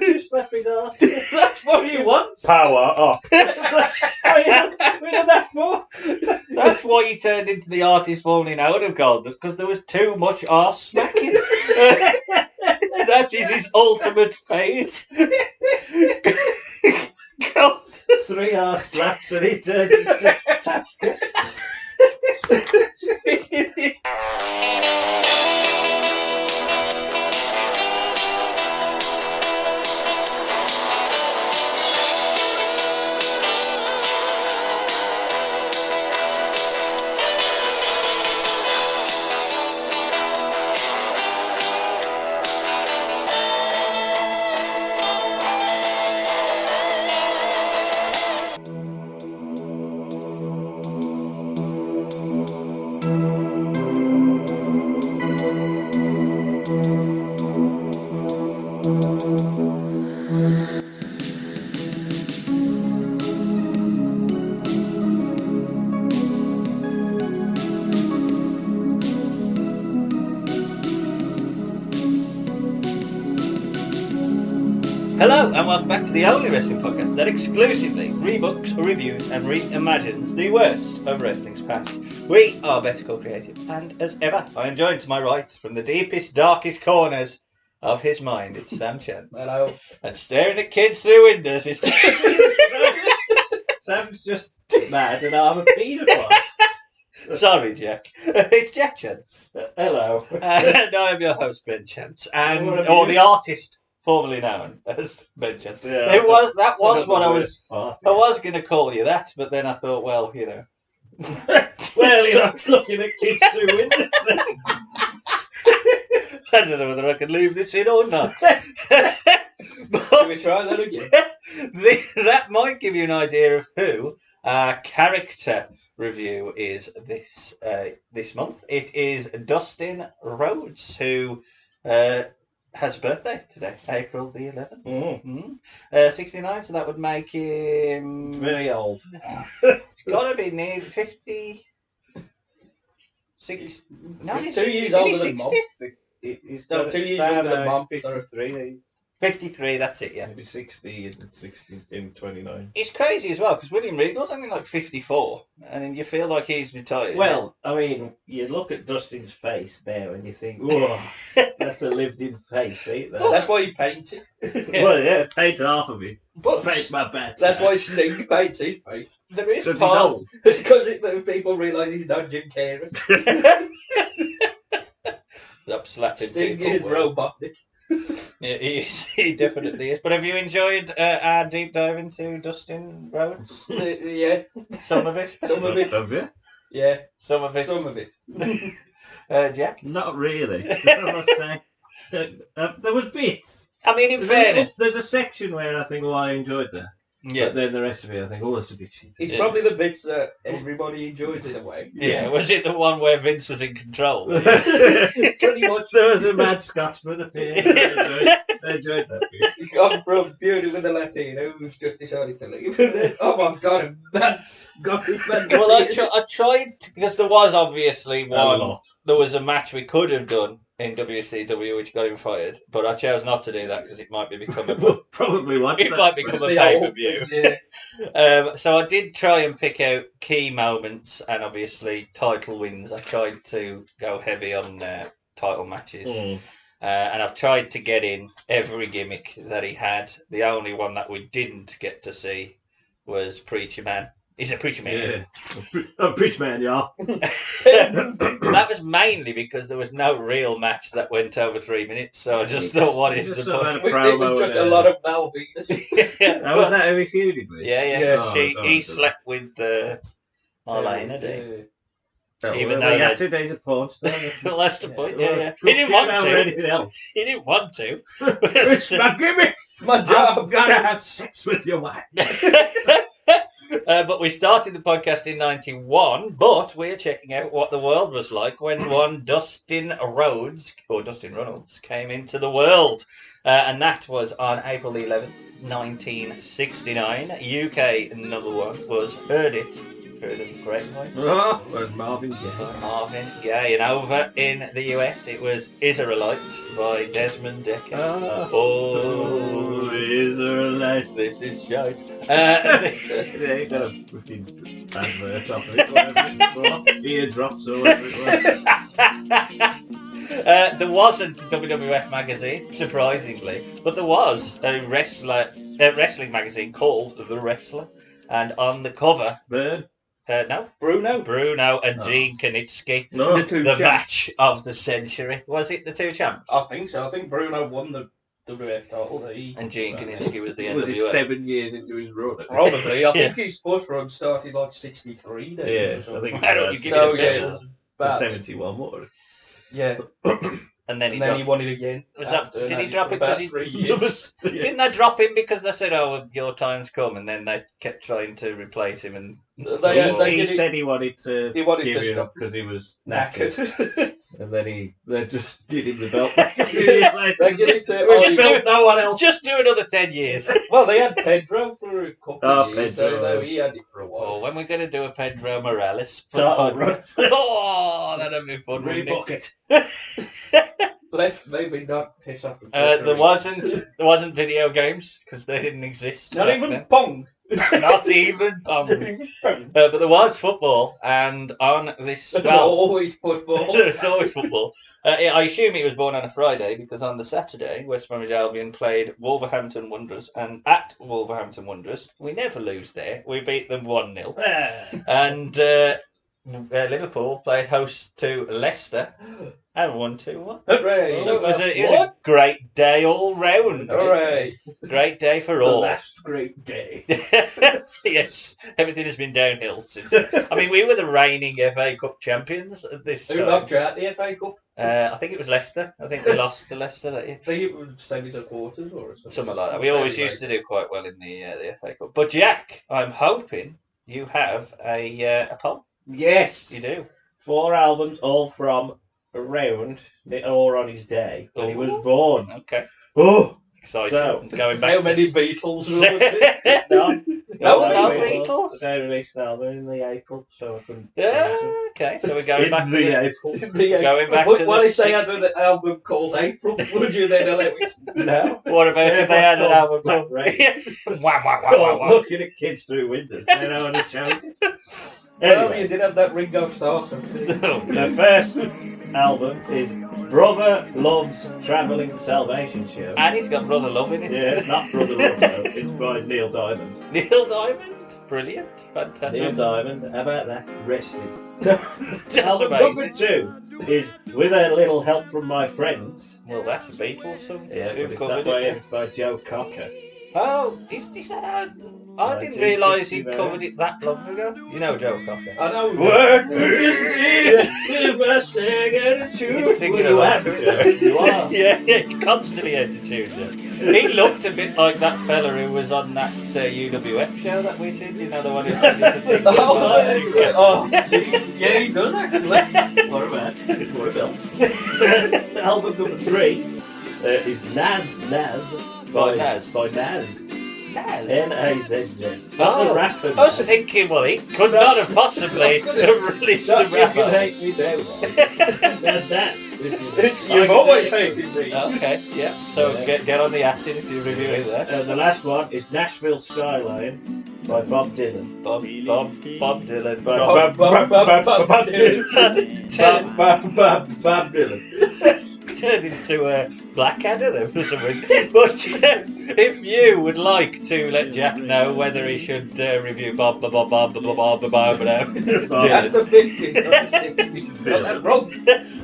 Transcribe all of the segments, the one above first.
just slap his ass. That's what he wants. Power up. What did that for? That's why he turned into the artist formerly known as Goldust, because there was too much arse smacking. That is his ultimate fate. 3 arse slaps and he turned into Tafka. Hello, and welcome back to the only wrestling podcast that exclusively rebooks, reviews, and reimagines the worst of wrestling's past. We are Better Call Creative, and as ever, I am joined to my right from the deepest, darkest corners of his mind. It's Sam Chance. Hello. And staring at kids through windows is Sam's just mad and I'm a paedophile. Sorry, Jack. It's Jack Chance. Hello. And I'm your host, Ben Chance, and What the artist formerly known as Ben Chance. Yeah, That was what I was going to call you that, but then I thought, well, you know. Well, he likes looking at kids through windows then. I don't know whether I can leave this in or not. Can we try that again? That might give you an idea of who our character review is this month. It is Dustin Rhodes, who has a birthday today, April the 11th. Mm. 69, so that would make him... Very old. It's got to be near 50... 6... No, He's he's 2 years is he older than 60s? Mom. He's No, 2 years older than Mum. 53. 53, that's it, yeah. Maybe 60 in 29. It's crazy as well, because William Regal's only like 54, and then you feel like he's retired. Well, I mean, you look at Dustin's face now and you think, whoa, that's a lived-in face, ain't that? That's why he painted. Well, yeah, paint half of it. but Paint my back. That's why Sting paints his face. there is Because he's part... old. Because people realise he's not Jim Carrey. Stop slapping Sting people. is robotic. Yeah, he definitely is. But have you enjoyed our deep dive into Dustin Rhodes? Yeah, Some of it? some of it. Have you? Yeah, Some of it? some of it. Jack? Not really, I must say. There was bits. I mean, in fairness... There's a section where I think, I enjoyed that. Yeah. But then the rest of it, I think, that's a bit shit. It's Yeah. probably the bits that everybody enjoys in a way. Yeah, was it the one where Vince was in control? Pretty much. There was a mad Scotsman appearing. I enjoyed that bit. He's gone from feuding with the Latino who's just decided to leave. And then, oh my god, a man got his man. Well, I tried, because there was obviously A one... lot. There was a match we could have done in WCW which got him fired, but I chose not to do that because it might become a... Probably watch It that. might become a The pay-per-view. Yeah. So I did try and pick out key moments and obviously title wins. I tried to go heavy on title matches. Mm. And I've tried to get in every gimmick that he had. The only one that we didn't get to see was Preacher Man. He's a Preacher Man. Yeah. A preach man, y'all. That was mainly because there was no real match that went over 3 minutes. So I just thought, what is the Just sort point? of had a It was promo just and a lot of Malvinas. That was that who he feuded with? Yeah. Yeah. Oh, He don't. slept with Marlena, didn't he? Oh, Even well, though he had they- 2 days of porn star. Well, that's the point. Yeah. Well, He didn't want or to. anything else. He didn't want to. It's my gimmick. It's my I'm job. gonna have sex with your wife. But we started the podcast in 91, but we're checking out what the world was like when one Dustin Rhodes, or Dustin Runnels, came into the world. And that was on April the 11th, 1969. UK number one was Heard It through the grapevine. Oh, where's Marvin Gaye? By Marvin Gaye. And over in the US, it was Israelites by Desmond Decker. Oh, shite. This is shite. Yeah, you got a fucking advert off it, whatever it's for. Eardrops or whatever it was. There wasn't a WWF magazine, surprisingly, but there was a wrestling magazine called The Wrestler, and on the cover, Bird? no, Bruno. Bruno and Oh. Gene Kanitsky, No. The two the champs. match of the century. Was it the two champs? I think so. I think Bruno won the WF title. And Gene Kanitsky was the Was he NWA. 7 years into his run? Probably. I think his first run started like 63 days Yeah, or something. I think Why don't it you was give So it a yeah, bit? it was to bad. 71, what was it? Yeah. And then he And then he dropped. won it again. Was that- after, did and he had drop for it 'cause about he- 3 years? Didn't they drop him because they said, "Oh, your time's come," and then they kept trying to replace him and They He did it- said he wanted to He wanted give to him stop because he was knackered. knackered. And then they just give him the belt back a few years later. They give it to Just Oliver. no one else. just do another 10 years. Well, they had Pedro for a couple Oh, of years. Pedro. Though he had it for a Oh, while. when we're going to do a Pedro Morales Title run. Oh, that'd be fun. wouldn't it? Rebook it. Let's maybe not piss off the There wasn't video games because they didn't exist. Not back even then. Pong. Not even Pong. But there was football, and on this, There's well, always football. there's always football. I assume he was born on a Friday because on the Saturday, West Bromwich Albion played Wolverhampton Wanderers, and at Wolverhampton Wanderers, we never lose there. We beat them 1-0. And Liverpool played host to Leicester and won 2-1. Hooray! So it was a great day all round. Hooray! Great day for The all. last great day. Yes, everything has been downhill since. I mean, we were the reigning FA Cup champions at this Who time. knocked you out the FA Cup? I think it was Leicester. I think we lost to Leicester that year. I think it was semis-quarters or something. Something like that. We always used to do quite well in the FA Cup. But Jack, I'm hoping you have a poll. Yes. You do. 4 albums, all from around or on his day when he was born. Okay. Oh, Exciting. So, Going back How to many Beatles were there? no. No, no Beatles. They released an album in the April, so I couldn't. Yeah. Okay. So we're going in back to the the, April. Going back But to what the if they had 60s? an album called April? Would you then allow it? No. What about if they had an album Black called Rain. Wow, wow, wow, wow, Oh, wow. looking at kids through windows. They know how to chose it. Well, Anyway, you did have that Ringo Starr song. the first album is Brother Love's Travelling Salvation Show. And he's got Brother Love in it. Yeah, not Brother Love, though. It's by Neil Diamond. Neil Diamond. Brilliant. Fantastic. Neil Diamond, how about that? Wrestling. That's Album amazing. number 2 is With a Little Help from My Friends. Well, that's a Beatles song. Yeah, Who but it's covered that way it? it's by Joe Cocker. Oh, is that? I didn't realise he'd 1969. covered it that long ago. You know Joe Cocker. I know. What if I stay at a He's thinking Well, you about have it. to. You are. Yeah, he constantly had to choose it. He looked a bit like that fella who was on that UWF show that we said. You know, the one who said he's a big Oh, jeez. Yeah, he does actually. What about? What about? Album number 3 is Naz By Naz. By Naz. Naz. N-A-Z-Z. Not Oh, the rapper. I was thinking, well, he could not have possibly have released a Stop, you rap can album. hate me down. That's that. You've always hated me. Okay, yeah. So Yeah. get on the acid if you're reviewing that. The last one is Nashville Skyline by Bob Dylan. Bob Dylan. Bob Dylan. Bob Dylan. Turned into Blackadder then for some reason. But if you would like to let Jack know whether he should review Bob That's Dylan, the 50s, not the 60s. Got that wrong.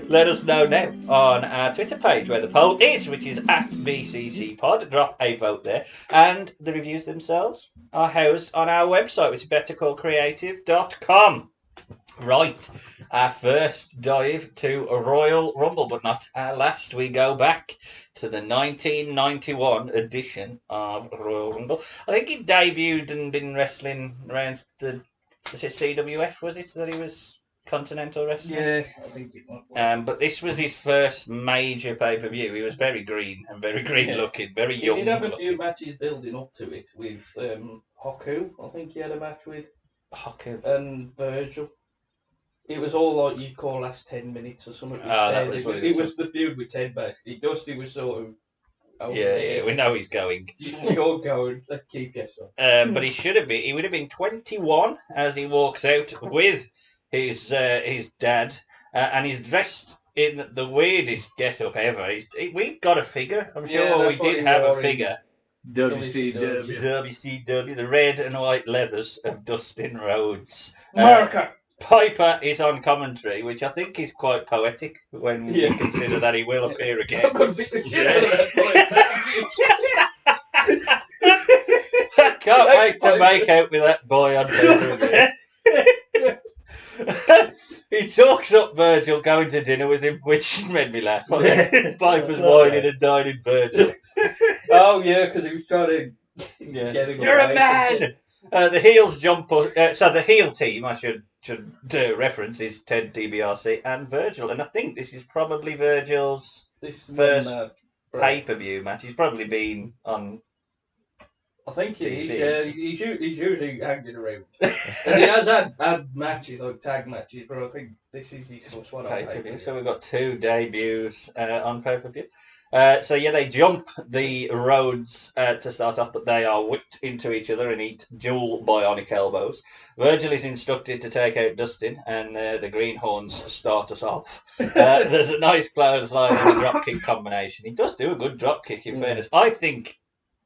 let us know now on our Twitter page where the poll is, which is at BCCPod. Drop a vote there. And the reviews themselves are housed on our website, which is bettercallcreative.com. Right, our first dive to a Royal Rumble, but not our last. We go back to the 1991 edition of Royal Rumble. I think he debuted and been wrestling around the CWF, was it, that he was Continental Wrestling? Yeah, I think it was. But this was his first major pay-per-view. He was very green and very green Yeah. looking, very He young did have a looking. few matches building up to it with Haku. I think he had a match with, Haku. and Virgil. It was all like you'd call last 10 minutes or something. With Oh, that Ted. was what It was the feud with Ted basically. Dusty was sort of Yeah, we know he's going. You're going. Let's keep yes on. But he would have been 21 as he walks out with his dad, and he's dressed in the weirdest get-up ever. We've got a figure. I'm sure we that's what did he have a wore in figure. WCW. WCW, the red and white leathers of Dustin Rhodes. America! Piper is on commentary, which I think is quite poetic when we consider that he will appear again. I'm going to beat the shit out of that boy. I can't wait to make out with that boy on paper again. He talks up Virgil going to dinner with him, which made me laugh. Piper's whining and dining Virgil. Oh, yeah, because he was trying to get him You're away. a man! The heels jump up. So the heel team, I should reference, is Ted DiBiase and Virgil. And I think this is probably Virgil's first pay-per-view match. He's probably been on... I think he is, yeah. He's usually hanging around. And he has had matches, like tag matches, but I think this is his first one on pay-per-view. So we've got 2 debuts on pay-per-view. They jump the Rhodes to start off, but they are whipped into each other and eat dual bionic elbows. Virgil is instructed to take out Dustin, and the Greenhorns start us off. There's a nice clothesline and a dropkick combination. He does do a good dropkick, in fairness. I think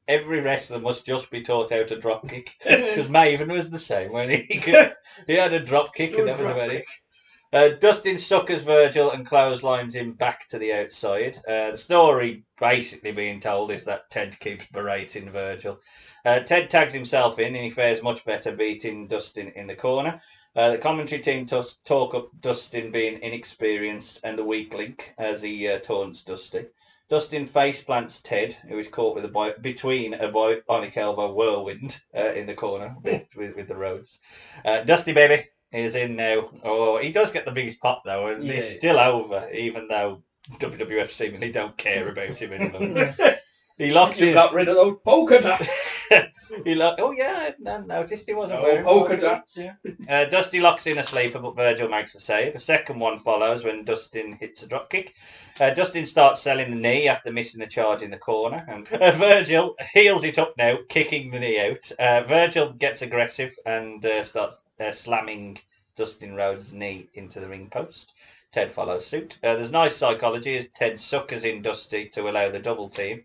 every wrestler must just be taught how to dropkick, because Maven was the same. When he had a dropkick, and that was about it. Dustin suckers Virgil and clotheslines him back to the outside. The story basically being told is that Ted keeps berating Virgil. Ted tags himself in and he fares much better, beating Dustin in the corner. The commentary team talk up Dustin being inexperienced and the weak link as he taunts Dusty. Dustin face plants Ted, who is caught between a bionic elbow whirlwind in the corner with the Rhodes. Dusty baby is in now. Oh, he does get the biggest pop though, and he's still over, even though WWF seemingly don't care about him anymore. He locks in. Got rid of those polka dots. Oh yeah, I noticed he wasn't wearing polka dots. Yeah. Dusty locks in a sleeper, but Virgil makes a save. A second one follows when Dustin hits a dropkick. Dustin starts selling the knee after missing the charge in the corner. And Virgil heels it up now, kicking the knee out. Virgil gets aggressive and starts slamming Dustin Rhodes' knee into the ring post. Ted follows suit. There's nice psychology as Ted suckers in Dusty to allow the double team.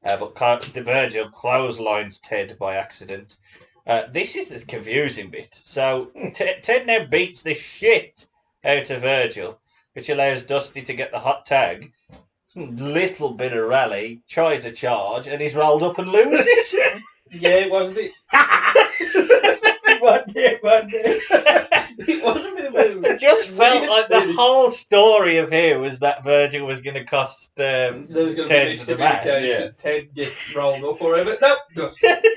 But Virgil clotheslines Ted by accident. This is the confusing bit. So Ted now beats the shit out of Virgil, which allows Dusty to get the hot tag. Little bit of rally, tries a charge, and he's rolled up and loses. Yeah, it wasn't it. It wasn't it. It just felt like the whole story of here was that Virgil was going to cost there was going to Ted be for the match. miscommunication. Ted gets rolled up or whatever. No,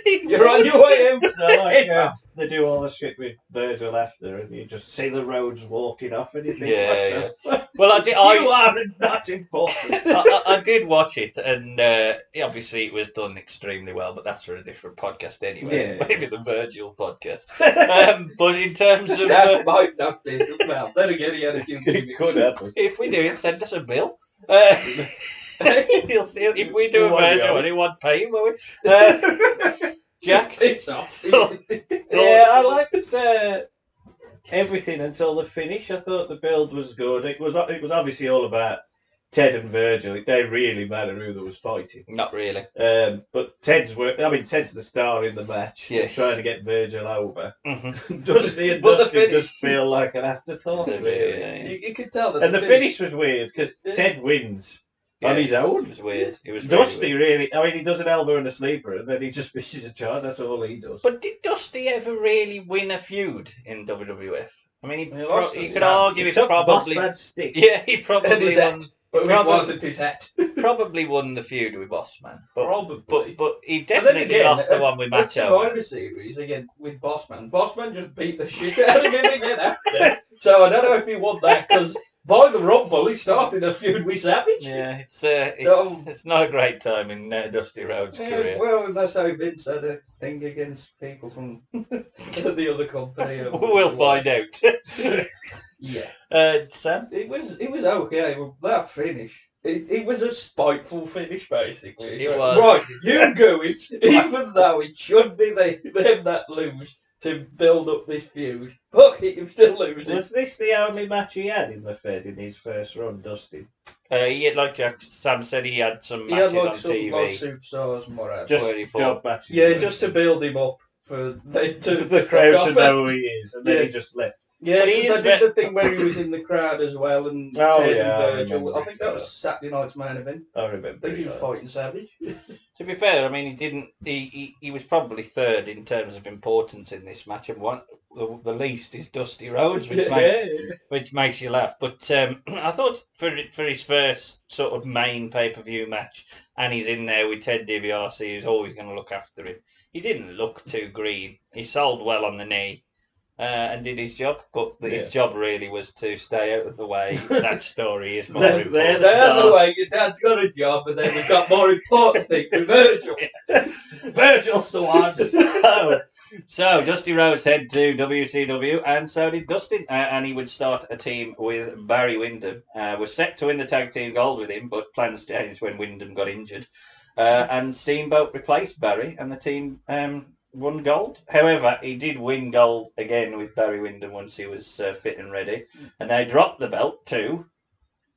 you're on your way out. So like, they do all the shit with Virgil after, and you just see the Rhodes walking off, and you think, Yeah. Well, you are not important. I did watch it, and obviously it was done extremely well, but that's for a different podcast anyway. Yeah. Maybe the Virgil podcast. But in terms of... That might not be. Well, then again, he had a few It could happen. if we do it, send us a bill. You'll see, if we do a Virgil, anyone pay him, will we? Jack? It's off. Yeah, I liked everything until the finish. I thought the build was good. It was obviously all about Ted and Virgil. It didn't really matter who there was fighting. Not really. But Ted's the star in the match. Yes. Trying to get Virgil over. Mm-hmm. Dusty and But the Dustin finish- just feel like an afterthought, really. Yeah. You could tell that. And the finish was weird because Ted wins on his It own. was weird. It was Dusty really weird. he does an elbow and a sleeper, and then he just misses a charge. That's all he does. But did Dusty ever really win a feud in WWF? I mean, He lost to you could Sam. argue He he took probably... Bossman's stick. Yeah, he And probably his won... hat. But it Probably- wasn't his hat. Probably won the feud with Bossman. Probably. But he But then definitely again, lost the one with That Macho. Survivor Series again with Bossman. Bossman just beat the shit out of him again after. So I don't know if he won that because by the Rumble he started a feud with Savage. Yeah, So- it's not a great time in Dusty Rhodes' career. Well, that's how Vince had a thing against people from the other company. We'll find out. Yeah, Sam? it was okay. Well, that finish It was a spiteful finish, basically. It was. Right, you go it, even though it should be them that lose to build up this feud. Fuck it, you're still losing. Was this the only match he had in the Fed in his first run, Dustin? He had, like Sam said, he had some matches like on some TV. like superstars and what have Just Where he fought. job matches. Yeah, just to build him up for the crowd to know who he is, and then he just left. Yeah, But he because is I did the thing where he was in the crowd as well, and Oh, Ted yeah, I and Virgil. remember I think that was Saturday night's main event. I I remember. think he was fighting Savage. To be fair, I mean, he didn't. He was probably third in terms of importance in this match, and the least is Dusty Rhodes, which makes you laugh. But I thought for his first sort of main pay-per-view match, and he's in there with Ted DiBiase, who's always going to look after him. He didn't look too green. He sold well on the knee. And did his job, but his job really was to stay out of the way. That story is more important. Stay out of the way, your dad's got a job, and then we've got more important things with Virgil. Virgil's the one. So Dusty Rhodes head to WCW, and so did Dustin, and he would start a team with Barry Windham. Was set to win the tag team gold with him, but plans changed when Windham got injured. And Steamboat replaced Barry, and the team won gold. However, he did win gold again with Barry Windham once he was fit and ready, and they dropped the belt to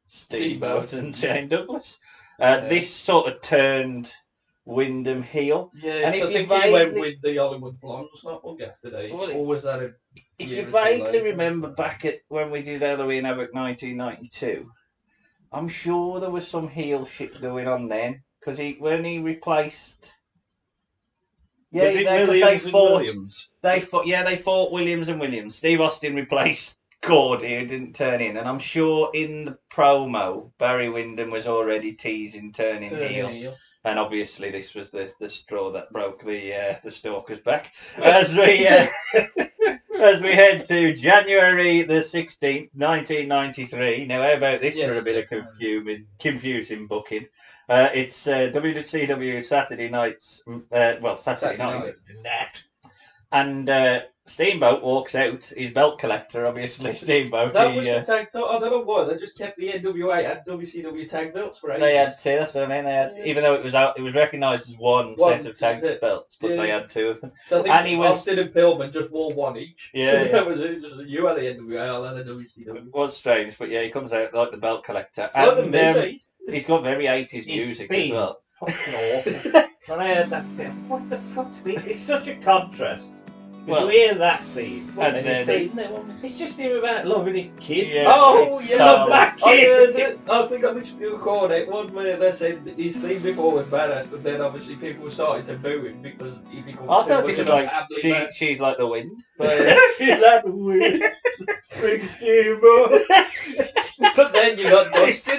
Steamboat and Shane Douglas. This sort of turned Windham heel. Yeah, and I think he went with the Hollywood Blondes not long after that. Or was that a If year you or two vaguely later? remember back at when we did Halloween Havoc 1992, I'm sure there was some heel shit going on then, because when he replaced. Yeah, Was it they Williams and fought. Williams? They fought Williams and Williams. Steve Austin replaced Cordy, who didn't turn in, and I'm sure in the promo Barry Windham was already teasing turning heel. And obviously, this was the straw that broke the stalker's back. As we head to January the 16th, 1993. Now, how about this for a bit of confusing booking? It's WCW Saturday nights. Saturday night. And Steamboat walks out. His belt collector, obviously. Steamboat. That was the tag title. I don't know why they just kept the NWA and WCW tag belts for ages. They had two. That's what I mean. They had, even though it was recognised as one set of tag belts, but they had two of them. So I think and Austin and Pillman just wore one each. Yeah, That was it. Just, you had the NWA, I'll have the WCW. It was strange, but yeah, he comes out like the belt collector. It's like the Miz. He's got very 80s music as well. Fucking awful. When I heard that theme, what the fuck's this? It's such a contrast. Because you hear that theme, and it's just him about loving his kids. Yeah. Oh, yeah, the black kids. I think I listened to a cornet one where they said his theme before was badass, but then obviously people were starting to boo him because he became I thought it was like she's like the wind. But, She's like the wind. Big steamboat. But then you got Dustin.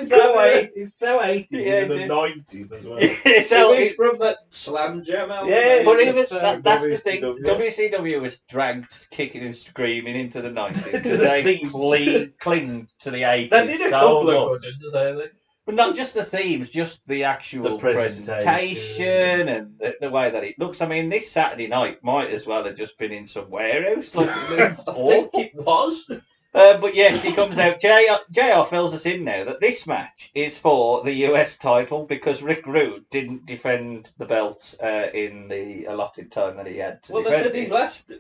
It's so 80s in the 90s as well. It was from that Slam Jam album. Yeah, but it's even so that's the thing. WCW. WCW was dragged kicking and screaming into the 90s because they clinged to the 80s They did a so couple much. of good, But not just the themes, just the actual The presentation and the way that it looks. I mean, this Saturday night might as well have just been in some warehouse. Like, it looks I think awful. it was. But yes, he comes out. JR fills us in now that this match is for the US title because Rick Rude didn't defend the belt in the allotted time that he had to Well, they defend said it. his last,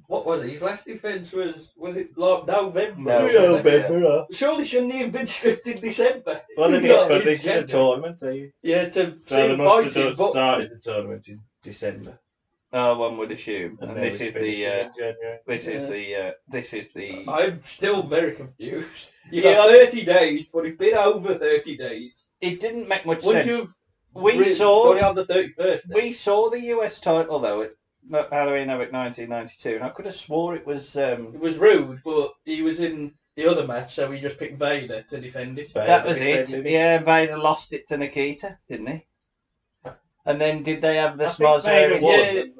what was it? His last defence was it like November? November. Surely shouldn't he have been stripped in December? Well, they did, but this is a tournament, are you? Yeah, to So they see must fighting, have but started the tournament in December. One would assume, and now this it's is finishing the in January. this is the. I'm still very confused. You Yeah, got 30 days, but it's been over 30 days. It didn't make much Wouldn't sense. you've We saw done it on the 31st? we saw the US title though at Halloween Havoc 1992, and I could have swore it was. It was Rude, but he was in the other match, so we just picked Vader to defend it. That was it. Yeah, Vader lost it to Nikita, didn't he? And then did they have the I think Vader Smozzer? won,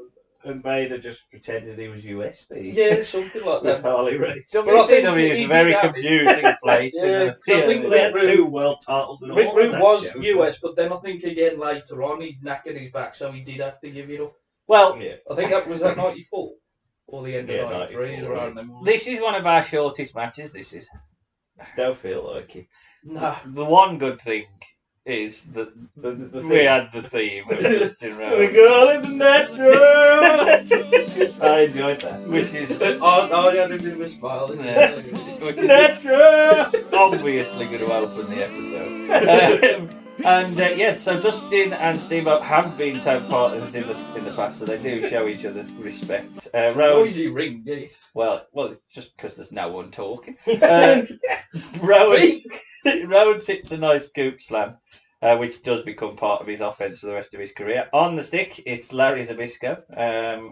and Vader just pretended he was US. Yeah, something like With that. Harley Race. But I think WCW is he a very did have it. confusing place. Yeah, isn't it? 'cause I think They had Rick Rude- 2 world titles and Rick all Rude on that was show, US, but then I think again later on he knackered his back, so he did have to give it up. Well, Yeah. I think that was at 94 or the end of Yeah, 93. 94, around them. this is one of our shortest matches. This is. Don't feel like it. Nah. The one good thing is that The we had the theme of Dustin We Rhodes, got it in that drum. I enjoyed that. which is I had a bit of a smile. This Yeah. is which is That drum. obviously going to open the episode. So Dustin and Steamboat have been tag partners in the past, so they do show each other respect. Rhodes, noisy ring gate. well, it's just because there's no one talking. Rhodes hits a nice scoop slam, which does become part of his offense for the rest of his career. On the stick, it's Larry Zbyszko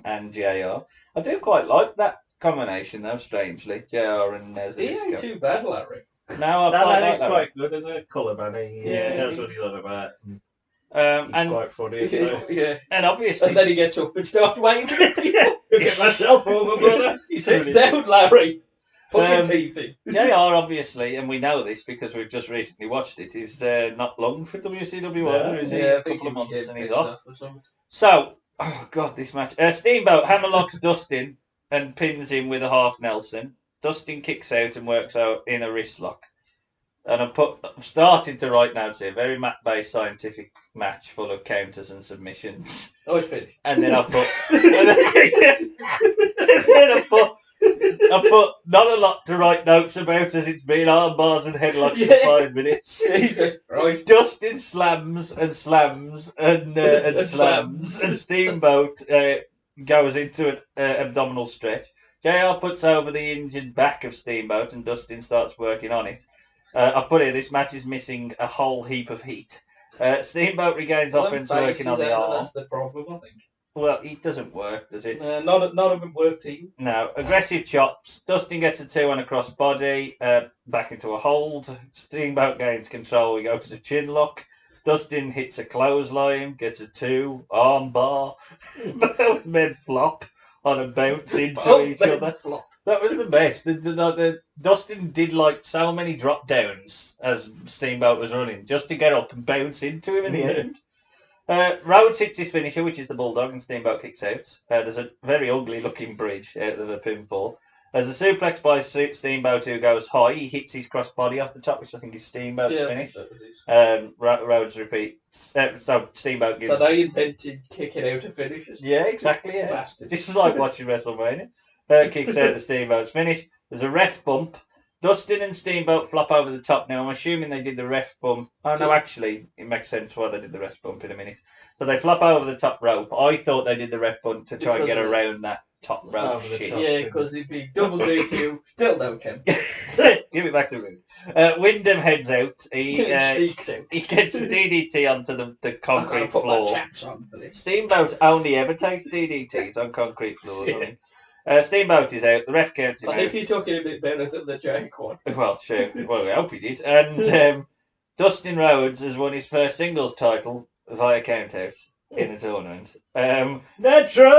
and JR. I do quite like that combination, though. Strangely, JR and He Zbyszko. ain't too bad, Larry. No, I That quite man is like that. quite good as a colour man. He Yeah. knows what he's on about. Um, He's and quite funny. So. Yeah. and obviously, And then he gets up and starts waving at people. Get myself over, brother. He said, "Down, Larry. Put your Um, teeth in." JR obviously, and we know this because we've just recently watched it, is not long for WCW either, is he? A couple of months and he's off. or something. So, oh god, this match. Steamboat hammerlocks Dustin and pins him with a half Nelson. Dustin kicks out and works out in a wrist lock. And I'm starting to write notes here. Very mat-based scientific match full of counters and submissions. Oh, it's finished. And then I put, I put not a lot to write notes about as it's been arm bars and headlocks for 5 minutes. He just right. Dustin slams and slams and slams, and Steamboat goes into an abdominal stretch. JR puts over the injured back of Steamboat, and Dustin starts working on it. I've put here, this match is missing a whole heap of heat. Steamboat regains offense working on the arm. That's the problem, I think. Well, it doesn't work, does it? None of them work, team. No. Aggressive chops. Dustin gets a 2 on a cross body, back into a hold. Steamboat gains control. We go to the chin lock. Dustin hits a clothesline, gets a 2, arm bar. Both men flop on a bounce into each other. Flop. That was the best. The Dustin did like so many drop downs as Steamboat was running just to get up and bounce into him in the end. Rhodes hits his finisher, which is the Bulldog, and Steamboat kicks out. There's a very ugly looking bridge out of a pinfall. There's a suplex by Steamboat who goes high. He hits his crossbody off the top, which I think is Steamboat's finish. Rhodes repeats. So Steamboat gives. So they invented kicking out of finishes. Yeah, exactly. Yeah. Bastards. This is like watching WrestleMania. Kicks out the Steamboat's finish. There's a ref bump. Dustin and Steamboat flop over the top now. I'm assuming they did the ref bump. Oh, no, actually, it makes sense why they did the ref bump in a minute. So they flop over the top rope. I thought they did the ref bump to try and get around that top rope Over the shit. top. Yeah, because it'd be double DQ, still don't count. Give it back to Rude. Wyndham heads out. He Sneaks out. gets a DDT onto the I've got to concrete put my floor. chaps on for this. Steamboat only ever takes DDTs on concrete floors. I think. Steamboat is out. The ref counts him I think out. he took it a bit better than the Jake one. Well, sure. Well, we hope he did. And Dustin Rhodes has won his first singles title via countout in the tournament. Natural.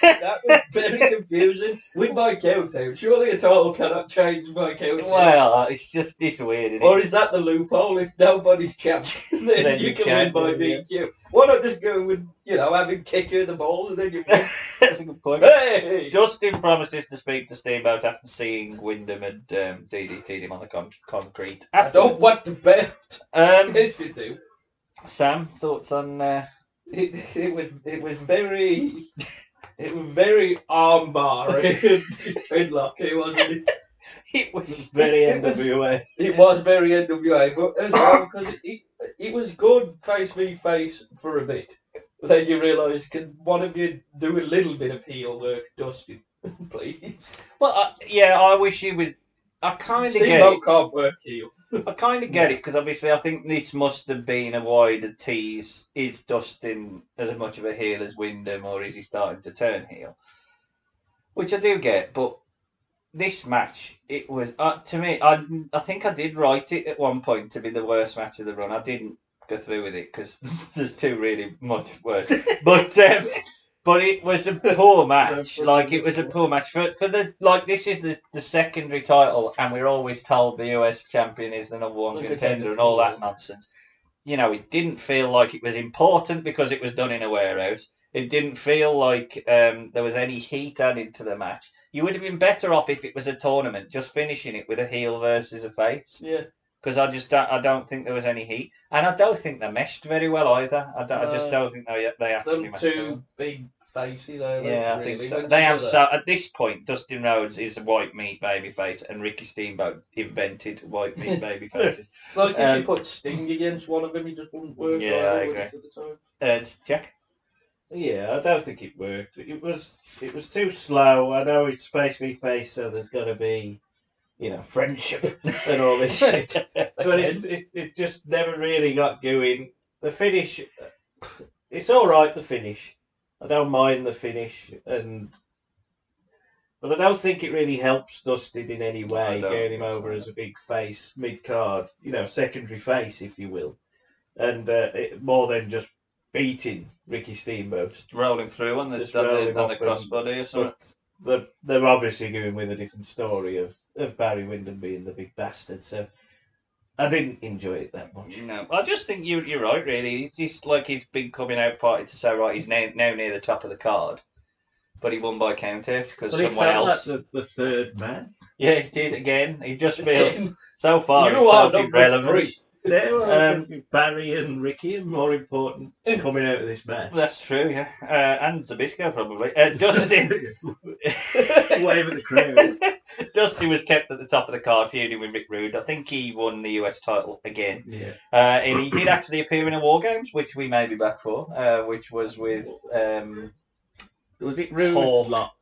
That was very confusing. Win by count out. Surely a title cannot change by count out. Well, it's weird, isn't Or it? is that the loophole? If nobody's champion, then you can win by DQ. Why not just go with, having kick you in the balls and then you win? That's a good point. Hey! Dustin promises to speak to Steamboat after seeing Wyndham and DDT'd him on the concrete. I don't want the belt. Yes, you do. Sam, thoughts on... It was very armbar and dreadlocky, wasn't it? It was Very It was- NWA. It was very NWA, but as well because it was good face v face for a bit. Then you realise, can one of you do a little bit of heel work, Dustin, please? Well, I wish he would... I kind of get Steamboat it. can't work heel. I kind of get it, because obviously I think this must have been a wider tease. Is Dustin as much of a heel as Wyndham, or is he starting to turn heel? Which I do get, but this match, it was, to me, I think I did write it at one point to be the worst match of the run. I didn't go through with it, because there's two really much worse. But it was a poor match. Like, it was a poor match. For the, like, this is the secondary title, and we're always told the US champion is the number one contender and all that nonsense. It didn't feel like it was important because it was done in a warehouse. It didn't feel like there was any heat added to the match. you would have been better off if it was a tournament, just finishing it with a heel versus a face. Yeah. Because I don't think there was any heat, and I don't think they meshed very well either. I just don't think they actually Them meshed. two big faces, are they? Yeah, I really? think so. When They you have do so that. at this point, Dustin Rhodes is a white meat babyface, and Ricky Steamboat invented white meat babyfaces. It's like if you put Sting against one of them, he just wouldn't work. Yeah, I agree. At the time. Jack. Yeah, I don't think it worked. It was too slow. I know it's face v face, so there's got to be, friendship and all this shit. But it just never really got going. The finish, it's all right. The finish, I don't mind the finish, but I don't think it really helps Dustin in any way, getting him over as a big face mid card, secondary face, if you will, and more than just beating Ricky Steamboat, rolling through on the crossbody or something. But they're obviously going with a different story of Barry Windham being the big bastard, so I didn't enjoy it that much. No, I just think you're right, really. It's just like his big coming out party to say, right, he's now near the top of the card, but he won by count out because someone else. Like the third man. Yeah, he did again. He just feels so far You are irrelevant. Barry and Ricky are more important coming out of this match. That's true, yeah. And Zabisco, probably. Dustin. Wave at the crowd. Dustin was kept at the top of the card, feuding with Rick Rude. I think he won the US title again. Yeah. And he did actually appear in a War Games, which we may be back for, which was with. Was it Rude's lot?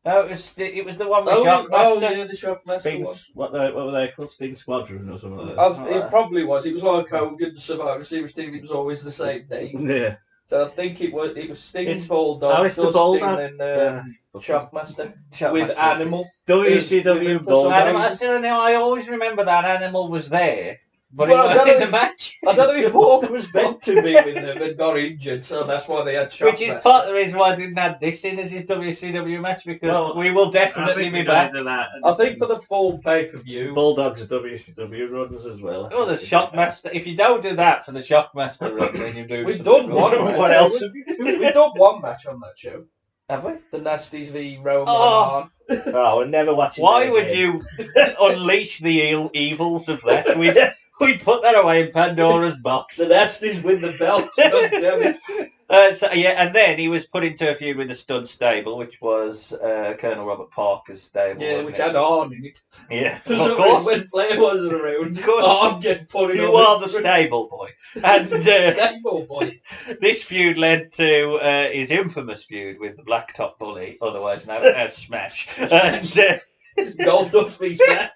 No, it was the one with Shockmaster. Oh, yeah, the Shockmaster one. What were they called? Sting Squadron or something like that? It probably was. It was like Hogan's Survivor Series team. It was always the same name. Yeah. So I think it was Sting, Bulldog, it's the Dustin, Bulldog. and Shockmaster with Animal. WCW Bulldog. I always remember that Animal was there. But I don't in know the match. I don't know if Hawk was meant to be with them and got injured, so that's why they had Shockmaster. Which is part of the reason why I didn't add this in as his WCW match, because we will definitely be back. I think for the full pay-per-view... Bulldogs WCW runs as well. Oh, the Shockmaster. If you don't do that for the Shockmaster run, then you do... We've done one match. What else have you done? We've done one match on that show. Have we? The Nasties v Roman. Oh, we're never watching. Why would you unleash the evils of that? We'd put that away in Pandora's box. The Nasties win the belt. God damn it. And then he was put into a feud with the Stud Stable, which was Colonel Robert Parker's stable. Yeah, which had Arn in it. Yeah, of course. When Flair wasn't around, Arn gets put in. You are the stable boy. And stable boy. This feud led to his infamous feud with the Blacktop Bully, otherwise known as Smash. Goldust v Smash.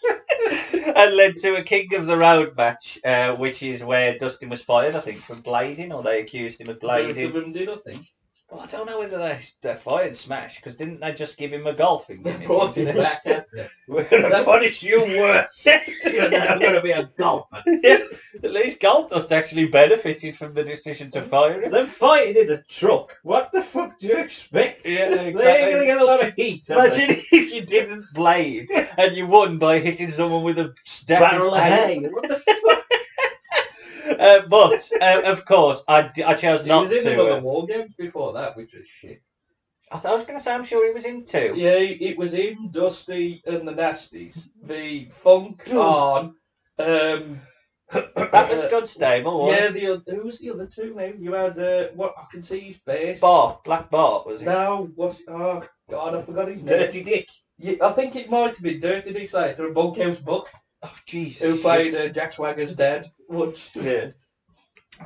And led to a King of the Road match, which is where Dustin was fired, I think, for blading, or they accused him of blading. Both of them did, I think. Well, I don't know whether they fired Smash, because didn't they just give him a golfing gimmick? They brought him back after. We're going to punish you worse. You're now going to be a golfer. Yeah. At least Goldust actually benefited from the decision to fire him. They're fighting in a truck. What the fuck do you expect? Yeah, exactly. They're going to get a lot of heat. Imagine if you didn't blade and you won by hitting someone with a barrel of hay. What the fuck? But of course, I chose not to. He was in one of the War Games before that, which was shit. I was going to say, I'm sure he was in two. Yeah, it was him, Dusty, and the Nasties. The Funk, Arn. That was Stud Stable, wasn't it? Yeah, who was the other two now? You had, what, I can see his face. Black Bart, was it? No, oh God, I forgot his name. Dirty Dick. Yeah, I think it might have been Dirty Dick Slater and Bunkhouse Buck. Oh, Jesus. Who played Jack Swagger's dad once. Yeah.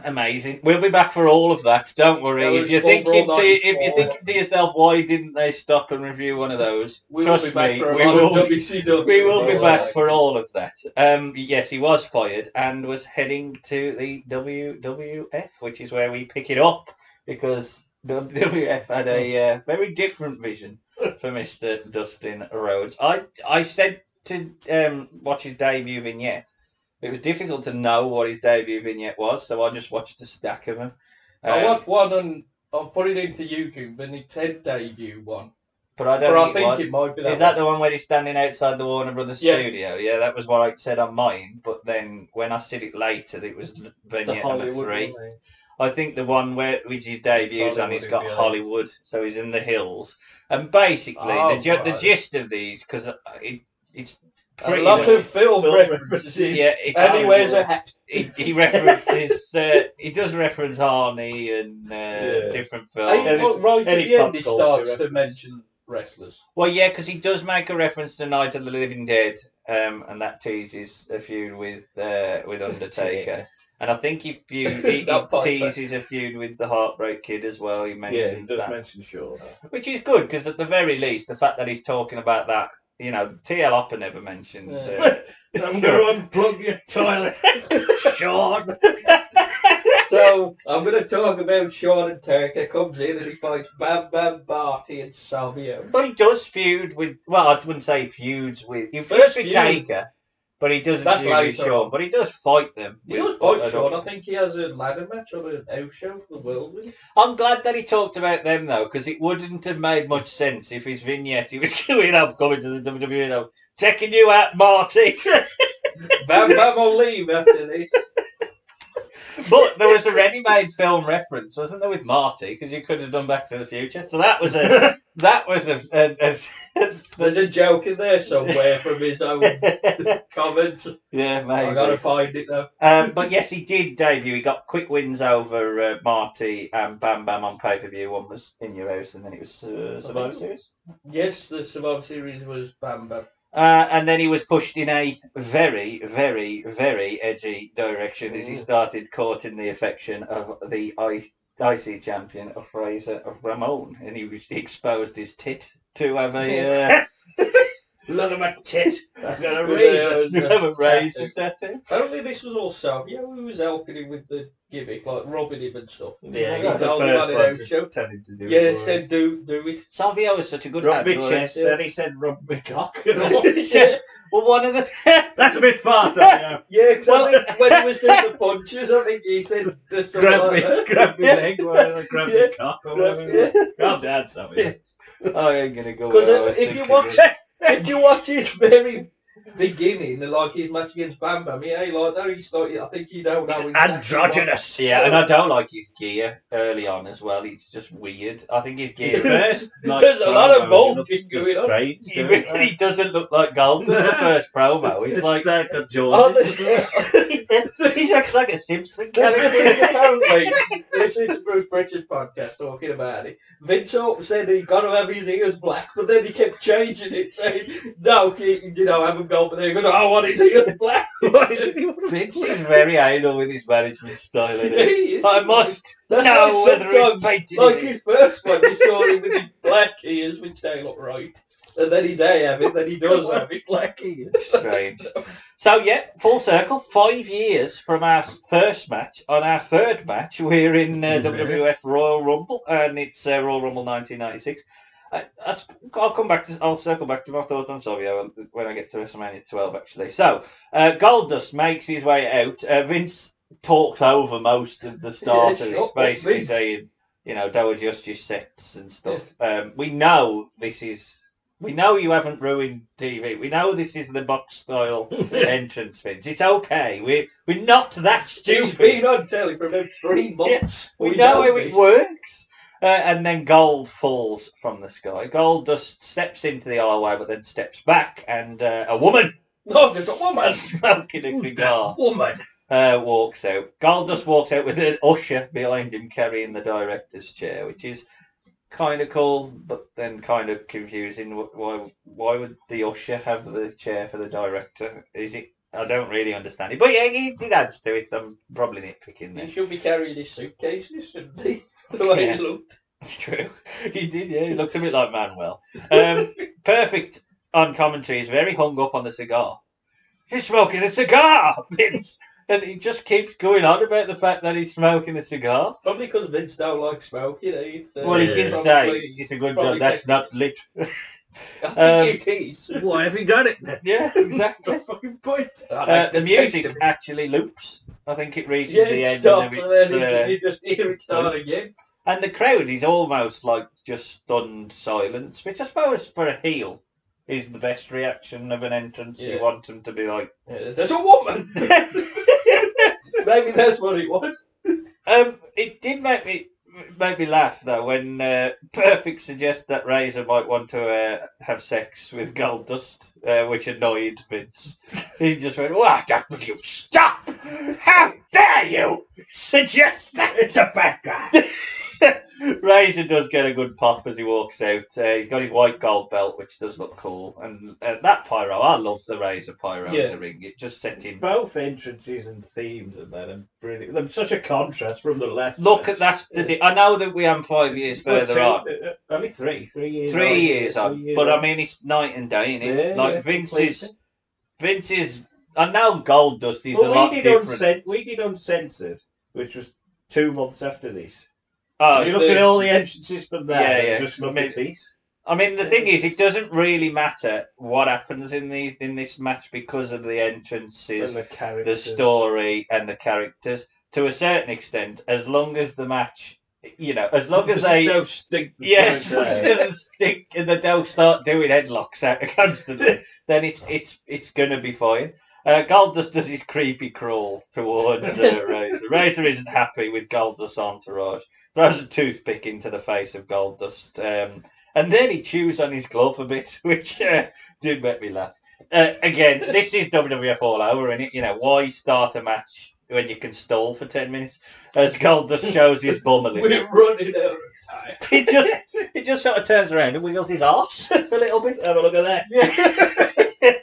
Amazing. We'll be back for all of that. Don't worry. If you're thinking to yourself, why didn't they stop and review one of those? Trust me, we will be back for all of that. Yes, he was fired and was heading to the WWF, which is where we pick it up, because WWF had a very different vision for Mr. Dustin Rhodes. I said to watch his debut vignette. It was difficult to know what his debut vignette was, so I just watched a stack of them. I watched one and I'll put it into YouTube, and it's his debut one. But I don't think it might be that. Is that the one where he's standing outside the Warner Brothers studio? Yeah, that was what I said on mine. But then when I said it later, it was vignette number 3. I think the one which he debuts on, he's got Hollywood, yeah. Hollywood, so he's in the hills. And basically, Oh, the right. gist of these, because it's A pretty lot much, of film references. references. yeah, it's And he wears a hat. he references he does reference Arnie and different films. Right at Any the end, pop he culture starts to reference. mention wrestlers. Well, yeah, because he does make a reference to Night of the Living Dead, and that teases a feud with Undertaker. And I think he That Piper. teases a feud with the Heartbreak Kid as well. He Yeah, he mentions does that, mention Shaw. which is good because at the very least, the fact that he's talking about that, you know, TL Hopper never mentioned. I'm going to unplug your toilet, Sean. So I'm going to talk about Sean and Turker. Comes in and he fights Bam Bam Barty and Savio. But he does feud with. Well, I wouldn't say feuds with. He First feuds with feud. Taker, but he doesn't That's feud with later Shawn. on. But he does fight them. He does fight Sean. I think he has a ladder match on an house show for the world. With him. I'm glad that he talked about them though, because it wouldn't have made much sense if his vignette he was going up, coming to the WWE, now, checking you out, Marty. Bam Bam will leave after this. But there was a ready-made film reference, wasn't there, with Marty? Because you could have done Back to the Future. So that was a There's a joke in there somewhere from his own comments. yeah, maybe. I gotta find it though. But yes, he did debut. He got quick wins over Marty and Bam Bam on pay-per-view. One was In Your House, and then it was Survivor Series. Yes, the Survivor Series was Bam Bam. And then he was pushed in a very, very, very edgy direction as he started courting the affection of the IC champion, Fraser Ramon, and he exposed his tit to have a Look at my tit. I've got a razor razor. tattoo. Apparently this was all Savio who was helping him with the gimmick, like robbing him and stuff. Yeah, He's he's the the only first one in one our show. to tell him to do Yeah, it. said do it. Savio is such a good Rub my handler. chest, then he said rub my cock. Yeah, Well, one of the That's a bit far, Savio. because I think when he was doing the punches, I think he said just something like that. Grab me leg, whatever, grab Yeah. me cock, or Grab- whatever. yeah. Calm down, Savio. I ain't gonna go. Because where I was if you thinking. if you watch his very beginning, like his match against Bam Bam, yeah, like that, he's like, I think you don't know. Androgynous. Yeah, and I don't like his gear early on as well. He's just weird. I think his gear first. There's a lot of bulging going on. Strange. He really doesn't look like Goldust the first promo. He's It's like like a jaundice. Honestly, he looks like a Simpson That's the character. thing, apparently, listening to Bruce Pritchard's podcast talking about it, Vince said he got to have his ears black, but then he kept changing it, saying, no, you know, have him go over there. He goes, I want his ears black. Vince is very anal with his management style. Isn't Yeah, he? he is. I must That's know why whether he's sometimes, painted like his his first one, you saw him with his black ears, which don't look right. And then he day have it, then he does have it. Black ears. strange. So yeah, full circle. 5 years from our first match. On our third match, we're in WWF Royal Rumble, and it's Royal Rumble 1996. I'll circle back to my thoughts on Savio when I get to WrestleMania 12. Actually, so Goldust makes his way out. Vince talks over most of the start of this, basically Vince. saying, you know, don't adjust your sets and stuff. We know this is. We know you haven't ruined TV. We know this is the box style entrance, Vince. It's okay. We're not that He's stupid. been on telly for about 3 months. We know how it works. And then Gold falls from the sky. Goldust steps into the aisleway, but then steps back, and a woman, No, there's a woman. smoking a cigar, Woman. walks out. Goldust walks out with an usher behind him carrying the director's chair, which is kind of cool, but then kind of confusing. Why would the usher have the chair for the director? Is it? I don't really understand it. But yeah, it adds to it. So I'm probably nitpicking there. He should be carrying his suitcases, shouldn't he? The way Yeah. he looked. It's true. He did, yeah. He looked a bit like Manuel. Perfect on commentary. He's very hung up on the cigar. He's smoking a cigar, Vince. And he just keeps going on about the fact that he's smoking a cigar. Probably because Vince don't like smoking. Well, he did say it's a good job. That's not lit. I think it is. Why have you got it then? Yeah, exactly. What's the fucking point? I like The the taste music of it. actually loops. I think it reaches Yeah, the it end stops and and then then you just hear it start again. and the crowd is almost like just stunned silence, which I suppose for a heel is the best reaction of an entrance. Yeah. You want them to be like, Yeah, there's a woman. Maybe that's what it was. It did make me laugh though when Perfect suggests that Razor might want to have sex with Goldust, which annoyed Vince. He just went, "What? Will you stop? How dare you suggest that?" It's a bad guy. Razor does get a good pop as he walks out. He's got his white gold belt, which does look cool, and that pyro, I love the Razor pyro in the ring. It just set him. Both entrances and themes of that are brilliant. They're such a contrast from the last. Look at that. I know that we am 5 years further on. Only 3 years. 3 years on, but I mean it's night and day, isn't it? Yeah, like Vince's. I know Goldust is a lot different. We did Uncensored, which was 2 months after this. Oh, you look at all the entrances from there. Yeah. Just look at these. I mean, the thing is, it doesn't really matter what happens in this match because of the entrances, the story, and the characters. To a certain extent, as long as the match, as long as they don't stink. Yes, it doesn't stink, and they don't start doing headlocks constantly, then it's gonna be fine. Goldust does his creepy crawl towards Razor. Razor isn't happy with Goldust's entourage. Throws a toothpick into the face of Goldust. And then he chews on his glove a bit, which did make me laugh. Again, this is WWF all over, isn't it? Why start a match when you can stall for 10 minutes? As Goldust shows his bum a little. We're running out of time. He just sort of turns around and wiggles his arse a little bit. Have a look at that.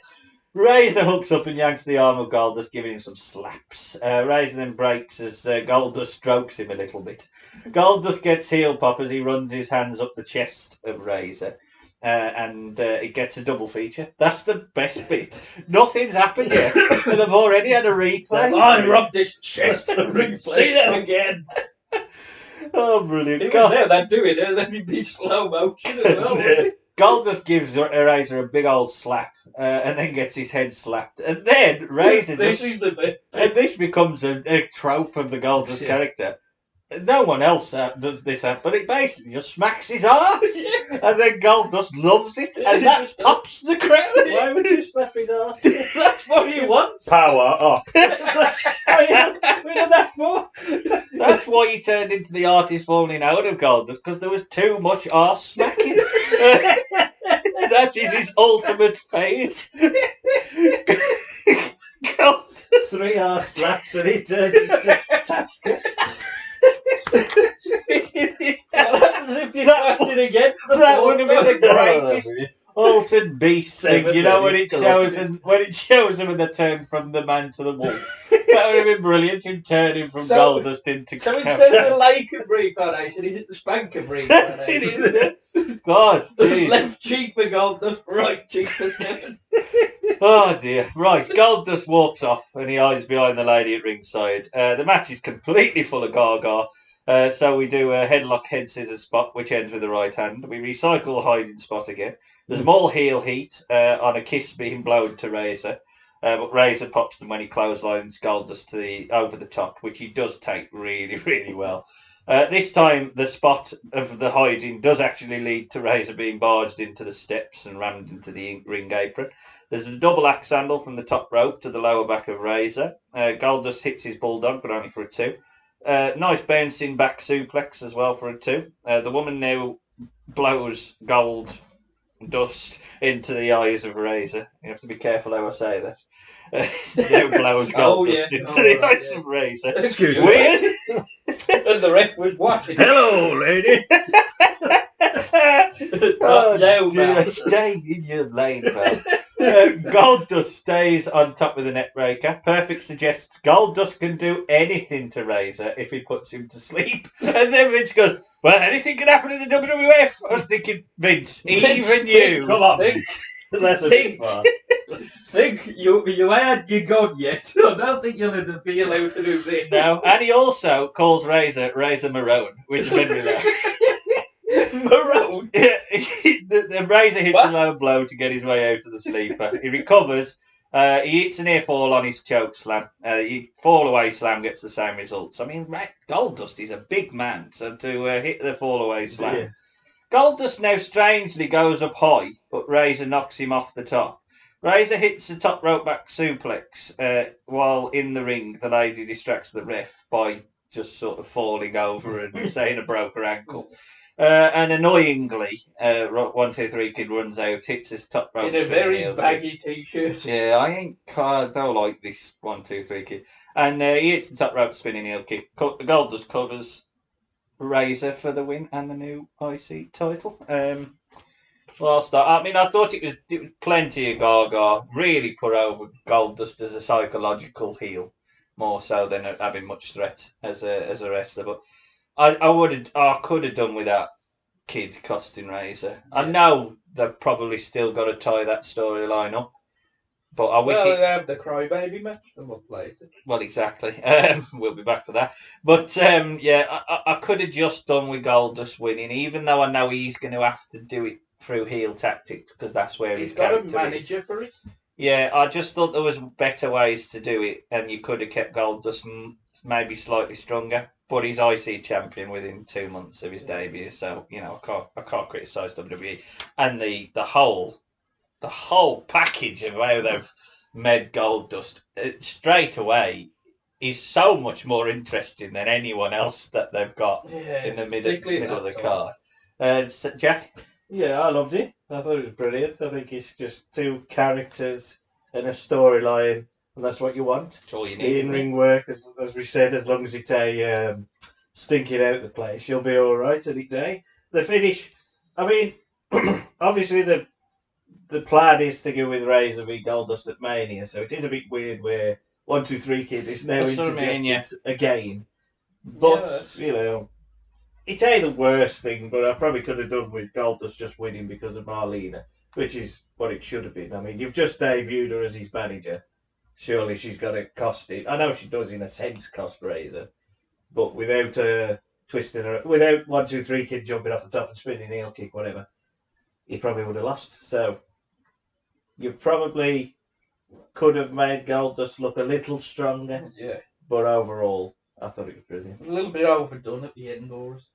Razor hooks up and yanks the arm of Goldust, giving him some slaps. Razor then breaks as Goldust strokes him a little bit. Goldust gets heel pop as he runs his hands up the chest of Razor. And it gets a double feature. That's the best bit. Nothing's happened yet, and they've already had a replay. I rubbed his chest. See that again. Oh, brilliant! It was there, they'd do it, and then it'd be slow motion as well. Goldust gives Razor a big old slap, and then gets his head slapped, and then Razor. This is the bit. And this becomes a trope of the Goldust character. No one else does this, but it basically just smacks his ass, and then Goldust loves it, and that tops the crowd. Why would you slap his ass? That's what he wants. Power up. What did that for? That's why he turned into the artist formerly out of Goldust, because there was too much arse smacking. That is his ultimate phase. 3 arse slaps and he turned into Tafka. What happens if you slapped it again? That would have been the greatest altered beast thing, when it shows him in the turn from the man to the wolf. That would have been brilliant. Him turning from Goldust into. So instead of the Laker reincarnation, is it the Spanker reincarnation? God, geez. Left cheek for Goldust, right cheek for Stephen. Oh dear. Right, Goldust walks off and he hides behind the lady at ringside. The match is completely full of gaga. So we do a headlock head scissors spot, which ends with the right hand. We recycle the hiding spot again. There's more heel heat on a kiss being blown to Razor. But Razor pops them when he clotheslines Goldust over the top, which he does take really, really well. This time, the spot of the hiding does actually lead to Razor being barged into the steps and rammed into the ring apron. There's a double axe handle from the top rope to the lower back of Razor. Goldust hits his bulldog, but only for a 2. Nice bouncing back suplex as well for a 2. The woman now blows gold dust into the eyes of Razor. You have to be careful how I say that. Now blows gold dust into the eyes of Razor. Excuse me. Weird. And the ref was watching. Hello, lady. Stay in your lane, pal. Goldust stays on top of the net breaker. Perfect suggests Goldust can do anything to Razor if he puts him to sleep. And then Vince goes, well, anything can happen in the WWF. I was thinking, Vince, even you. Come on, Vince. That's a big fun. Think you had your gun yet. I don't think you'll be allowed to do this. No, and he also calls Razor Marone, which made me laugh. Maroon. The Razor hits a low blow to get his way out of the sleeper. He recovers. He hits an ear fall on his choke slam. Fall away slam gets the same results. I mean, Goldust is a big man, so to hit the fall away slam. Yeah. Goldust now strangely goes up high, but Razor knocks him off the top. Razor hits the top rope back suplex while in the ring. The lady distracts the ref by just sort of falling over and saying a broke her ankle. And annoyingly, 123 Kid runs out, hits his top rope in a spinning very heel baggy t-shirt. Yeah, I don't like this 123 Kid. And he hits the top rope spinning heel kick. Goldust covers Razor for the win and the new IC title. Whilst I mean, I thought it was plenty of Gaga. Really put over Goldust as a psychological heel, more so than having much threat as a wrestler. But I could have done without Kid costing Razor. Yeah. I know they've probably still got to tie that storyline up, but I wish. Well, they have the crybaby match a month later. Well, exactly. We'll be back for that. But yeah, I could have just done with Goldust winning, even though I know he's going to have to do it through heel tactics because that's where he's his got character a manager is. for it. Yeah, I just thought there was better ways to do it, and you could have kept Goldust maybe slightly stronger. But he's IC champion within 2 months of his debut, so you know I can't criticise WWE and the whole package of how they've made Goldust straight away is so much more interesting than anyone else that they've got in the middle of the card. Jack? Yeah, I loved it. I thought it was brilliant. I think it's just two characters and a storyline, and that's what you want. That's all you need. The in-ring work, as we said, as long as it's stinking out the place, you'll be all right any day. The finish, I mean, obviously the plan is to go with Razor v Goldust at Mania, so it is a bit weird where 123 Kid is now interjected again. But, you know, it ain't the worst thing, but I probably could have done with Goldust just winning because of Marlena, which is what it should have been. I mean, you've just debuted her as his manager. Surely she's got to cost it. I know she does, in a sense, cost Razor, but without twisting her, without 123 Kid jumping off the top and spinning heel kick, whatever, he probably would have lost. So you probably could have made Goldust look a little stronger. Yeah. But overall, I thought it was brilliant. A little bit overdone at the end, Boris.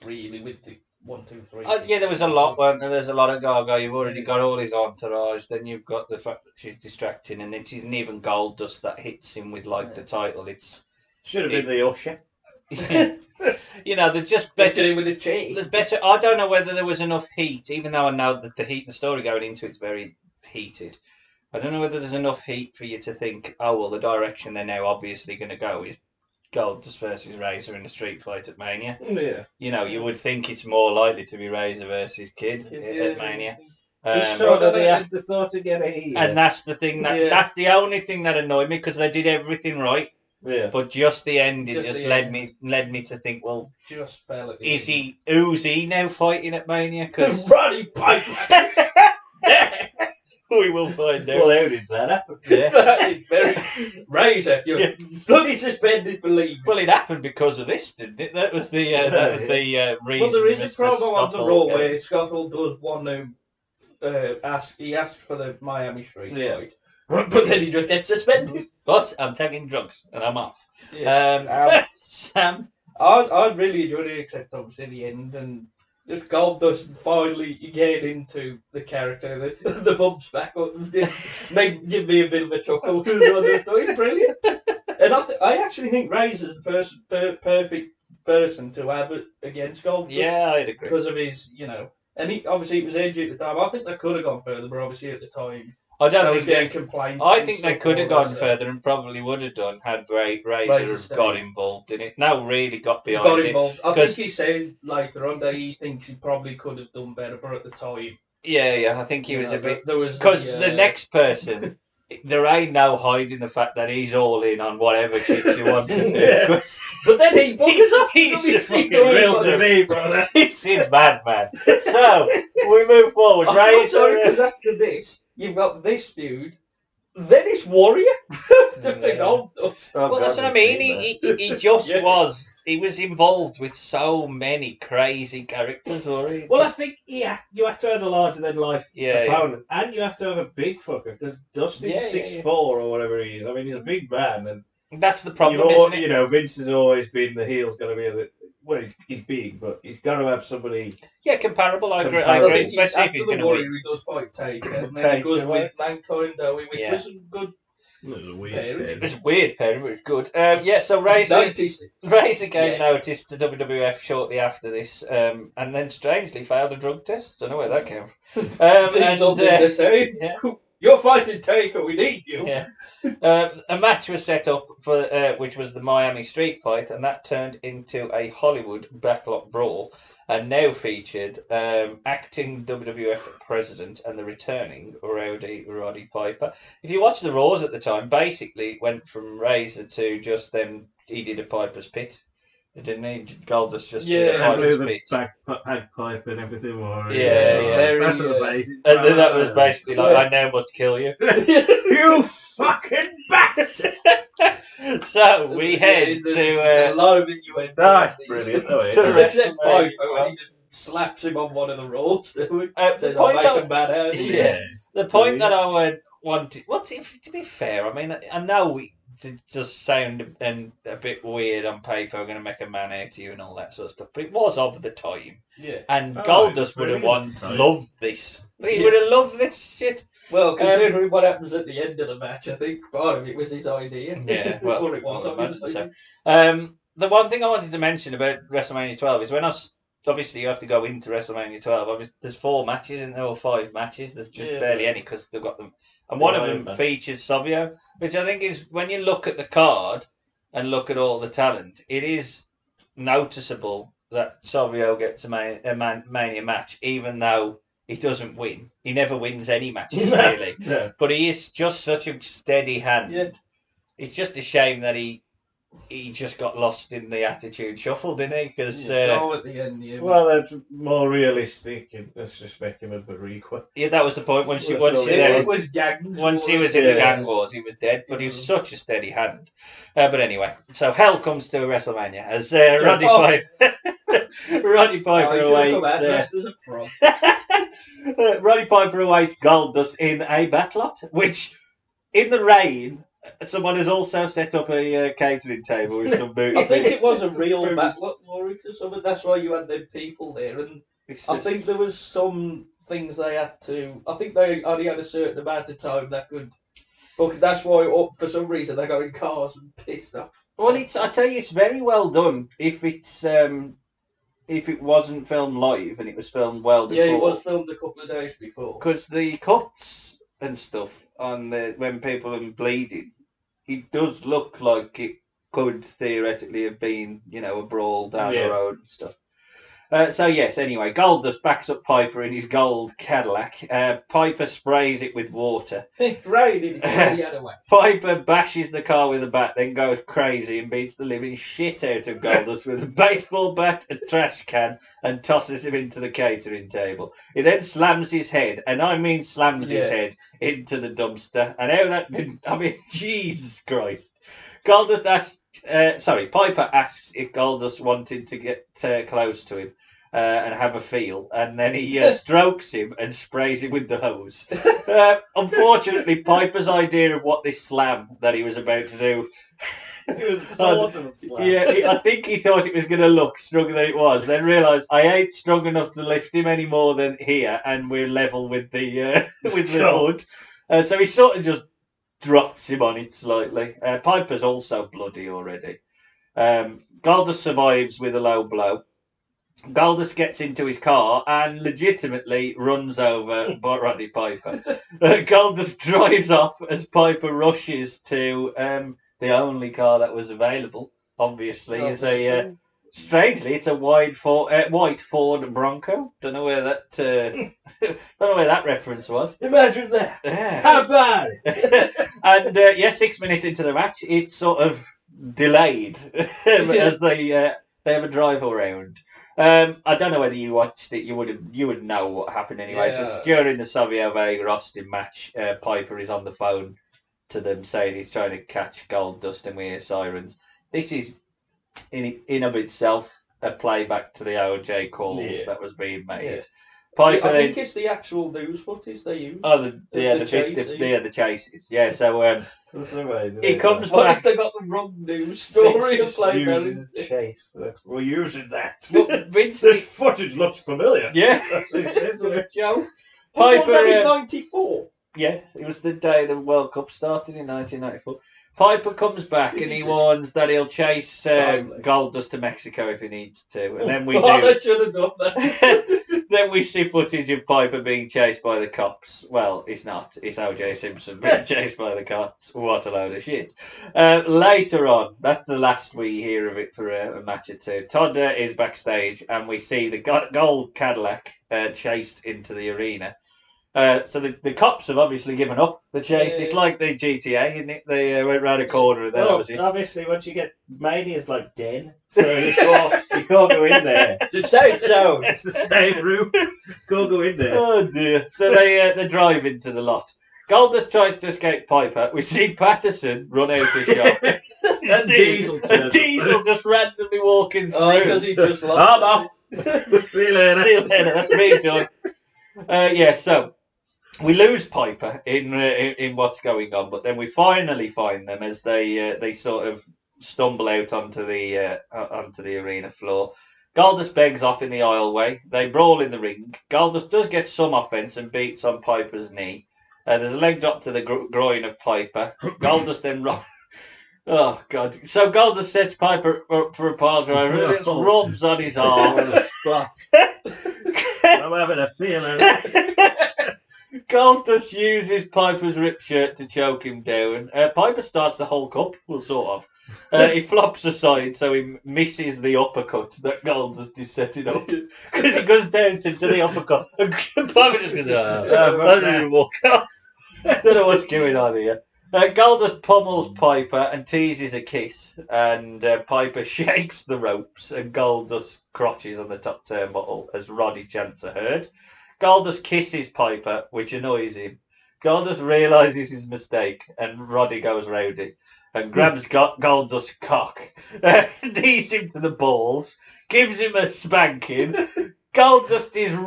Really, with the 1, 2, 3. Yeah, there was a lot, weren't there? There's a lot of Gaga. You've already got all his entourage. Then you've got the fact that she's distracting, and then it isn't even Goldust that hits him with the title. It's should have been the usher. You know, there's just better with the chain. There's better. I don't know whether there was enough heat, even though I know that the story going into it's very heated. I don't know whether there's enough heat for you to think, oh well, the direction they're now obviously going to go is Goldust versus Razor in a street fight at Mania. Yeah. You know, you would think it's more likely to be Razor versus Kid at Mania. It's sort of the afterthought to get it. And that's the thing that's the only thing that annoyed me because they did everything right. Yeah. But just the ending led me to think, well, just fell at the end. Who's he now fighting at Mania? Because Roddy Piper. We will find out. Well, how did that happen? Yeah. That is very Razor. You're bloody suspended for leaving. Well, it happened because of this, didn't it? That was the reason. Well, there is a promo on the Raw Hall, where Scott Hall does want to asked for the Miami Street fight, but then he just gets suspended. But I'm taking drugs and I'm off. Yeah. Sam, I really enjoyed it, except obviously the end and. Just Goldust finally getting into the character, the bumps back up, give me a bit of a chuckle because I thought it's brilliant. And I actually think Razor's the perfect person to have it against Goldust. Yeah, I'd agree. Because of his, and he was edgy at the time. I think they could have gone further, but obviously at the time, I don't think getting complaints. I think they could have gone further and probably would have done had Razor got involved in it. No, really got behind it. I think he said later on that he thinks he probably could have done better, but at the time, I think he was a bit because the next person. There ain't no hiding the fact that he's all in on whatever shit you want to do. But then he buggers off. He's just fucking real to me, brother. He's in bad, man. So, we move forward. I'm sorry, because after this, you've got this feud, then it's Warrior. Well, that's what I mean. He just was. He was involved with so many crazy characters, wasn't he? Well, I think you have to have a larger than life opponent, and you have to have a big fucker because Dustin's 6'4" or whatever he is. I mean, he's a big man, and that's the problem. Isn't it? You know, Vince has always been the heel's going to be well, he's big, but he's got to have somebody. Yeah, comparable. I agree. Especially if he's going to win. He does fight Taker, and then he goes with Mankind, which was some good. It was a weird Pairing. It pairing. was a weird pairing, but it was good. Yeah, so It's Razor 96. gave Yeah. notice to WWF shortly after this, and then strangely failed a drug test. Don't know where that came from. Diesel did the same. yeah. You're fighting Taker, we need you. Yeah. A match was set up for which was the Miami Street Fight, and that turned into a Hollywood backlot brawl, and now featured acting WWF president and the returning Roddy Piper. If you watch the Raws at the time, basically it went from Razor to just them. He did a Piper's Pit. Didn't he? Goldust just did a Yeah, And Piper's with the Pit. bagpipe and everything. Or, Yeah. That's Very, amazing. And then that was basically like, Yeah. I now must kill you. You fucking bastard! So we head There's to a lot of innuendo. That's in these brilliant. things. Oh, yeah. To Except WrestleMania Piper when he just slaps him on one of the rolls. the Says, point I'll I- make a man out of you. Yeah. The point that I wanted. Well, to be fair, I mean, I know it just sound a bit weird on paper. We're going to make a man out of you and all that sort of stuff, but it was of the time, Yeah. and Oh, Goldust it would have was brilliant. loved this. He Yeah. would have loved this shit. Well, considering what happens at the end of the match, I think part of it was his idea. Yeah, well, Or it was, I would imagine obviously. so. The one thing I wanted to mention about WrestleMania 12 is obviously you have to go into WrestleMania 12. Obviously, there's 4 matches, and there were 5 matches. There's just Yeah. barely any because they've got them. And one of them Yeah. features Savio, which I think is when you look at the card and look at all the talent, it is noticeable that Savio gets a Mania match, even though he doesn't win. He never wins any matches, really. Yeah. But he is just such a steady hand. Yeah. It's just a shame that he just got lost in the attitude shuffle, didn't he? Because No, at the end, yeah. Well, that's more realistic. And let's just make him a Bariqua. yeah, that was the point. Once Well, he so it was gangs. Once he was in the Yeah. gang wars, he was dead, but he was such a steady hand. But anyway, so hell comes to WrestleMania as Roddy Oh. Piper, Roddy Piper awaits. dressed as a frog. Roddy Piper awaits Goldust in a backlot, which in the rain, someone has also set up a catering table with some boots. I think it was a It's real food. backlot warrior or something. That's why you had them people there, and It's I just- think there was some things they had to. I think they only had a certain amount of time that could. But that's why, for some reason, they got in cars and pissed off. Well, I tell you, it's very well done. If it wasn't filmed live and it was filmed well before. Yeah, it was filmed a couple of days before. Because the cuts and stuff on when people are bleeding, it does look like it could theoretically have been, a brawl down the road and stuff. So yes, anyway, Goldust backs up Piper in his gold Cadillac. Piper sprays it with water. It's raining. It's already had a whack. Piper bashes the car with a bat, then goes crazy and beats the living shit out of Goldust with a baseball bat, a trash can, and tosses him into the catering table. He then slams his head, and I mean slams his head, into the dumpster. And how that didn't, Jesus Christ. Piper asks if Goldust wanted to get close to him and have a feel, and then he strokes him and sprays him with the hose. Unfortunately, Piper's idea of what this slam that he was about to do. It was sort of a slap. Yeah, I think he thought it was going to look stronger than it was. Then realised I ain't strong enough to lift him any more than here, and we're level with the hood. So he sort of just drops him on it slightly. Piper's also bloody already. Goldust survives with a low blow. Goldust gets into his car and legitimately runs over Roddy Piper. Goldust drives off as Piper rushes to the only car that was available. Obviously, strangely, it's a white Ford Bronco. Don't know where that reference was. Imagine that. Yeah. How about it? And 6 minutes into the match, it's sort of delayed as they have a drive around. I don't know whether you watched it. You would know what happened anyway. Yeah. So during the Savio Vega Austin match, Piper is on the phone to them saying he's trying to catch Goldust, and we hear sirens. This is in of itself a playback to the OJ calls that was being made. Yeah. Piper I then. think it's the actual news footage they use. Oh, the the chases. Yeah, so That's amazing. he comes What back. if they got the wrong news story and played that? Uses chase. We're using that. Vince, This footage looks familiar. yeah, That's what he says. Joe. Piper Piper, in '94. Yeah, it was the day the World Cup started in 1994. Piper comes back and he Jesus. warns that he'll chase Timely. Goldust to Mexico if he needs to, and then we Oh, do. they should have done that. Then we see footage of Piper being chased by the cops. Well, it's not. It's O.J. Simpson being chased by the cops. What a load of shit. Later on, that's the last we hear of it for a match or two. Todd is backstage, and we see the gold Cadillac chased into the arena. So the cops have obviously given up the chase. Yeah. It's like the GTA, isn't it? They went round a corner and then that Well, was it. obviously, once you get Mania's like den, so you can't go in there. It's a safe zone. It's the same room. Can't go in there. Oh dear. So they drive into the lot. Goldust tries to escape Piper. We see Patterson run out of the shop. And Diesel turns up. Diesel just randomly walking through. Oh, because he just lost. I'm off. See you later. See you later. That's me, John. Yeah, so we lose Piper in what's going on, but then we finally find them as they sort of stumble out onto the arena floor. Goldust begs off in the aisleway. They brawl in the ring. Goldust does get some offense and beats on Piper's knee. There's a leg drop to the groin of Piper. Goldust then oh god! So Goldust sets Piper up for a pile driver and it rubs on his arm. Spot. I'm having a feeling. Goldust uses Piper's ripped shirt to choke him down. Piper starts to hulk up, well, sort of. He flops aside so he misses the uppercut that Goldust is setting up. Because he goes down to the uppercut. And Piper just goes, I didn't walk off. Don't know what's going on here. Goldust pummels Piper and teases a kiss, and Piper shakes the ropes, and Goldust crotches on the top turnbuckle as Roddy chants a herd. Goldust kisses Piper, which annoys him. Goldust realises his mistake, and Roddy goes rowdy and grabs Goldust's cock, knees him to the balls, gives him a spanking. Goldust is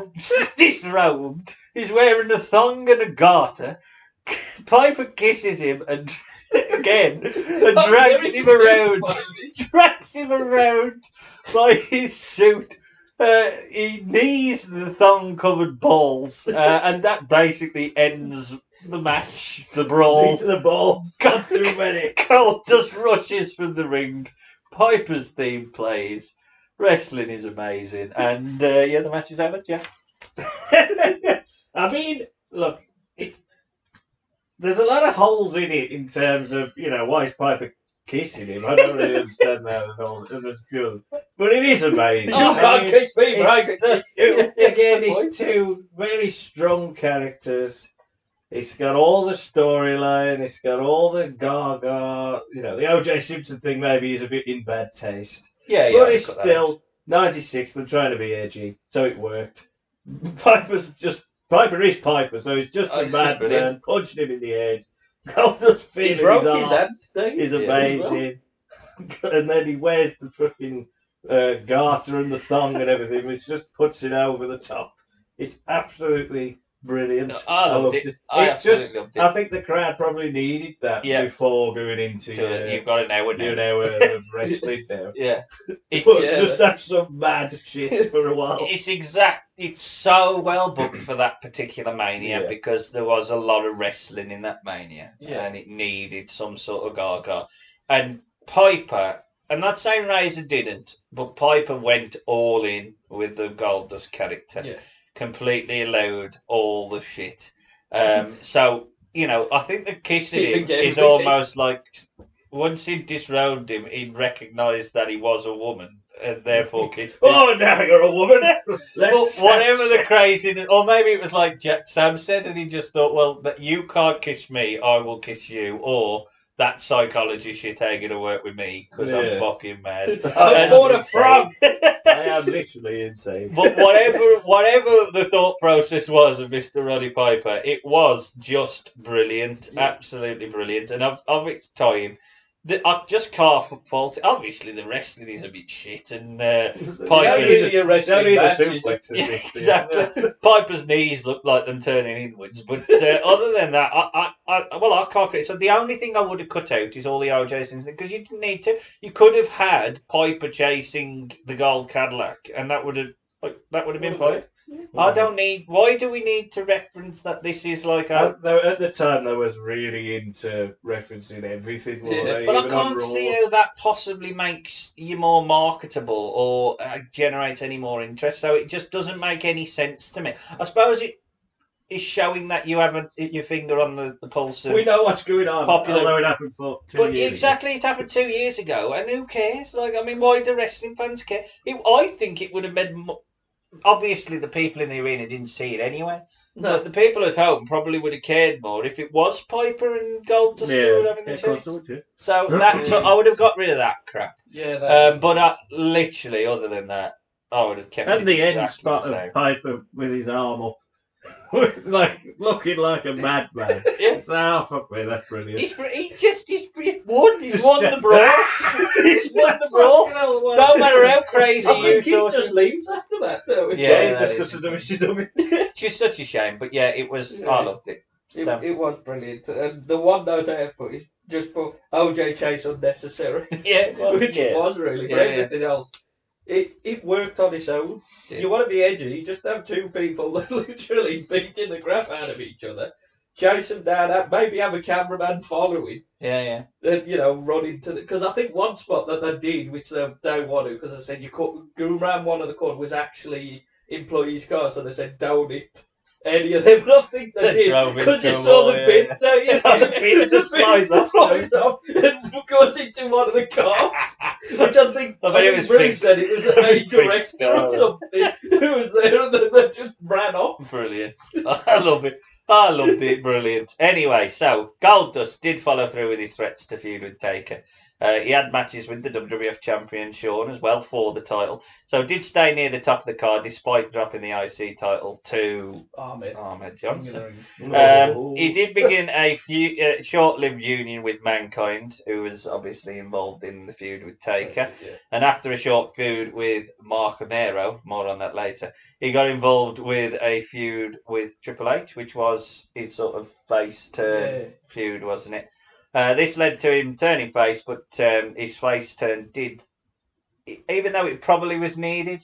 disrobed. He's wearing a thong and a garter. Piper kisses him and again and drags him around. Drags him around by his suit. He knees the thong-covered balls, and that basically ends the match. The brawl. These are the balls. Got too many. Goldust rushes from the ring. Piper's theme plays. Wrestling is amazing, and yeah, the match is over. Yeah. I mean, look, there's a lot of holes in it in terms of, why is Piper kissing him? I don't really understand that at all. And there's a few of them. But it is amazing. You can't kiss me, but I can kiss you. Again, it's two very strong characters. It's got all the storyline. It's got all the gaga. The O.J. Simpson thing maybe is a bit in bad taste. Yeah, But it's still 96. They're trying to be edgy, so it worked. Piper is Piper, so he's just a mad man punching him in the head. Goldust feeling He broke his his arse head is amazing. And then he wears the fucking garter and the thong and everything, which just puts it over the top. It's absolutely brilliant. I loved it. I absolutely loved it. I think the crowd probably needed that before going into You've got an hour now. of wrestling now. Yeah. Just have some mad shit for a while. It's so well booked for that particular Mania Yeah. because there was a lot of wrestling in that Mania. Yeah. And it needed some sort of gaga. And Piper, I'm not saying Razor didn't, but Piper went all in with the Goldust character. Yeah. Completely allowed all the shit. So, I think the kissing Even him gave is him a almost like once he disrobed him, he'd recognised that he was a woman and therefore kissed him. Oh, now you're a woman. But whatever the craziness, or maybe it was like Jack Sam said, and he just thought, well, that you can't kiss me, I will kiss you, or that psychology shit ain't gonna work with me because I'm fucking mad. I fought a frog. I am literally insane. But whatever the thought process was of Mr. Roddy Piper, it was just brilliant, absolutely brilliant, and of its time. I just can't fault it. Obviously, the wrestling is a bit shit, and Piper's exactly. Piper's knees look like them turning inwards, but other than that, I can't. So the only thing I would have cut out is all the O.J. Simpson because you didn't need to. You could have had Piper chasing the gold Cadillac, and that would have Like, that would have been Would've fine. worked. I don't need. Why do we need to reference that this is like a? At the time, they was really into referencing everything. More Yeah, But I even on can't see Raws. how that possibly makes you more marketable or generates any more interest. So it just doesn't make any sense to me. I suppose it is showing that you have your finger on the pulse of. We know what's going on, Popular- although it happened for 2 But years. exactly, it happened 2 years ago, and who cares? Like, I mean, why do wrestling fans care? I think it would have been. Obviously, the people in the arena didn't see it anyway. No. But the people at home probably would have cared more if it was Piper and Goldust who were having the of course chase. I would do. So I would have got rid of that crap. Yeah, that But literally, other than that, I would have kept And it the end exactly spot the same. of Piper with his arm up, like looking like a madman. Yeah. So fuck me, that's brilliant. He's won. He's won the brawl. He's won the brawl. No matter how crazy I you think he thought. just leaves after that, though. Yeah, that just is because she's done it. It's just such a shame. But yeah, it was. I loved it. So. It was brilliant. And the one note I have put is just put OJ Chase unnecessary. Yeah, well, Which it was really, but Yeah, everything else, it worked on its own. Yeah. You want to be edgy, just have two people that literally beating the crap out of each other, chase them down, maybe have a cameraman following, Yeah. then, run into the... Because I think one spot that they did, which they don't want to, because I said you go around one of the corners was actually employees' cars, so they said don't hit any of them, but I think they did, drove because you into saw them the all, bin, yeah. don't you? The bin just flies off. And goes into one of the cars, which I think it was Bruce fixed. said it was a Fixed director or car. something who was there, and they just ran off. Brilliant. I love it. I loved it. Brilliant. Anyway, so Goldust did follow through with his threats to feud with Taker. He had matches with the WWF champion Shawn as well for the title. So did stay near the top of the card despite dropping the IC title to Ahmed Johnson. He did begin a short-lived union with Mankind, who was obviously involved in the feud with Taker. Yeah. And after a short feud with Mark Nero, more on that later, he got involved with a feud with Triple H, which was his sort of face-turn feud, wasn't it? This led to him turning face, but his face turn did, even though it probably was needed,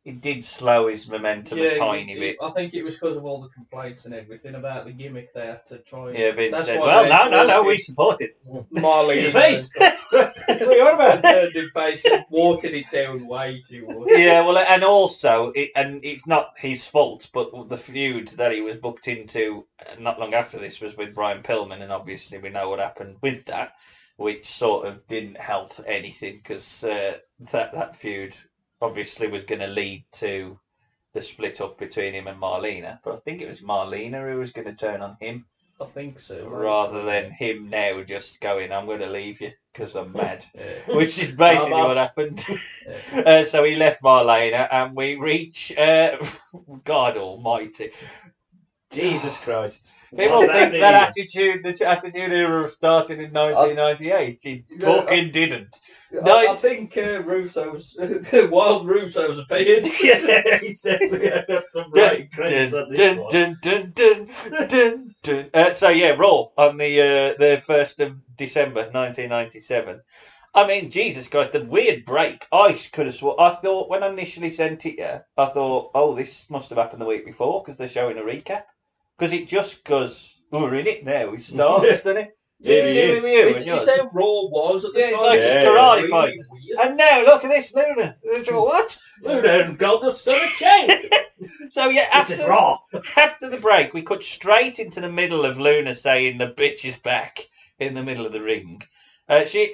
it did slow his momentum a tiny bit. I think it was because of all the complaints and everything about the gimmick they had to try. Yeah, Vince That's said, why well, they no, we support it. Marley His face. What are you on about? Turned his face and watered it down way too much. Yeah, well, and also, it's not his fault, but the feud that he was booked into not long after this was with Brian Pillman, and obviously we know what happened with that, which sort of didn't help anything, because that feud obviously was going to lead to the split up between him and Marlena, but I think it was Marlena who was going to turn on him. I think so. Rather than him now just going, I'm going to leave you because I'm mad. Yeah. Which is basically what happened. So he left Marlena, and we reach God Almighty. Jesus Christ. People think that the attitude era started in 1998. It fucking didn't. I think Russo's Wild Russo's appeared. Yeah, he's definitely got some writing credits on this one. So yeah, Raw on the 1st of December 1997. I mean, Jesus Christ, the weird break. I could have sworn. I thought when I initially sent it, I thought, oh, this must have happened the week before because they're showing a recap. Because it just goes, oh, we're in it now. It starts, doesn't it? It's how Raw was at the time. It's like it's karate fighters. And now look at this, Luna. What? Luna and Goldust on a chain. So yeah, It's a draw. After the break, we cut straight into the middle of Luna saying the bitch is back in the middle of the ring. She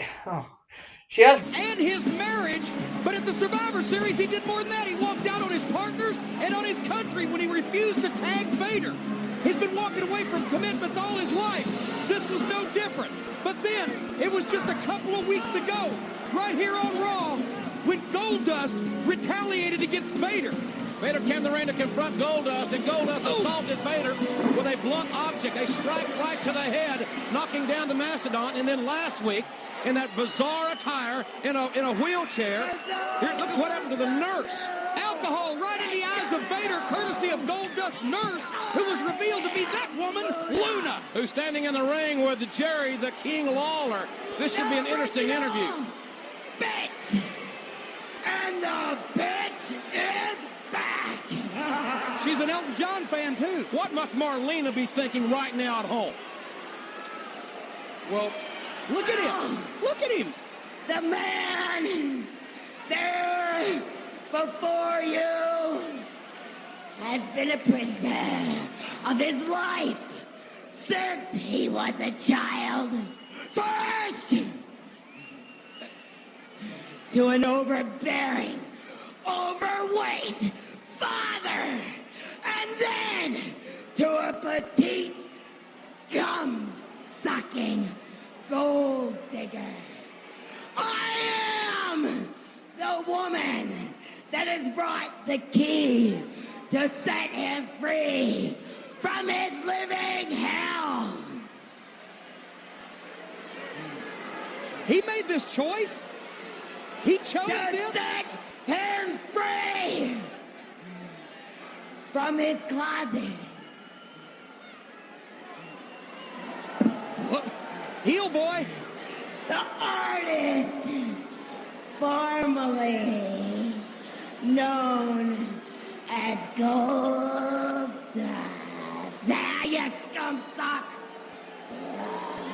has. And his marriage, but at the Survivor Series, he did more than that. He walked out on his partners and on his country when he refused to tag Vader. He's been walking away from commitments all his life. This was no different. But then, it was just a couple of weeks ago, right here on Raw, when Goldust retaliated against Vader. Vader came to the ring to confront Goldust, and Goldust assaulted Vader with a blunt object, a strike right to the head, knocking down the Mastodon. And then last week, in that bizarre attire, in a wheelchair, here, look at what happened to the nurse. Alcohol right in the eyes of Vader, courtesy of Goldust's nurse, who was revealed to be that woman, Luna, who's standing in the ring with Jerry the King Lawler. This should be an interesting interview. Bitch! And the bitch is back! She's an Elton John fan, too. What must Marlena be thinking right now at home? Well, Look at him. Look at him. The man there before you has been a prisoner of his life since he was a child. First, to an overbearing, overweight father, and then to a petite, scum-sucking gold digger. I am the woman that has brought the key to set him free from his living hell. He made this choice. He chose To this. set him free from his closet. Look, heel boy. The artist formerly known as Goldust. Ah, you scumsuck.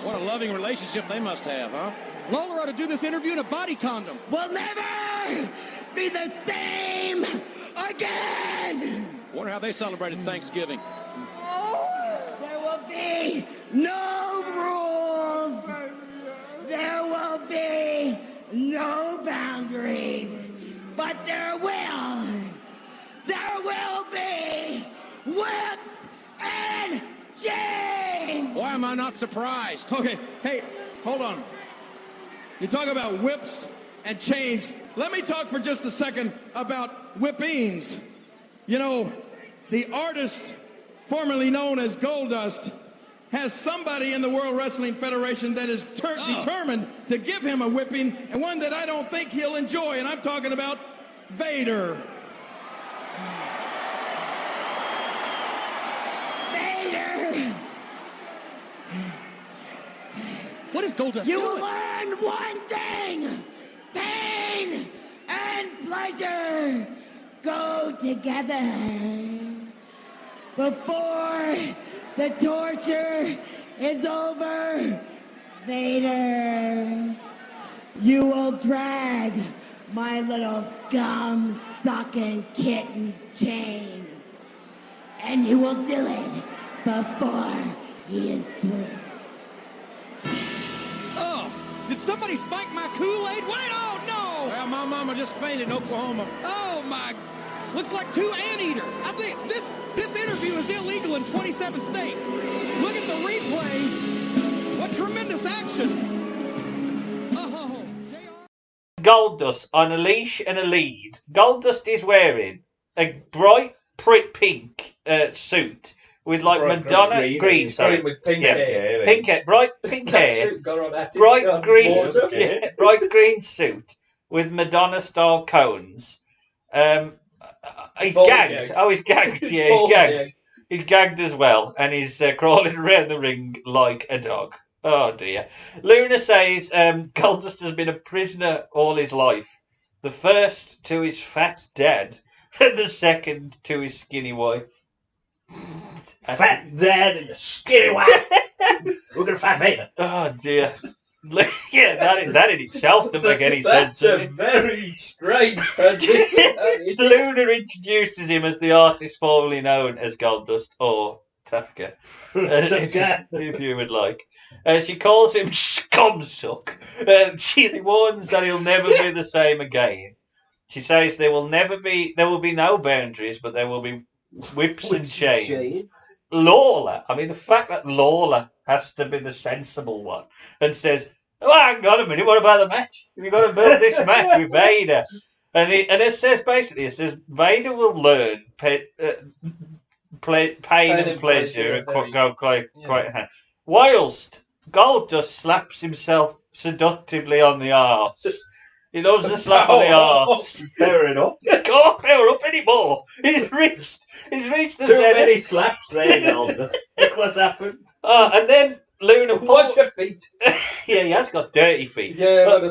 what a loving relationship they must have, huh? Lola ought to do this interview in a body condom. Will never be the same again. Wonder how they celebrated Thanksgiving. There will be no rules. There will be no boundaries. But there will be whips and chains. Why am I not surprised? Okay, hey, hold on. You talk about whips and chains. Let me talk for just a second about whippings. You know, the artist formerly known as Goldust has somebody in the World Wrestling Federation that is determined to give him a whipping, and one that I don't think he'll enjoy, and I'm talking about Vader. Vader, What is Goldust you doing? learn one thing. Pain and pleasure go together. Before the torture is over, Vader, you will drag my little scum-sucking kitten's chain. And you will do it before he is through. Oh, did somebody spike my Kool-Aid? Wait, oh no! Well, my mama just fainted in Oklahoma. Oh my, looks like two anteaters. I think this interview is illegal in 27 states. Look at the replay. What tremendous action. Oh, JR. Goldust on a leash and a lead. Goldust is wearing a bright pink suit with like Bright Madonna green, sorry. With pink Yeah. hair. Pink hair, bright pink That hair, suit got on at it. bright green, Water. yeah, bright green suit with Madonna style cones. He's Ball gagged. gag. Oh, he's gagged. Yeah, Ball he's gagged. gag. He's gagged as well, and he's crawling around the ring like a dog. Oh dear. Luna says Goldust has been a prisoner all his life. The first to his fat dad, and the second to his skinny wife. Fat dad and a skinny wife. We're gonna fight Vader. Oh dear. Yeah, that in itself doesn't make any sense. That's a very strange transition. Luna introduces him as the artist formerly known as Goldust or Tafka, if you would like. She calls him Scumsuck. She warns that he'll never be the same again. She says there will be no boundaries, but there will be whips and chains. Lawler, I mean, the fact that Lawler has to be the sensible one and says, "Oh, hang on a minute, what about the match? We've got to build this match with Vader." And it says Vader will learn pain and pleasure go quite hand. Whilst Goldust slaps himself seductively on the arse. He loves to slap on the arse. Fair enough. Can't power up anymore. He's reached the Too zenith. many slaps there, Goldust. Look what's happened. And then Luna Watch pulls. your feet. Yeah, he has got dirty feet. Yeah, But,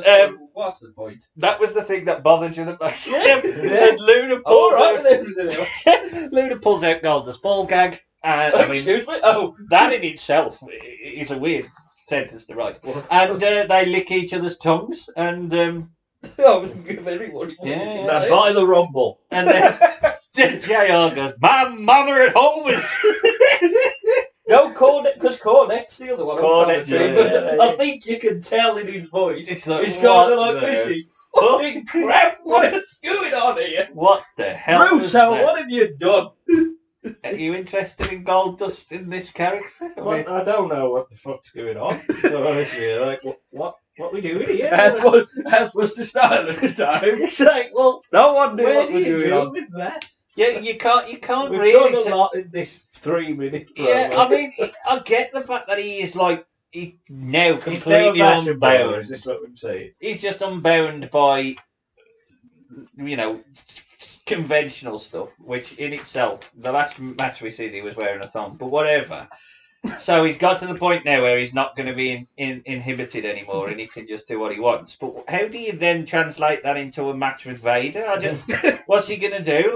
what's the point? that was the thing that bothered you the most. Yeah. And Luna I'm all pulls right out. with everything. Luna pulls out Goldust ball gag, and I mean Excuse me. Oh, that in itself is a weird sentence to write. And they lick each other's tongues, and I was very worried. Yeah. Now buy the rumble. and then JR goes, "My mama at home is." No, Cornet, because Cornet's the other one. on Cornet's commentary, the- but yeah. I think you can tell in his voice. It's like, He's kind of what like, the- Missy, fucking crap, what is going on here? What the hell? was Russo, that? what have you done? Are you interested in Goldust in this character? I mean, I don't know what the fuck's going on. To be honest with you, like what we doing here? As was the style at the time. It's like, well, No one knew where what do was you going go on. with that? yeah, you can't We've really. done a lot in this 3 minute Yeah, promo. I mean, I get the fact that he is like he's now He's completely now a unbound. Is this what I'm saying? He's just unbound by, conventional stuff, which in itself, the last match we seen, he was wearing a thong, but whatever. So he's got to the point now where he's not going to be inhibited anymore, and he can just do what he wants. But how do you then translate that into a match with Vader? What's he going to do?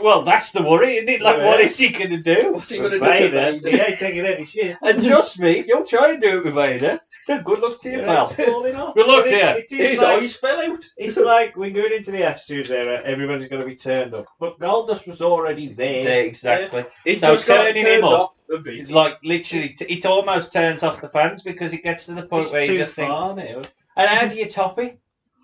Well, that's the worry, isn't it? Like, what is he going to do? What's he going to do Vader, to he ain't taking any shit. And trust me, if you'll try and do it with Vader, good luck to you, pal. It's falling off. Good luck But to you. it is His like, eyes fell out. it's like we're going into the Attitude Era, everybody's going to be turned up. But Goldust was already there. Yeah, exactly. He So just got turning turned him up, off a bit. it's like literally, it almost turns off the fans because it gets to the point It's where you too just think, far now. and how do you top it?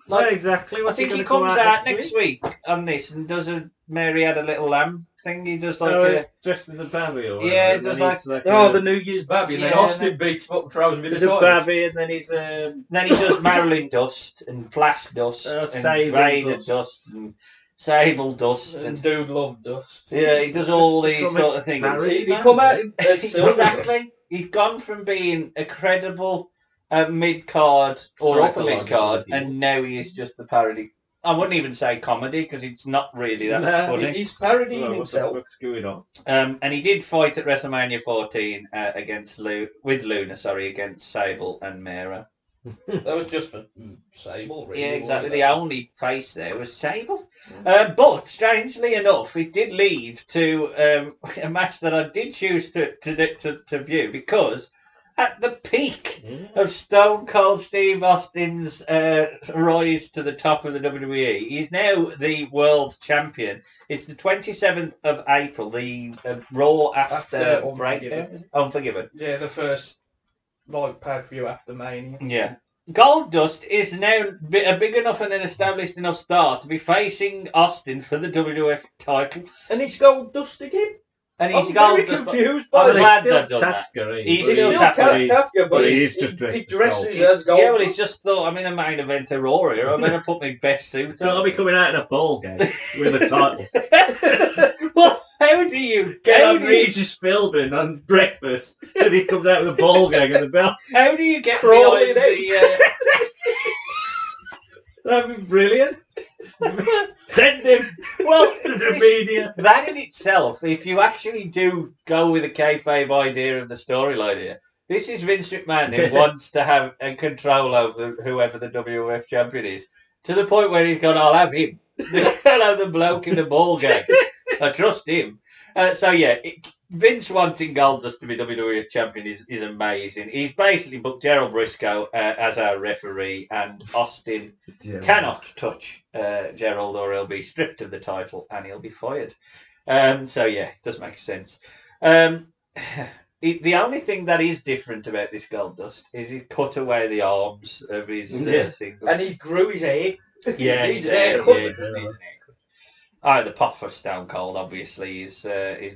Like, Like, exactly. I What's think he gonna comes come out next week on this and does a Mary Had a Little Lamb thing. He does like a. Dressed as a babby or Yeah, whatever, just and he's like Oh, a- the New Year's baby, and then Yeah, Austin beats him up and throws him in he's the a toilet. babby, and then he's Then he does Marilyn Dust and Flash Dust and Sable Vader Dust. Dust and Sable Dust And and Dude Love Dust. yeah, he does all Just these become sort of things. parody. He come out as Silver Dust. Exactly. He's gone from being a credible mid card or upper mid card, Psychological and now he is just the parody. I wouldn't even say comedy because it's not really that Nah, funny. He's parodying Well, what the himself. fuck's going on? And he did fight at WrestleMania 14 against Luna, against Sable and Mera. That was just for Sable, really. Yeah, exactly. wasn't The it? only face there was Sable. But strangely enough, it did lead to a match that I did choose to view because at the peak of Stone Cold Steve Austin's rise to the top of the WWE, he's now the world champion. It's the 27th of April, the Raw after Unforgiven. Breakdown. Unforgiven. Yeah, the first pay-per-view after Mania. Yeah. Goldust is now a big enough and an established enough star to be facing Austin for the WWF title. And he's Goldust again? And he's I'm very Goldust. confused I'm by glad Still they've done that. Tafka, ain't He's he? He's still still Kafka, Kafka, but he's just dressed he as dresses Goldust. as Goldust. Yeah, well, he's just thought, I'm in a main event of Raw here. I better put my best suit So I'll on. be coming out in a ball game with a title. Well, how do you Get how on do you, Regis Philbin on breakfast, and he comes out with a ball gang and the belt. how do you get Crawling behind the That'd be brilliant. Send him well, to the media. that in itself, if you actually do go with a kayfabe idea of the storyline here, this is Vince McMahon who wants to have control over whoever the WWF champion is, to the point where he's gone, I'll have him. I'll have the bloke in the ball game. I trust him. Vince wanting Goldust to be WWF champion is amazing. He's basically booked Gerald Briscoe as our referee, and Austin cannot touch Gerald or he'll be stripped of the title and he'll be fired. It does make sense. The only thing that is different about this Goldust is he cut away the arms of his single. And he grew his hair. Yeah, He needs he's a haircut. he does need an haircut. All right, the pop for Stone Cold obviously is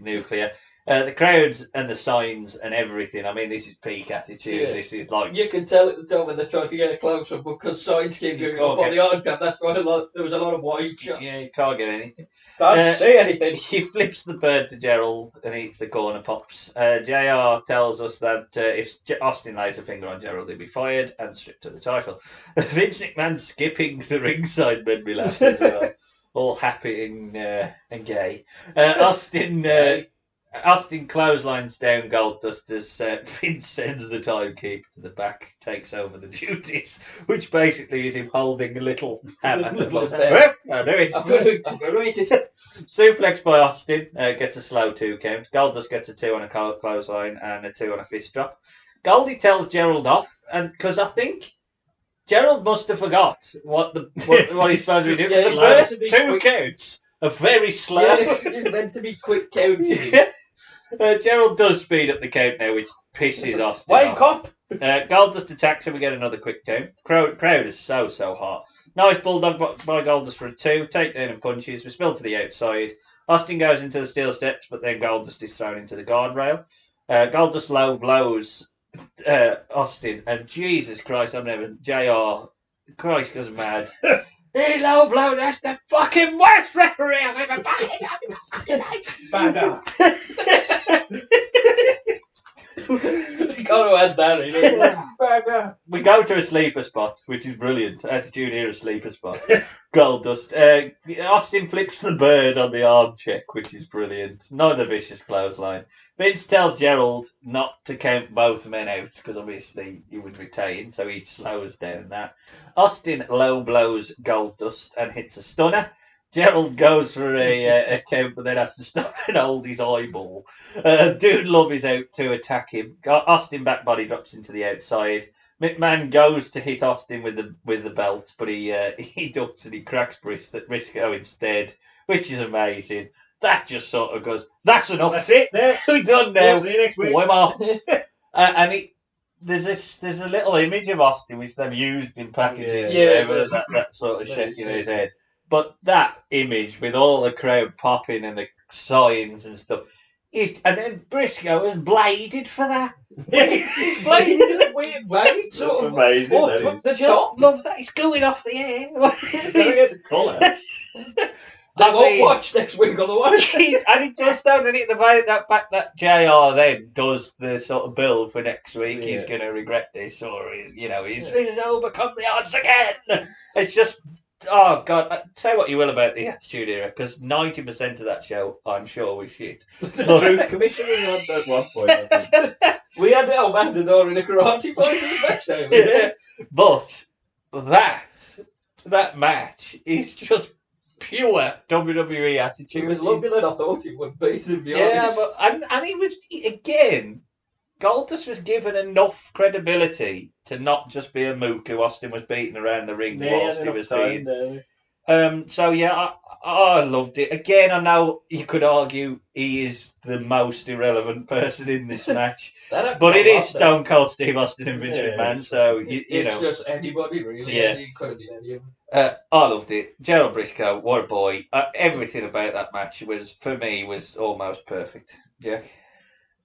nuclear. The crowds and the signs and everything. I mean, this is peak attitude. Yeah. This is like You can tell at the time when they're trying to get a close up because signs keep going up on the on cam. That's why there was a lot of wide shots. yeah, you can't get anything. Can't see anything. He flips the bird to Gerald and eats the corner pops. JR tells us that if Austin lays a finger on Gerald, he'll be fired and stripped of the title. Vince McMahon skipping the ringside made me laugh as well. All happy and gay. Austin Austin clotheslines down Goldust as Vince sends the timekeeper to the back, takes over the duties, which basically is him holding a little hammer. Little Well, I'll do it. I'm going to rate it. Suplex by Austin, gets a slow 2 count. Goldust gets a 2 on a clothesline and a 2 on a fist drop. Goldie tells Gerald off, and because I think Gerald must have forgot what he's supposed to be doing. Yeah, The he's meant first to be 2 quick. counts are very slow. Yes, it's meant to be quick counting. Gerald does speed up the count now, which pisses Austin Wake off. up! Goldust attacks him. We get another quick count. Crowd is so hot. Nice bulldog by Goldust for a 2. Takedown and punches. We spill to the outside. Austin goes into the steel steps, but then Goldust is thrown into the guardrail. Goldust low blows Austin, and Jesus Christ, I've never. JR, Christ goes mad. He low blow. That's the fucking worst referee I've ever fucking Bagger. You got to add that in. Bagger. We go to a sleeper spot, which is brilliant. Attitude Era sleeper spot. Goldust. Austin flips the bird on the arm check, which is brilliant. Another vicious clothesline. Vince tells Gerald not to count both men out because obviously he would retain, so he slows down that. Austin low blows Goldust and hits a stunner. Gerald goes for a count, but then has to stop and hold his eyeball. Dude Love is out to attack him. Austin back body drops into the outside. McMahon goes to hit Austin with the belt, but he ducks and he cracks Briscoe instead, which is amazing. That just sort of goes, that's enough. That's it. There. We're done now. See you next week. Wipe off. And there's a little image of Austin which they've used in packages. Yeah. That sort of shaking his head. But that image with all the crowd popping and the signs and stuff, and then Briscoe has bladed for that. He's bladed in a weird way. It's sort of amazing. up That at is. the Just top. love that. It's going off the air. Don't get the colour. They won't watch next week otherwise. And it does down in it the way that JR then does the sort of build for next week. Yeah. He's going to regret this, or he's overcome the odds again. It's just, oh God! Say what you will about the Attitude Era, because 90% of that show, I'm sure, was shit. The Truth Commission was on at one point, I think. We had El Matador in a karate fight in the match, don't we? Yeah. But that match is just pure WWE attitude. It was longer than I thought it would be, to be Yeah, honest. but and he was again. Goldust was given enough credibility to not just be a mook who Austin was beating around the ring whilst he was being. So yeah, I loved it. Again, I know you could argue he is the most irrelevant person in this match, but it is Stone Cold Steve Austin and Vince McMahon. So you it's know, just anybody really. Yeah. You could have been any of them. I loved it. Gerald Briscoe, what a boy! Everything about that match for me was almost perfect. Yeah.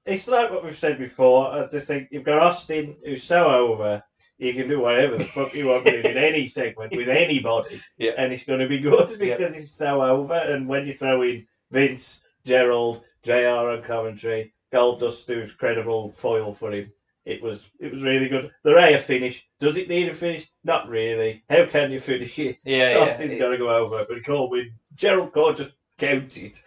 It's like what we've said before. I just think you've got Austin, who's so over, you can do whatever the fuck you want with him in any segment, with anybody, Yeah. and it's going to be good because he's so over. And when you throw in Vince, Gerald, JR on commentary, Goldust, who's credible foil for him, it was really good. The Rhea finish, does it need a finish? Not really. How can you finish it? Yeah, Austin's got to go over, but he can't win. Gerald can't just count it.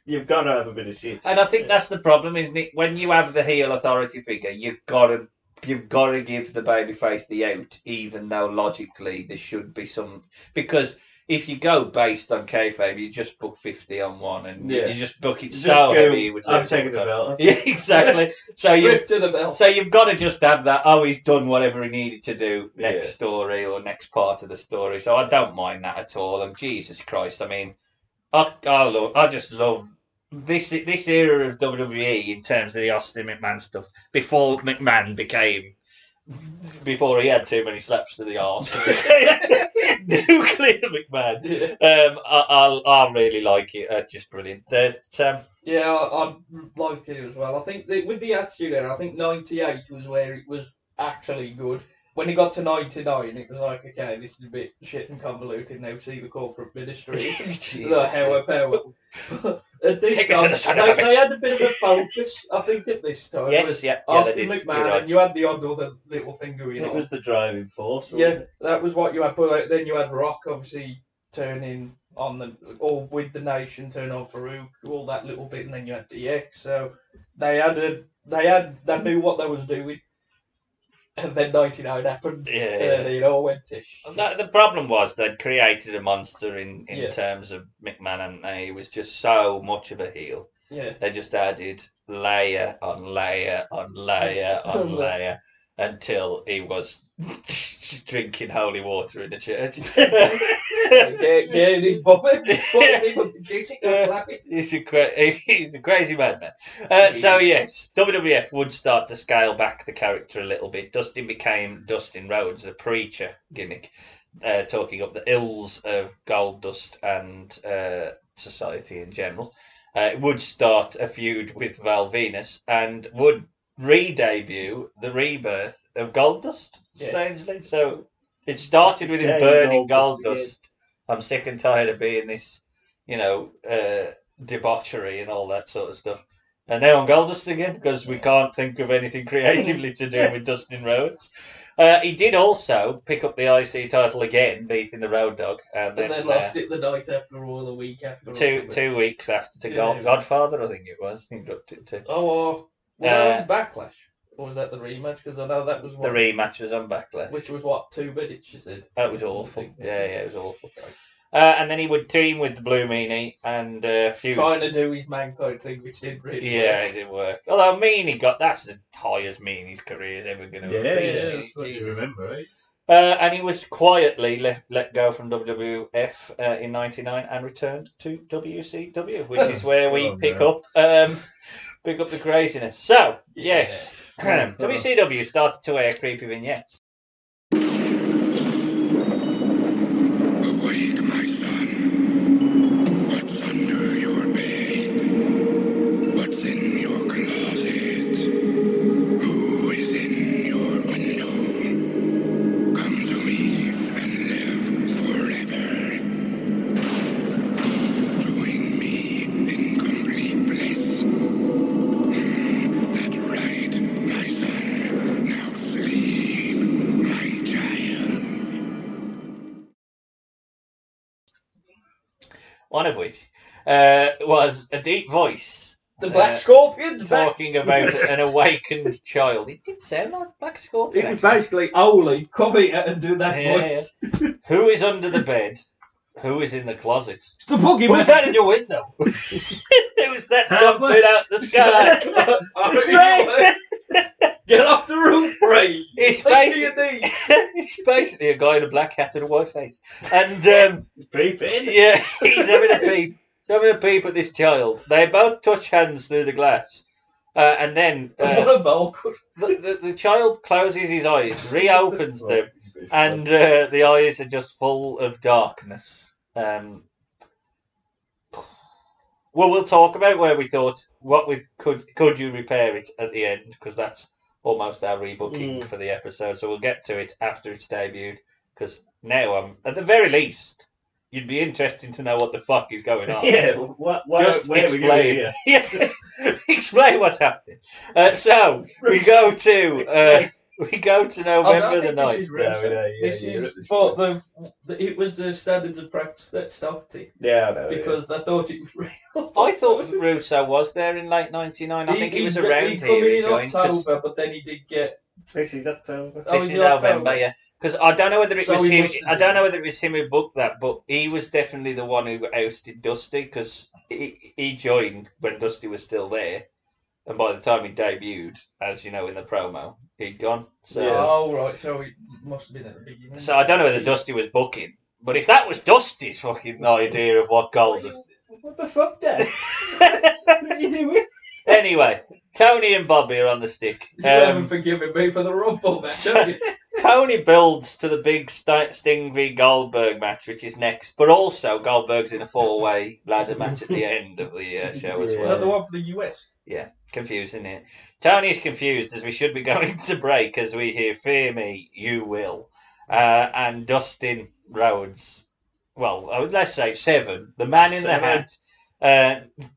You've got to have a bit of shit. And I think that's the problem, isn't it? When you have the heel authority figure, you've got to give the babyface the out, even though logically there should be some. Because if you go based on kayfabe, you just book 50 on one, and you just book it Just so go, heavy. You would I'm lose taking all the time. belt. Yeah, exactly. So Strip to the belt. So you've got to just have that. Oh, he's done whatever he needed to do next Yeah. story or next part of the story. So I don't mind that at all. And Jesus Christ, I mean, I just love this era of WWE in terms of the Austin McMahon stuff before McMahon before he had too many slaps to the arse. Nuclear McMahon. I really like it. Just brilliant. Yeah, I liked it as well. I think with the Attitude Era, I think 98 was where it was actually good. When it got to 99, it was like, okay, this is a bit shit and convoluted. Now see the corporate ministry, the power. But at this time, they had a bit of a focus, I think, at this time. Yes, yeah, Austin they did. McMahon, You're right. and you had the odd other little thing going It on. was the driving force. Yeah, that was what you had. But then you had Rock, obviously, turning on the or with the Nation, turn on Farouk, all that little bit, and then you had DX. So they knew what they was doing. And then 99 happened, and then it all went to shit. The problem was they'd created a monster in terms of McMahon, and he was just so much of a heel. Yeah. They just added layer on layer on layer on layer until he was drinking holy water in the church. Getting his bummer, people to kiss it and slap it. He's a crazy madman. So yes, WWF would start to scale back the character a little bit. Dustin became Dustin Rhodes, a preacher gimmick, talking up the ills of Goldust and society in general. It would start a feud with Val Venus and would re-debut the rebirth of Goldust, strangely. So it started with him burning Goldust. I'm sick and tired of being this, debauchery and all that sort of stuff. And now on Goldust again, because we can't think of anything creatively to do with Dustin Rhodes. He did also pick up the IC title again, beating the Road Dogg. And then lost it the night after or the week after. 2 weeks after to Godfather, I think it was. He dropped it to. Backlash? Or was that the rematch? Because I know that was the rematch was on Backlash. Which was what, 2 minutes, you said? That was awful. Yeah, it was awful. And then he would team with the Blue Meanie and feud. Trying to do his Mankind thing, which didn't really work. Yeah, it didn't work. Although Meanie that's as high as Meanie's career is ever going to be. Yeah, that's what you remember, right? And he was quietly let go from WWF in '99 and returned to WCW, which is where we pick up the craziness. So, yes, WCW started to air creepy vignettes. Awake, my son. What's under your bed? What's in your closet? Who is in your window? Come to me and live forever. Join me in complete bliss. That's right, my son. Now sleep, my child. One of which was a deep voice. The Black Scorpion? Talking about an awakened child. It did sound like Black Scorpion. It was basically Oli, come here and do that voice. Yeah. Who is under the bed? Who is in the closet? It's the boogeyman. Who's that in your window? Who's that jumping out the sky? Get off the roof, Ray. It's basically a guy in a black hat and a white face. And he's peeping. Yeah, he's having a peep at this child. They both touch hands through the glass. And then what a bowl. The child closes his eyes, reopens them, and the eyes are just full of darkness. Well, we'll talk about where we thought could you repair it at the end, because that's almost our rebooking for the episode. So we'll get to it after it's debuted, because now at the very least, you'd be interested to know what the fuck is going on. Yeah, where are we going here? Yeah, explain what's happening. So we go to November the 9th. It was the standards of practice that stopped it. Yeah, I know. Because they thought it was real. I thought Russo was there in late '99. I think he was around he here. He came in October, but then he did get. This is October. This is November, yeah. Because I don't know whether it was him. I don't know whether it was him who booked that, but he was definitely the one who ousted Dusty, because he joined when Dusty was still there, and by the time he debuted, as you know in the promo, he'd gone. So, oh right, so he must have been at the beginning. So I don't know whether Dusty was booking, but if that was Dusty's fucking idea of what Goldust. What the fuck, Dad? What are you doing? Anyway, Tony and Bobby are on the stick. You haven't forgiven me for the Rumble match, have you? Tony builds to the big Sting v Goldberg match, which is next, but also Goldberg's in a 4-way ladder match at the end of the show as well. Another one for the US. Yeah, confusing it. Tony's confused as we should be going to break as we hear "Fear Me, You Will," and Dustin Rhodes. Well, let's say Seven, the man in the hat,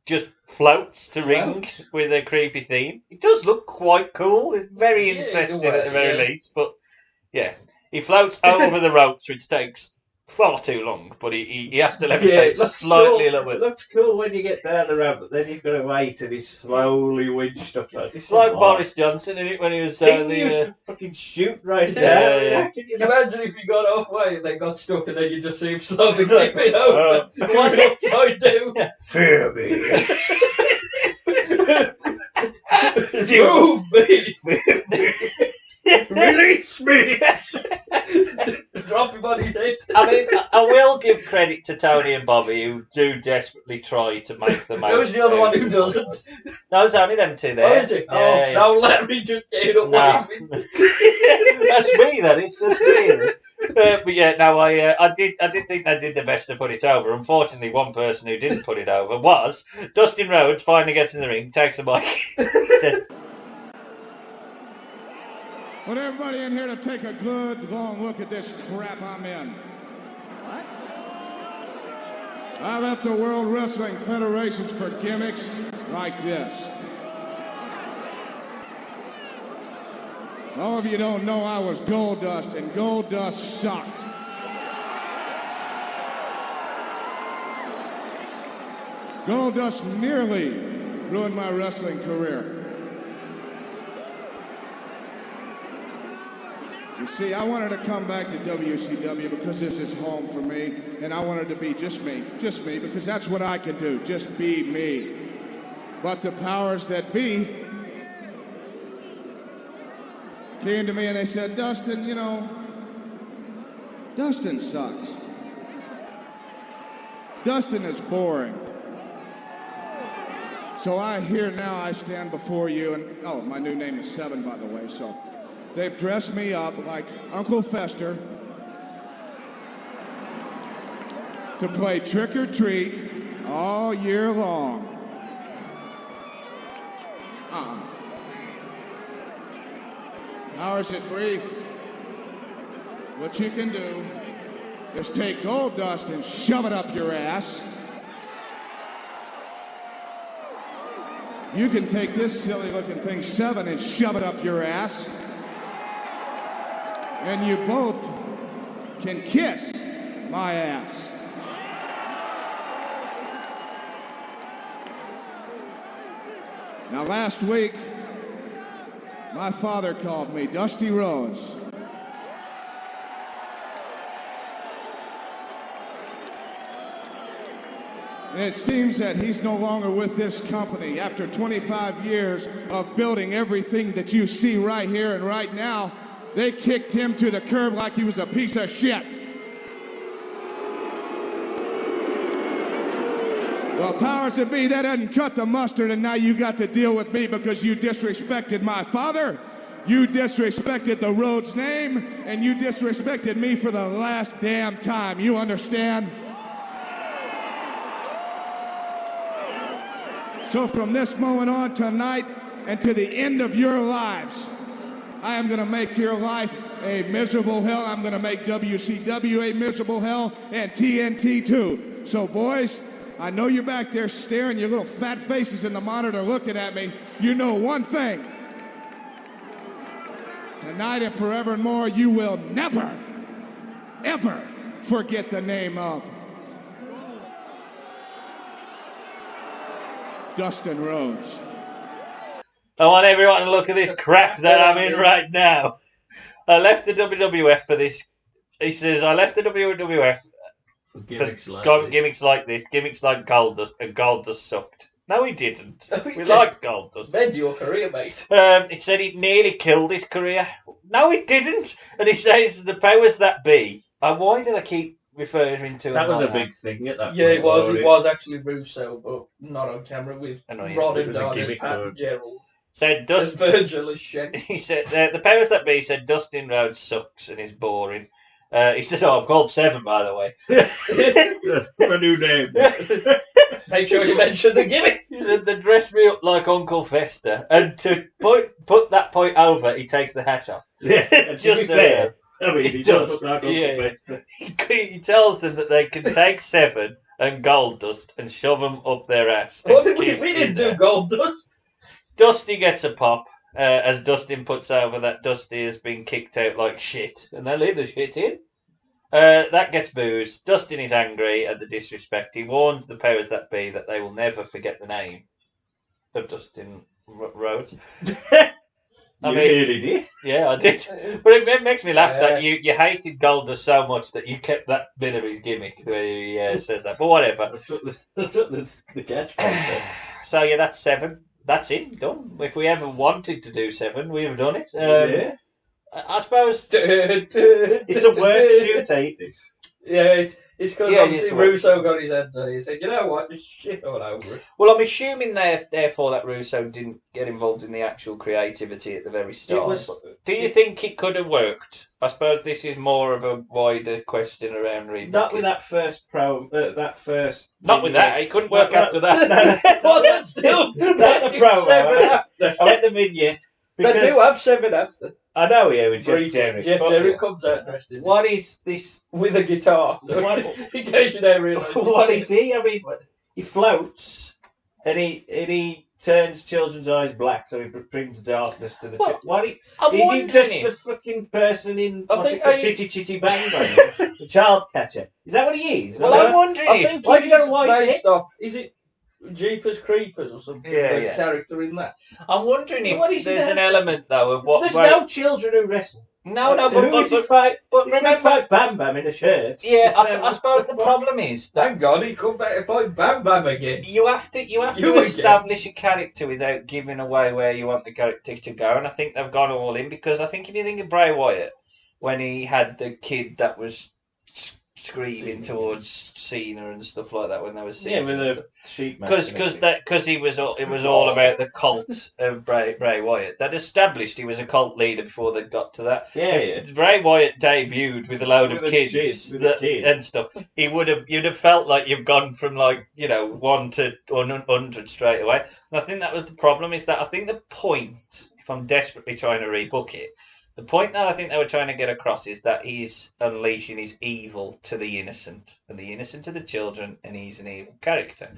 just floats to ring with a creepy theme. It does look quite cool. It's very interesting at the very least, but yeah, he floats over the ropes, which takes far too long, but he has to Yeah, levitate it looks slightly cool. a little It bit. looks cool when you get down the ramp, but then you've got to wait and he's slowly winched up. It's like Boris Johnson in it when he was He used to fucking shoot right Yeah, down. yeah. Can Can you imagine if you got halfway and they got stuck and then you just see him slowly tipping over, going upside down? Fear me. Move me! Release me. Drop him on his head. I mean, I will give credit to Tony and Bobby who do desperately try to make the most. Who's the other one who out of doesn't? it. No, it's only them two there. Oh, is it? Yeah, No, Larry just getting up No. waving. That's me, that is. That's me. But yeah, no, I did think they did their best to put it over. Unfortunately, one person who didn't put it over was Dustin Rhodes. Finally gets in the ring, takes the mic. Want everybody in here to take a good, long look at this crap I'm in. What? I left the World Wrestling Federations for gimmicks like this. All of you don't know I was Goldust, and Goldust sucked. Goldust nearly ruined my wrestling career. You see, I wanted to come back to WCW because this is home for me, and I wanted to be just me, because that's what I can do, just be me. But the powers that be came to me and they said, Dustin, you know, Dustin sucks. Dustin is boring. So I stand before you, and oh, my new name is Seven, by the way, so they've dressed me up like Uncle Fester to play trick or treat all year long. Powers that be, what you can do is take Goldust and shove it up your ass. You can take this silly looking thing, Seven, and shove it up your ass. And you both can kiss my ass. Now last week, my father called me, Dusty Rhodes. And it seems that he's no longer with this company. After 25 years of building everything that you see right here and right now, they kicked him to the curb like he was a piece of shit. Well, powers that be, that doesn't cut the mustard, and now you got to deal with me because you disrespected my father, you disrespected the Rhodes name, and you disrespected me for the last damn time. You understand? So from this moment on tonight and to the end of your lives, I am going to make your life a miserable hell. I'm going to make WCW a miserable hell, and TNT too. So boys, I know you're back there staring, your little fat faces in the monitor looking at me. You know one thing. Tonight and forevermore, you will never, ever forget the name of Dustin Rhodes. I want everyone to look at this crap that I'm in right now. I left the WWF for this. He says, I left the WWF For gimmicks like this. gimmicks like this, gimmicks like Goldust, and Goldust sucked. No, he didn't. No, he We didn't. like Goldust. Mend your career, mate. He said he nearly killed his career. No, he didn't. And he says the powers that be. Why did I keep referring to That him was like a big thing at that Yeah, point. it was. wasn't It was actually Russo, but not on camera with Annoying. Rod It and was a Don as gimmick Pat word. and Gerald. Said As Dustin. Virgil as Shen. He said the powers that be said Dustin Rhodes sucks and is boring. He said, "Oh, I'm called Seven, by the way." That's my new name. Make sure you mention the gimmick. He said they dressed me up like Uncle Fester, and to put that point over, he takes the hat off. Yeah, and to be Just, fair, I mean, he does look like Uncle yeah. Fester. He tells them that they can take Seven and Goldust and shove them up their ass. What and did we? kiss We didn't his do ass. Goldust. Dusty gets a pop as Dustin puts over that Dusty has been kicked out like shit, and they leave the shit in. That gets booed. Dustin is angry at the disrespect. He warns the powers that be that they will never forget the name of Dustin Rhodes. You really did. Yeah, I did. But it makes me laugh that you hated Goldust so much that you kept that bit of his gimmick where he says that. But whatever. I took the catchphrase. So yeah, that's 7. That's it. Done. If we ever wanted to do 7, we have done it. Yeah. I suppose It's a work shoot, ain't it? Yeah, it's because Yeah, obviously it's Russo got his hands on it. He said, you know what, just shit all over it. Well, I'm assuming therefore that Russo didn't get involved in the actual creativity at the very start. Do you think it could have worked? I suppose this is more of a wider question around rebooking. Not with that first Not with that. It couldn't work after that. No, Well, that's still not the promo. 7 after. I went the vignette. They do have 7 after. I know, yeah, with Jeff Jeff Jarrett. Jarrett comes out dressed as What is this? with a guitar. So in case you don't realise. What is he? I mean, he floats and he turns children's eyes black, so he brings darkness to the. What? Is he just the fucking person in Chitty Chitty Bang Bang, the child catcher? Is that what he is? Well, I'm wondering. I think why has he got a white head? based off. Is it Jeepers Creepers or something? Yeah. Character in that. I'm wondering if What is there's that? an element though of what. There's no children who wrestle. No, Who is he fight? but He's gonna remember. fight Bam Bam in a shirt. Yeah, It's, I suppose the problem is that Thank God he come back and fight Bam Bam again. you have to You again. establish a character without giving away where you want the character to go, and I think they've gone all in because I think if you think of Bray Wyatt when he had the kid that was screaming towards Cena and stuff like that when they were Cena, Yeah, with a sheep mask. because it was all about the cult of Bray Wyatt. They'd established he was a cult leader before they got to that. Yeah, If Bray Wyatt debuted with a load of kids and stuff, you'd have felt like you've gone from 1 to 100 straight away. And I think that was the problem. Is that I think the point, if I'm desperately trying to rebook it, the point that I think they were trying to get across is that he's unleashing his evil to the innocent, and the innocent to the children, and he's an evil character.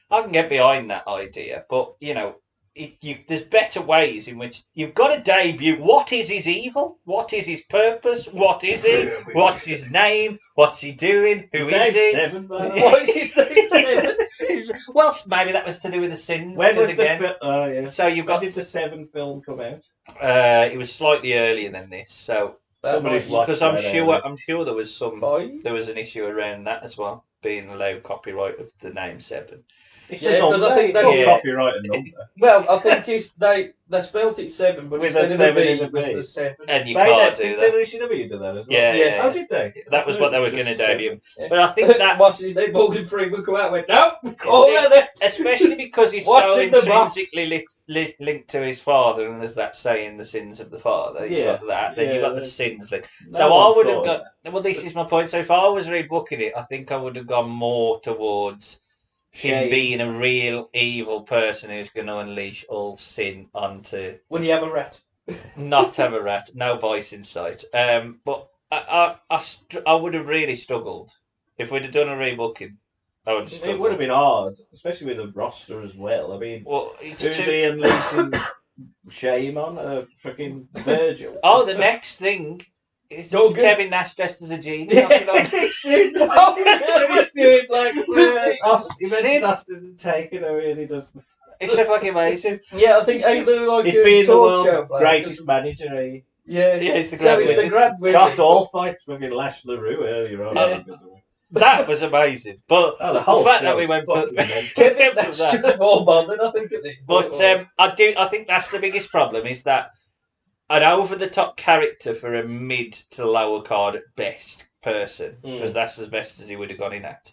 I can get behind that idea, but there's better ways in which you've got to debut. What is his evil? What is his purpose? What is he? What's his name? What's he doing? Who is he? 7, by the way. What is his name? 7? Well, maybe that was to do with the sins. When was again, the film? Oh yeah. So you've When got did the 7 film come out? it was slightly earlier than this, so Somebody's watched because that, I'm sure there was an issue around that as well, being allowed copyright of the name 7. It's Yeah, a number. 'cause I think It's not yeah. copyright a number. Well, I think they spelled it 7, but With instead a of 7 the in V, the it was B. the 7. And you They can't did do that. WCW did that as well. Yeah. How did they? That was what they were going to debut. But I think that, What's his name? Morgan Freeman come out and went, no, especially because he's What's so in the box? intrinsically linked to his father, and there's that saying, the sins of the father. You've got that, then you've got the sins link. So I would have got. Well, this is my point. So if I was rebooking it, I think I would have gone more towards him being a real evil person who's going to unleash all sin onto. Will you have a rat? Not have a rat, no vice in sight. But I would have really struggled if we'd have done a rebooking. I would have struggled. It would have been hard, especially with the roster as well. I mean, it's who's he unleashing shame on? Freaking Virgil. Oh, the next thing is Kevin Nash dressed as a genie. He's doing like he mentions Dustin taking over and he does the. It's so fucking amazing. Yeah, I think either like He's being the talk world's show, greatest manager. Eh? Yeah, he's the so Grand it's the Wizard. Grand Wizard. Scott all fights fucking Lash LaRue earlier on. Yeah. That was amazing. But the whole fact show that we was went fucking for mental. Kevin Nash took more more than I think of it. But I think that's the biggest problem is that an over the top character for a mid to lower card at best person, because that's as best as he would have gone in at.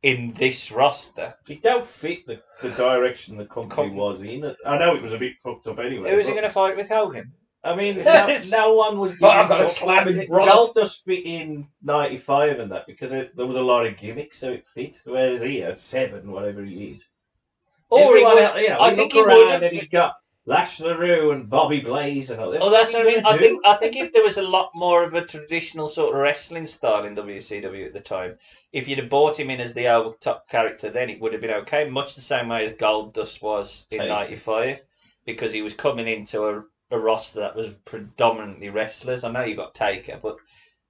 In this roster, it don't fit the direction the company was in. I know it was a bit fucked up anyway. Who was he going to fight with Hogan? I mean, no one was. I've got a slab in Goldust fit in '95 and that because there was a lot of gimmicks, so it fit. Whereas here, 7, whatever he is, Or he would, I think he would have. And he's got Lash LaRue and Bobby Blaze and all that. Oh, that's what I mean. I think if there was a lot more of a traditional sort of wrestling style in WCW at the time, if you'd have brought him in as the over top character, then it would have been okay. Much the same way as Goldust was in '95, because he was coming into a roster that was predominantly wrestlers. I know you got Taker, but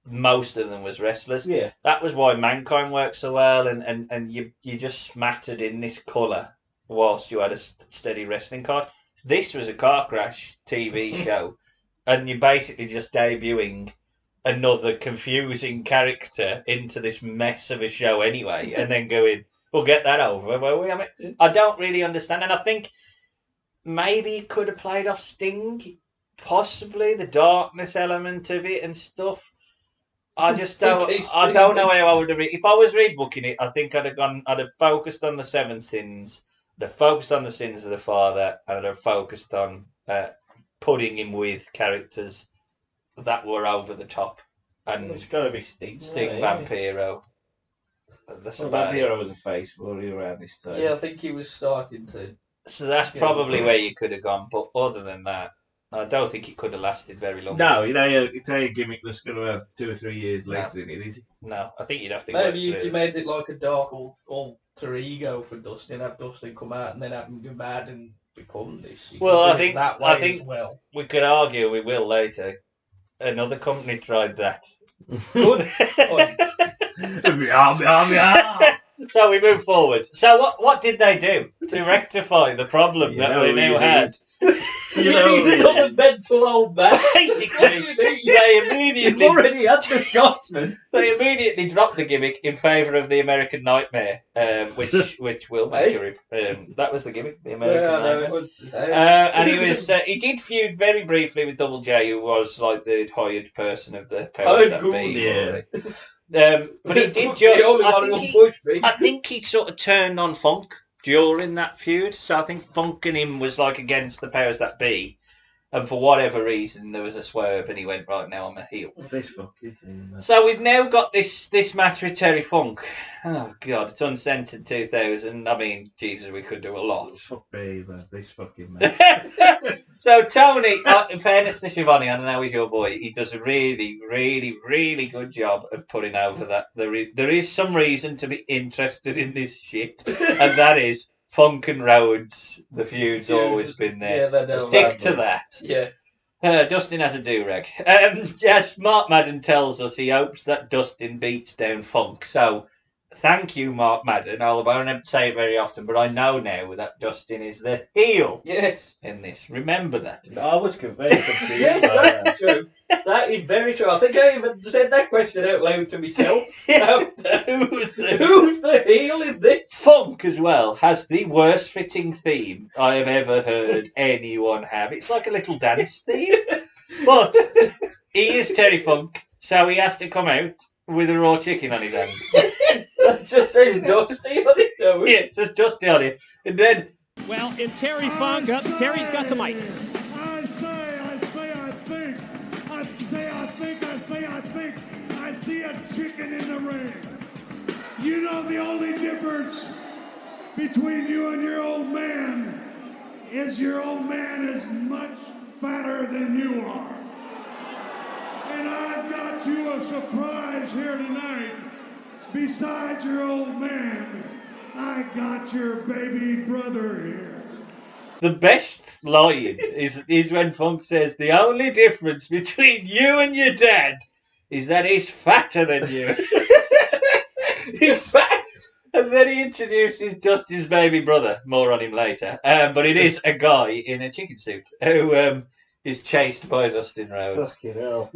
most of them was wrestlers. Yeah. That was why Mankind worked so well, and you just smattered in this colour whilst you had a steady wrestling card. This was a car crash TV show, and you're basically just debuting another confusing character into this mess of a show anyway, and then going, we'll get that over. Well, I mean, I don't really understand, and I think maybe he could have played off Sting, possibly the darkness element of it and stuff. I just don't. I don't know how I would have. If I was rebooking it, I think I'd have focused on the 7 sins. I'd have focused on the sins of the father, and I'd have focused on putting him with characters that were over the top. And It's got to be Sting. Vampiro. That's Well, about it. Vampiro was a face warrior around this time. Yeah, I think he was starting to. So that's probably where you could have gone. But other than that, I don't think it could have lasted very long. No, it's a gimmick that's going to have 2 or 3 years legs in it, is it? No, I think you'd have to. Maybe if you made it like a dark alter ego for Dustin, have Dustin come out and then have him go mad and become this. Well, I think that way I think as well. we could argue. We will later. Another company tried that. Good. So we move forward. So what did they do to rectify the problem that they now had? You need another mental old man. Basically, they immediately already had the Scotsman. They immediately dropped the gimmick in favour of the American Nightmare, which will make that was the gimmick, the American Nightmare. And he did feud very briefly with Double J, who was like the hired person of the powers that be. But he did I think he sort of turned on Funk during that feud. So I think Funk and him was like against the powers that be. And for whatever reason, there was a swerve and he went, right, now I'm a heel. So we've now got this match with Terry Funk. Oh, God, it's uncensored 2000. I mean, Jesus, we could do a lot. Fuck me, man. This fucking match. So Tony, in fairness to Shivani, I know he's your boy, he does a really, really, really good job of putting over that. There is some reason to be interested in this shit, and that is Funk and Rhodes. The feud's always been there. Yeah, stick to that. Yeah. Dustin has a do-rag. Yes, Mark Madden tells us he hopes that Dustin beats down Funk. So, thank you, Mark Madden. Although I don't say it very often, but I know now that Dustin is the heel. Yes. In this. Remember that. I was very confused. Yes, that's true. That is very true. I think I even said that question out loud to myself. Who's the heel in this? Funk, as well, has the worst fitting theme I have ever heard anyone have. It's like a little dance theme. But he is Terry Funk, so he has to come out with a raw chicken on his hand. That just says Dusty on it, though. Yeah, it says Dusty on it. And then... Well, in Terry Funk, Terry's got the mic. I see a chicken in the ring. You know the only difference between you and your old man is your old man is much fatter than you are. And I've got you a surprise here tonight. Besides your old man, I got your baby brother here. The best line is when Funk says, the only difference between you and your dad is that he's fatter than you. He's fat. And then he introduces Dustin's baby brother. More on him later. But it is a guy in a chicken suit who is chased by Dustin Rhodes. Fucking hell.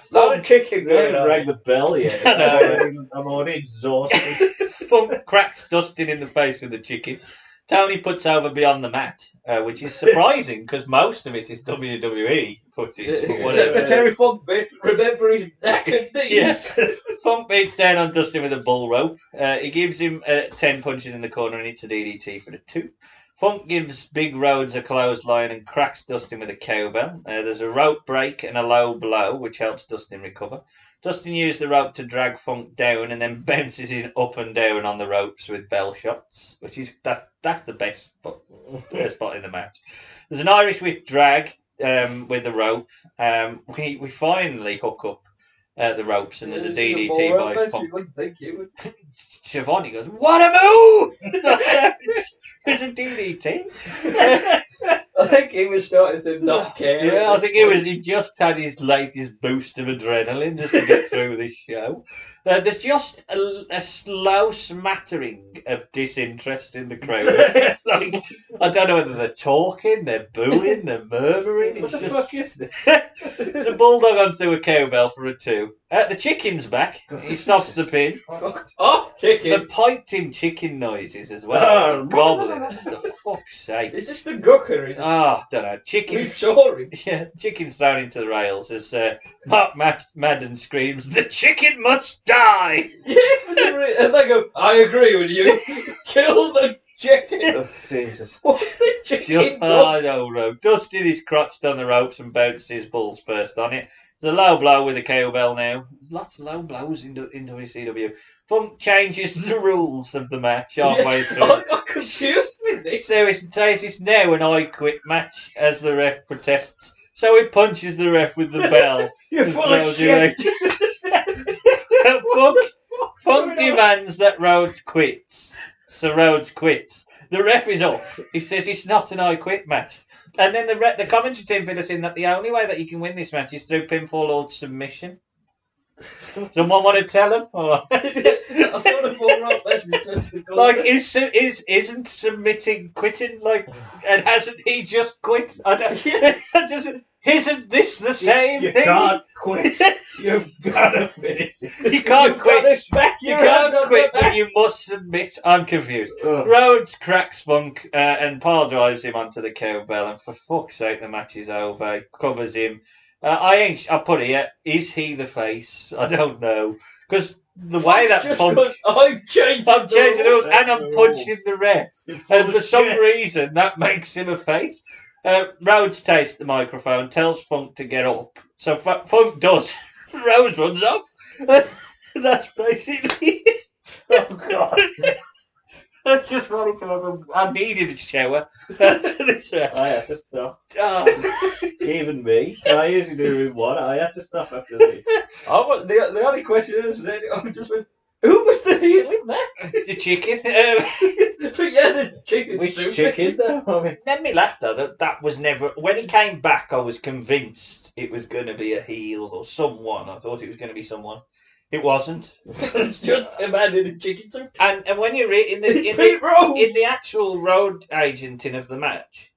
Lot of chicken They going haven't on. rang the bell yet. I know. I'm already exhausted. Funk cracks Dustin in the face with the chicken. Tony puts over Beyond the Mat, which is surprising because most of it is WWE footage. But whatever. The Terry Funk bit, remember his neck and knees. Yes. Funk beats down on Dustin with a bull rope. He gives him 10 punches in the corner and hits a DDT for the 2. Funk gives Big Rhodes a clothesline and cracks Dustin with a cowbell. There's a rope break and a low blow, which helps Dustin recover. Dustin used the rope to drag Funk down and then bounces him up and down on the ropes with bell shots, which is that's the best spot in the match. There's an Irish whip drag with the rope. We finally hook up the ropes and there's a DDT by Funk. You wouldn't think you would. Shivani goes, what a move! It's a DDT. I think he was starting to not care. Yeah, I think he just had his latest boost of adrenaline just to get through this show. There's just a slow smattering of disinterest in the crowd. Like, I don't know whether they're talking, they're booing, they're murmuring. What the fuck is this? The bulldog onto a cowbell for a 2. The chicken's back. He stops the pin. Fucked off, chicken. The piped-in chicken noises as well. Gobbling. For fuck's sake. Is this the Gooker? Is it? Oh, don't know. We Chicken. saw him. Yeah, chicken's thrown into the rails as Mark Madden screams, "The chicken must die!" Yeah, and they go, I agree with you. Kill the chicken. Oh, Jesus. What's the chicken I know, Rogue. Dustin is crotched on the ropes and bounces his balls first on it. There's a low blow with a cowbell now. There's lots of low blows in WCW. Funk changes the rules of the match halfway through. I got confused with this. So it's now an I quit match as the ref protests. So he punches the ref with the bell. You're There's full of no shit. Funk demands that Rhodes quits. So Rhodes quits. The ref is up. He says it's not an I quit match. And then the commentary team fill us in that the only way that you can win this match is through pinfall or submission. Someone want to tell him? Or... I thought of all right, let's just Like, isn't submitting quitting? Like, and hasn't he just quit? I don't. Isn't this the same You thing? can't quit. You've got to finish. You can't You've quit. got it back You your can't hand on quit, the but back. you must submit. I'm confused. Ugh. Rhodes cracks Funk and Paul drives him onto the cowbell, and for fuck's sake, the match is over. Covers him. I'll put it here. Is he the face? I don't know. Because the way that just Funk... because I'm changing the rules, rules. and I'm punching the ref. And for some reason, that makes him a face. Rhodes takes the microphone, tells Funk to get up. So Funk does. Rhodes runs off. That's basically it. Oh, God. I just wanted to have I needed a shower. This match. I had to stop. Oh. Even me. I usually do it in one. I had to stop after this. The only question is, I just went, who was the heel in that? The chicken. But yeah, the chicken. Which soup. chicken, though? I mean, Let me laugh though. That was never. When he came back, I was convinced it was going to be a heel or someone. I thought it was going to be someone. It wasn't. It's just a man in a chicken suit. And when you read in It's Pete Rose. in the actual road agenting of the match,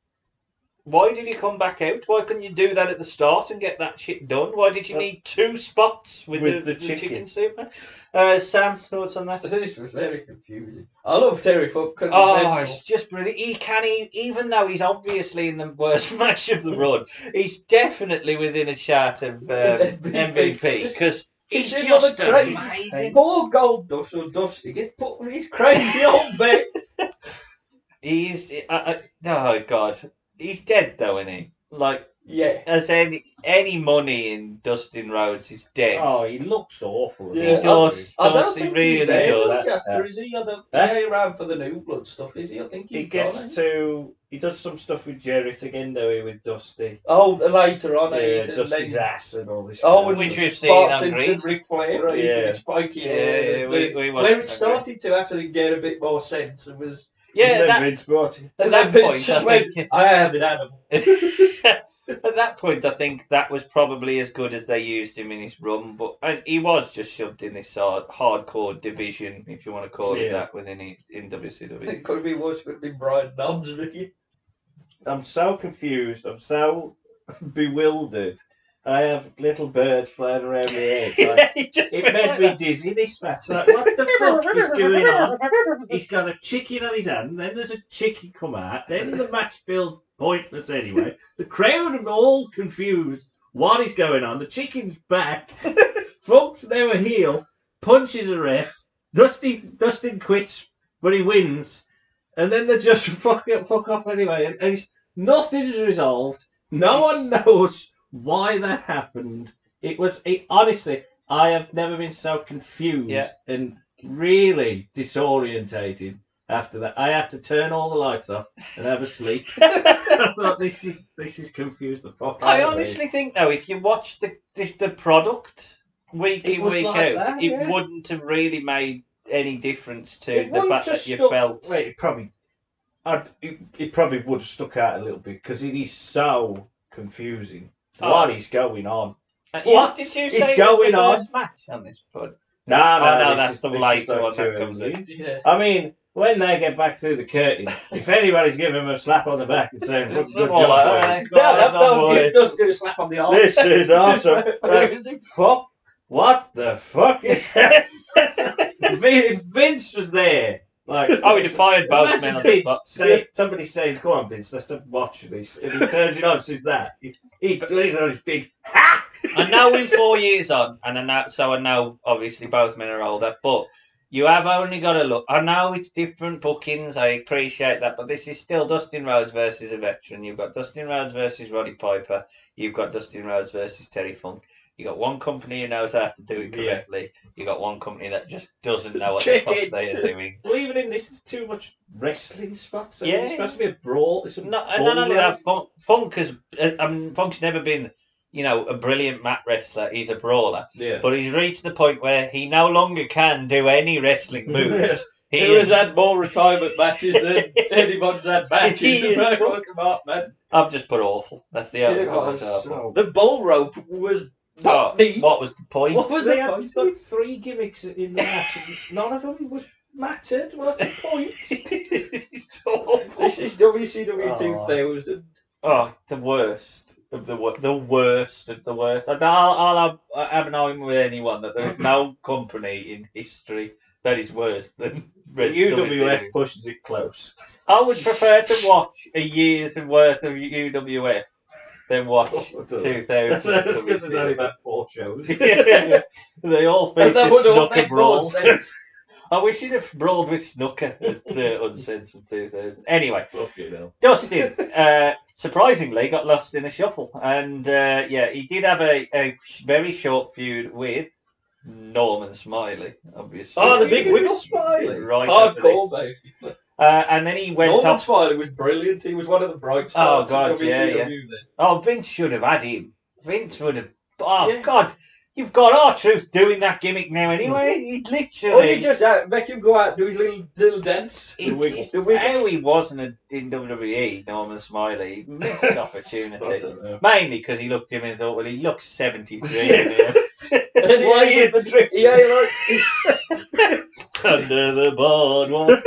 why did he come back out? Why couldn't you do that at the start and get that shit done? Why did you need 2 spots with the chicken soup? Sam, thoughts on that? This was very confusing. I love Terry Funk because Oh, it's just brilliant. Even though he's obviously in the worst match of the run, he's definitely within a chart of MVP because he's He's just another crazy. amazing. Poor Goldust or Dusty gets put with his crazy old bed. He's oh god, he's dead though, isn't he? Like, Yeah. as any money in Dustin Rhodes is dead. oh, he looks awful. He does. I don't He think really he's there. does. Lancaster, is he? Yeah, around for the new blood stuff, is he? I think He he's gets gone, to... He does some stuff with Jarrett again, though, with Dusty. Oh, later on, Yeah, and Dusty's then ass and all this. Oh, crap. and Which we've seen Bart on Simpson, Greed. Ric Flair, right? Yeah. With his spiky hair. Yeah, we watched where that, it started to actually get a bit more sense, it was. Yeah, And then that, Vince brought him. at And that then point, Vince just I went, think, I am an animal. at that point, I think that was probably as good as they used him in his run. But and he was just shoved in this hardcore division, if you want to call it Yeah. that, in WCW. It could have been worse, it could have been Brian Knobs with you. I'm so confused. I'm so bewildered. I have little birds flying around my head. Like, it made me dizzy, this match. Like, what the fuck is going on? He's got a chicken on his hand, then there's a chicken come out, then the match feels pointless anyway. The crowd are all confused. What is going on? The chicken's back. Funk's now a heel, punches a ref. Dustin quits, but he wins. And then they just fuck off anyway. And nothing's resolved. No one knows why that happened. Honestly, I have never been so confused and really disorientated after that. I had to turn all the lights off and have a sleep. I thought this is confused the fuck out I of me. honestly think though, if you watch the product week It in was week like out, that, it yeah. wouldn't have really made any difference to It the wouldn't fact just that you stuck- felt. Wait, it probably it probably would have stuck out a little bit because it is so confusing. Oh. What is going on? What did you is say going was the on? first match on this pod? No, that's the later one that comes in. Yeah. I mean, when they get back through the curtain, if anybody's giving them a slap on the back and saying, "Good job, boy." They'll give Dustin a slap on the arm. This is awesome. Fuck. What the fuck is that? If Vince was there, like, Oh, he defied both men imagine on the Vince spot. somebody saying, "Come on, Vince, let's watch this," and he turns it on and says that. He's on his big ha. I know we're 4 years on, and I know obviously both men are older, but you have only got to look. I know it's different bookings, I appreciate that, but this is still Dustin Rhodes versus a veteran. You've got Dustin Rhodes versus Roddy Piper. You've got Dustin Rhodes versus Terry Funk. You got one company who knows how to do it correctly. You got one company that just doesn't know what the fuck they are doing. Well, even in this, there's too much wrestling spots. I mean, Yeah. it's supposed to be a brawl. It's Not only that, Funk's never been, a brilliant mat wrestler. He's a brawler, but he's reached the point where he no longer can do any wrestling moves. He has had more retirement matches than anyone's had matches. I've just put awful. That's the only one. The bull rope was not neat. What was the point? What was They the had point? like 3 gimmicks in the match. And none of them was mattered. What's the point? This is WCW 2000. Oh, the worst of the worst. The worst of the worst. I'll have an argument with anyone that there is no company in history that is worse than UWF pushes it close. I would prefer to watch a year's worth of UWF than watch 2000. That's because there's only about 4 shows. They all feature That would all snooker make more brawls. sense. I wish you'd have brawled with snooker at Uncensored 2000. Anyway, Fucking hell. Dustin, surprisingly, got lost in the shuffle. And, he did have a very short feud with Norman Smiley, obviously. Oh, the big wiggle Smiley. Right. Hardcore, basically. And then he went Norman off. Smiley was brilliant. He was one of the bright Oh, spots God, of WCW then. Oh, Vince should have had him. Vince would have. Oh, Yeah. God. You've got R-Truth doing that gimmick now anyway. He literally. Or you just make him go out and do his little dance. The wiggle. How he wasn't in WWE, Norman Smiley, he missed an I opportunity. don't know. Mainly because he looked at him and thought, well, he looks 73. And Why are you in the drip? Under the boardwalk.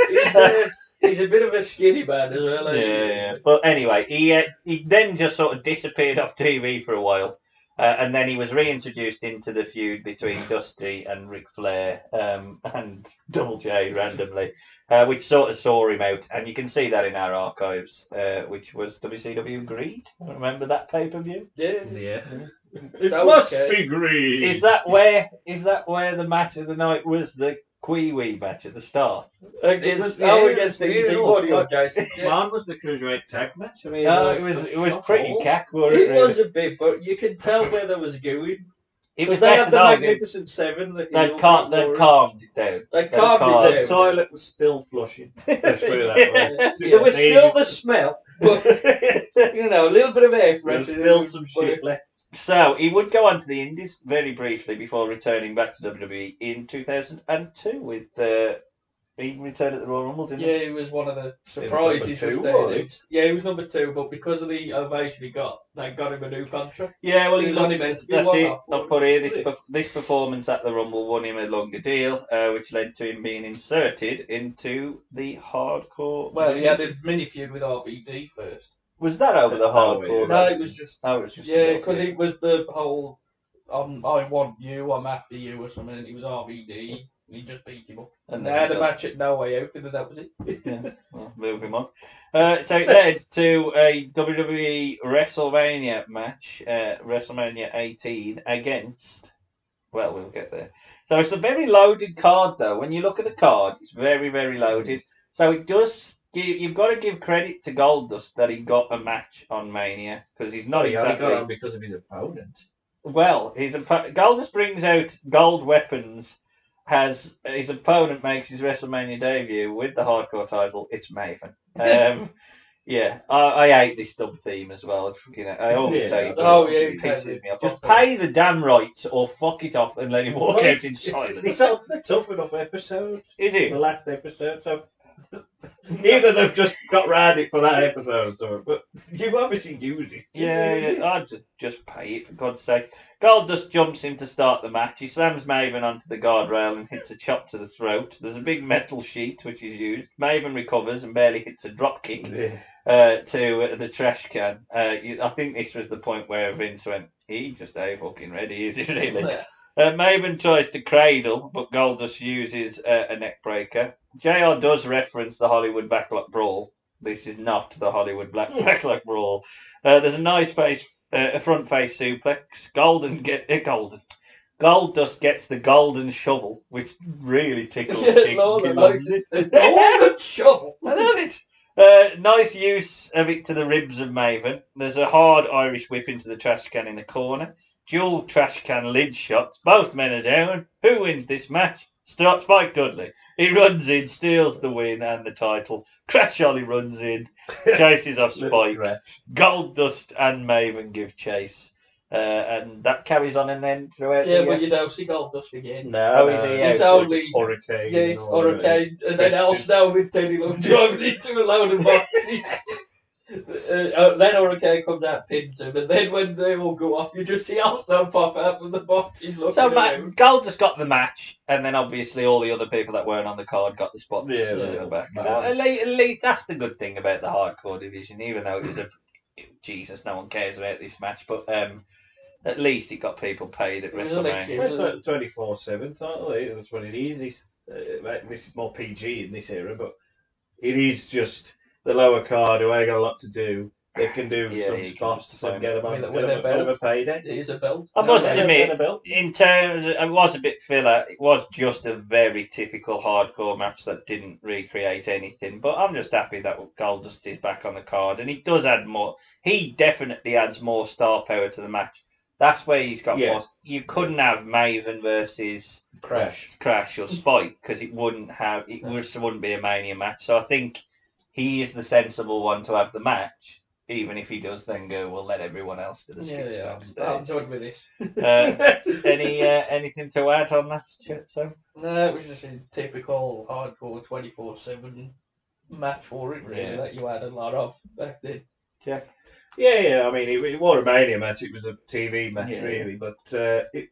He's a bit of a skinny man as well. Yeah. But anyway, he then just sort of disappeared off TV for a while. And then he was reintroduced into the feud between Dusty and Ric Flair and Double J randomly, which sort of saw him out. And you can see that in our archives, which was WCW Greed. Remember that pay-per-view? Yeah. It So, must okay. be green. Is that where the match of the night was, the Kwee-Wee match at the start? Against really Audio Jason. Mine was the cruiserweight tag match. I mean, No, it was pretty cack, wasn't it? It was a bit, but you can tell where there was going. It was They better had the than Magnificent Seven. They'd calmed it down. They calmed calmed it the down. toilet was still flushing. Let's put it that way. There was still the smell, but a little bit of air There's freshener. still some shit left. So he would go on to the Indies very briefly before returning back to WWE in 2002 with he returned at the Royal Rumble, didn't he? Yeah, he was one of the surprises. Number 2, which they wasn't he? announced. Yeah, he was number 2, but because of the ovation he got, they got him a new contract. Yeah, well, He he was only meant to be that's one it. off, I'll put here this performance at the Rumble won him a longer deal, which led to him being inserted into the hardcore. Well, he had a mini feud with RVD first. Was that over the hardcore? No, it was just. Oh, it was just because it was the whole I want you, I'm after you or something, and he was RVD. He just beat him up. And they had a match at No Way Out, and then that was it. Yeah, well, moving on. So it led to a WWE WrestleMania match, WrestleMania 18, against. Well, we'll get there. So it's a very loaded card, though. When you look at the card, it's very, very loaded. So it does. You've got to give credit to Goldust that he got a match on Mania, because he's not He only exactly. got on because of his opponent. Well, Goldust brings out gold weapons. Has his opponent makes his WrestleMania debut with the hardcore title. It's Maven. Yeah, I hate this dub theme as well. I always say it. It pisses me off. Just pay the damn rights or fuck it off and let him walk out in silence. It's a tough enough episode. Is it? The last episode. So Either they've just got round it for that episode or something, but you obviously use it. Yeah, I'd just pay it, for God's sake. Goldust jumps in to start the match. He slams Maven onto the guardrail and hits a chop to the throat. There's a big metal sheet, which is used. Maven recovers and barely hits a drop kick to the trash can. I think this was the point where Vince went, he just ain't fucking ready, is he really? Maven tries to cradle, but Goldust uses a neck breaker. JR does reference the Hollywood Backlock Brawl. This is not the Hollywood Backlock Brawl. There's a nice front face suplex. Goldust gets the golden shovel, which really tickles King. The golden shovel. I love it. Nice use of it to the ribs of Maven. There's a hard Irish whip into the trash can in the corner. Dual trash can lid shots. Both men are down. Who wins this match? Spike Dudley. He runs in, steals the win and the title. Crash Holly runs in, chases off Spike. Goldust and Maven give chase. And that carries on and then throughout but you don't see Goldust again. No, it's only Hurricane. Yeah, it's Hurricane, and then Al Snow with Teddy Love driving into a load of boxes. Then Hurricane comes out, pins him, and then when they all go off, you just see Al Snow pop out with the boxes looking around. Goldust got the match, and then obviously all the other people that weren't on the card got the spots in the back. So at least that's the good thing about the hardcore division, even though it was Jesus, no one cares about this match, but at least it got people paid at WrestleMania. It's like the 24/7 title. That's what it is. This is more PG in this era, but it is just the lower card who ain't got a lot to do. They can do some spots and get them a payday. It is a belt. I must admit, in terms, it was a bit filler. It was just a very typical hardcore match that didn't recreate anything. But I'm just happy that Goldust is back on the card, and he does add more. He definitely adds more star power to the match. That's where he's got more. You couldn't have Maven versus Crash or Spike because it wouldn't be a Mania match. So I think he is the sensible one to have the match. Even if he does then go, we'll let everyone else do the skits backstage. I'm done with this. Anything to add on that, so? No, it was just a typical hardcore 24/7 match for it, really, that you had a lot of back then. Yeah. I mean, it wasn't a Mania match. It was a TV match, really. But it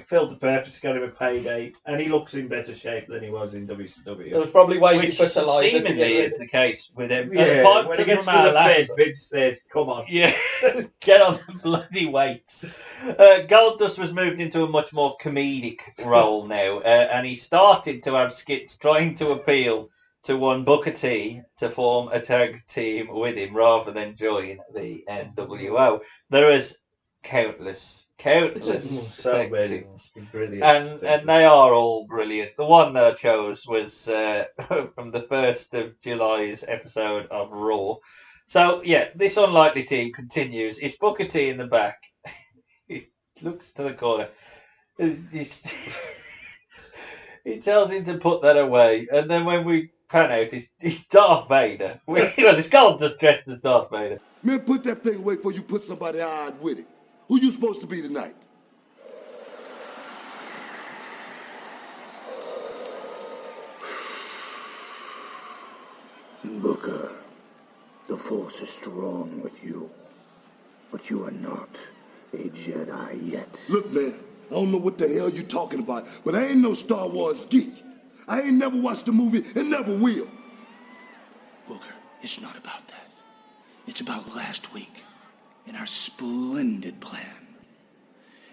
filled the purpose. Got him a payday, and he looks in better shape than he was in WCW. It was probably waiting for Saliva. Seemingly is the case with him. Yeah, when he gets to the Fed, Vince says, "Come on, get on the bloody weights." Goldust was moved into a much more comedic role now, and he started to have skits trying to appeal to one Booker T to form a tag team with him rather than join the NWO. There is countless sections, and they are all brilliant. The one that I chose was from the 1st of July's episode of Raw. So this unlikely team continues. It's Booker T in the back. He looks to the corner. He tells him to put that away, and then when we pan out, it's Darth Vader. It's Goldust dressed as Darth Vader. Man, put that thing away before you put somebody odd with it. Who you supposed to be tonight? Booker, the Force is strong with you, but you are not a Jedi yet. Look, man, I don't know what the hell you talking about, but I ain't no Star Wars geek. I ain't never watched the movie and never will. Booker, it's not about that. It's about last week and our splendid plan.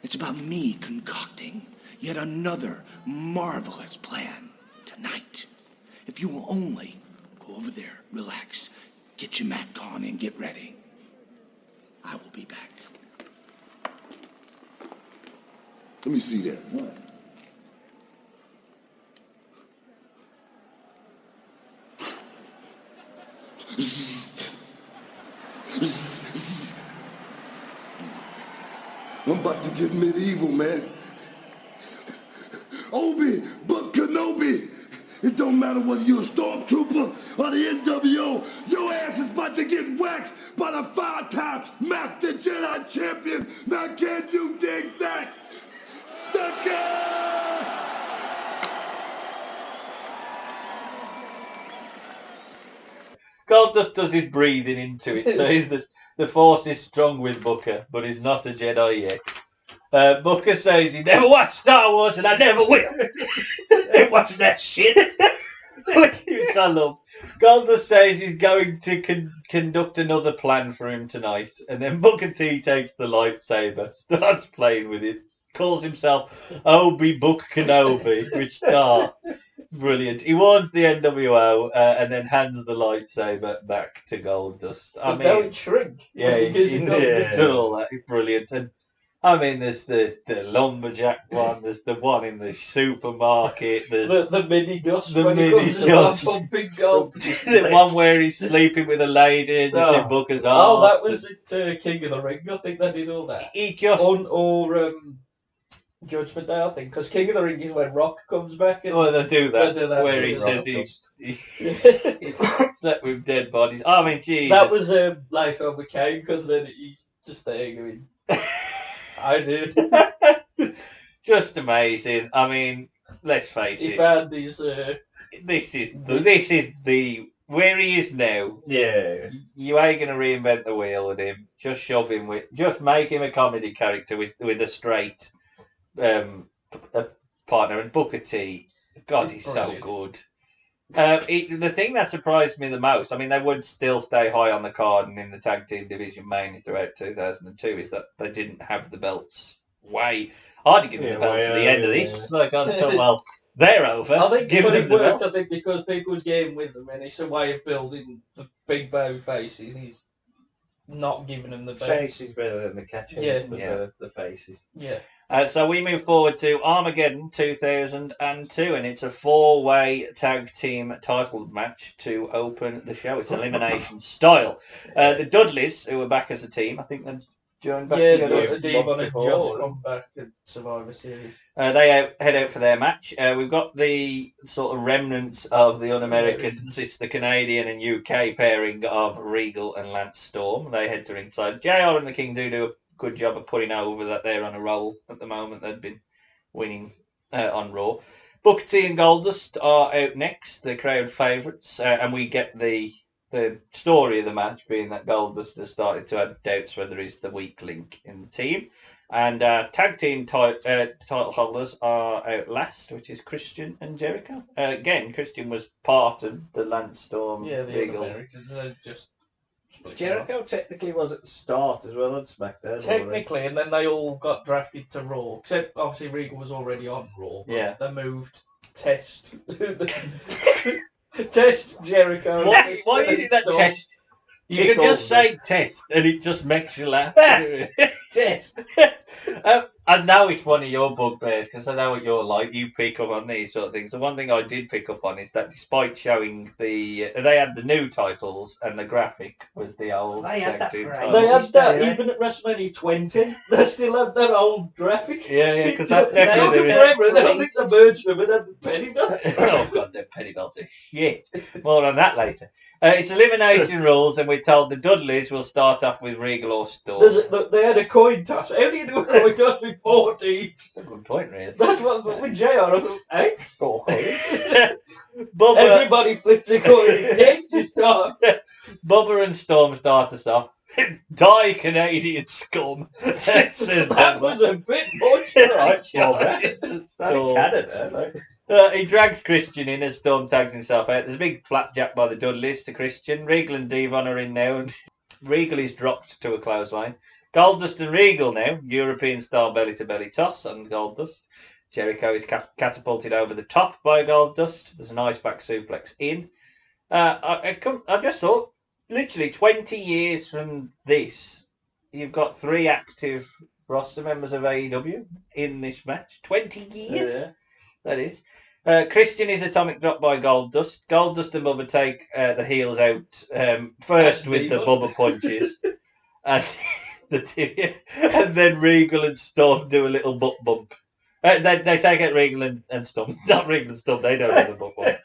It's about me concocting yet another marvelous plan tonight. If you will only go over there, relax, get your mat on and get ready. I will be back. Let me see that. What? I'm about to get medieval, man. But Kenobi, it don't matter whether you're a stormtrooper or the NWO, your ass is about to get waxed by the 5-time Master Jedi Champion. Now can you dig that? Sucker! Goldust does his breathing into it, so the Force is strong with Booker, but he's not a Jedi yet. Booker says he never watched Star Wars and I never will. Ain't watching that shit. Which I love. Goldust says he's going to conduct another plan for him tonight, and then Booker T takes the lightsaber, starts playing with it, calls himself Obi-Book Kenobi, which brilliant. He warns the NWO and then hands the lightsaber back to Goldust. But now it shrink. Yeah, he's done all that. It's brilliant. And I mean, there's the lumberjack one. There's the one in the supermarket. There's the mini dust. The when he mini comes dust. along, big gold. the one where he's sleeping with a lady and it's in Booker's arms. Oh, that was at King of the Ring. I think they did all that. He just or Judgment Day, I think, because King of the Ring is when Rock comes back. And they do that where he says he slept with dead bodies. I mean, Jesus. That was later on with Kane, because then he's just there going, I did. Just amazing. I mean, let's face it. He found his. This is the where he is now. Yeah. You ain't gonna reinvent the wheel with him. Just shove him just make him a comedy character with a straight partner. And Booker T, God, he's so good. The thing that surprised me the most, I mean, they would still stay high on the card and in the tag team division mainly throughout 2002, is that they didn't have the belts I'd give them the belts at the end of this. Like, I thought, well, they're over. I think give them the worked, belts. I think, because people's game with them, and it's a way of building the big bow faces. He's not giving them the belts. Face is better than the catch. Yeah. The faces. Yeah. So we move forward to Armageddon 2002, and it's a 4-way tag team title match to open the show. It's elimination style. The Dudleys, who were back as a team, I think they're joined back together. Devon had just come back at Survivor Series. They head out for their match. We've got the sort of remnants of the Un-Americans. It's the Canadian and UK pairing of Regal and Lance Storm. They head to ringside. JR and the King do a good job of putting over that they're on a roll at the moment. They've been winning on Raw. Booker T and Goldust are out next, the crowd favourites, and we get the story of the match being that Goldust has started to have doubts whether he's the weak link in the team. And tag team title holders are out last, which is Christian and Jericho. Again, Christian was part of the Lance Storm. Yeah, the Regal. Americans just split Jericho technically was at the start as well on SmackDown. technically, and then they all got drafted to Raw. Except obviously Regal was already on Raw. But Yeah. they moved Test Jericho. Why is it that Storm. test? You can just say test and it just makes you laugh. Test. I know it's one of your bugbears because I know what you're like. You pick up on these sort of things. The one thing I did pick up on is that despite showing they had the new titles and the graphic was the old. They had tag that team for titles. They had that Yeah. even at WrestleMania 20. They still have that old graphic. Yeah, because It that's took them definitely. forever. And then I think they merged them and had the penny belt. Oh god, they're penny belts are shit. More on that later. It's elimination rules, and we're told the Dudleys will start off with Regal or Storm. They had a coin toss. How do you do a coin toss with 4 teams? That's a good point, really. That's what with JR. I thought, hey, 4 coins. Bubba, Everybody flips a coin. Then you start. Bubba and Storm start us off. Die, Canadian scum. That was a bit much. Right, Yeah, That's So- Canada. Like. he drags Christian in as Storm tags himself out. There's a big flapjack by the Dudleys to Christian. Regal and Devon are in now, and Regal is dropped to a clothesline. Goldust and Regal now, European style belly to belly toss on Goldust. Jericho is catapulted over the top by Goldust. There's an ice back suplex in. I just thought, literally 20 years from this, you've got 3 active roster members of AEW in this match. 20 years? Yeah. That is. Christian is atomic drop by Goldust. Goldust and Bubba take the heels out first with the Bubba punches. and, and then Regal and Storm do a little butt bump. They take out Regal and Storm. Not Regal and Storm, they don't do the butt bump.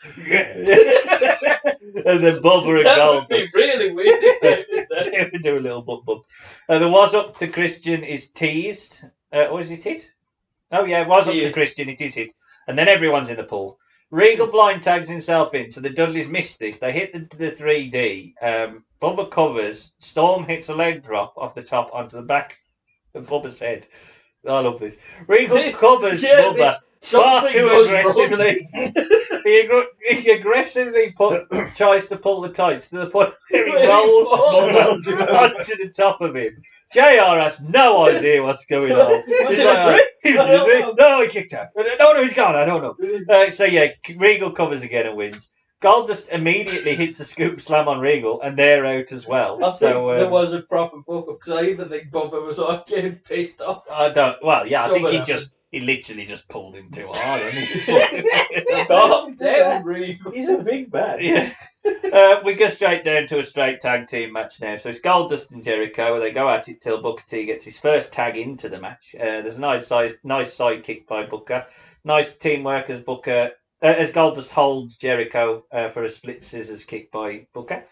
And then Bubba and That would be Goldust. really weird if they did that. They would do a little butt bump. The was up to Christian is teased. Or is it hit? Oh yeah, it was up to Yeah. Christian, it is hit. And then everyone's in the pool. Regal blind tags himself in, so the Dudleys missed this. They hit the 3D. Bubba covers. Storm hits a leg drop off the top onto the back of Bubba's head. I love this. Regal covers Bubba far too aggressively. He aggressively tries to pull the tights to the point where he rolls Bubba onto the top of him. JR has no idea what's going on. No, he kicked out. No, he's gone. I don't know. So yeah, Regal covers again and wins. Goldust immediately hits a scoop slam on Regal, and they're out as well. I think there was a proper fuck up, because I even think Bubba was like getting pissed off. I don't. Well, yeah, I think he literally just pulled him too hard. Damn, Regal. He's a big man. Yeah. We go straight down to a straight tag team match now. So it's Goldust and Jericho, where they go at it till Booker T gets his first tag into the match. There's a nice side kick by Booker. Nice teamwork as Booker. As Goldust holds Jericho for a split scissors kick by Booker.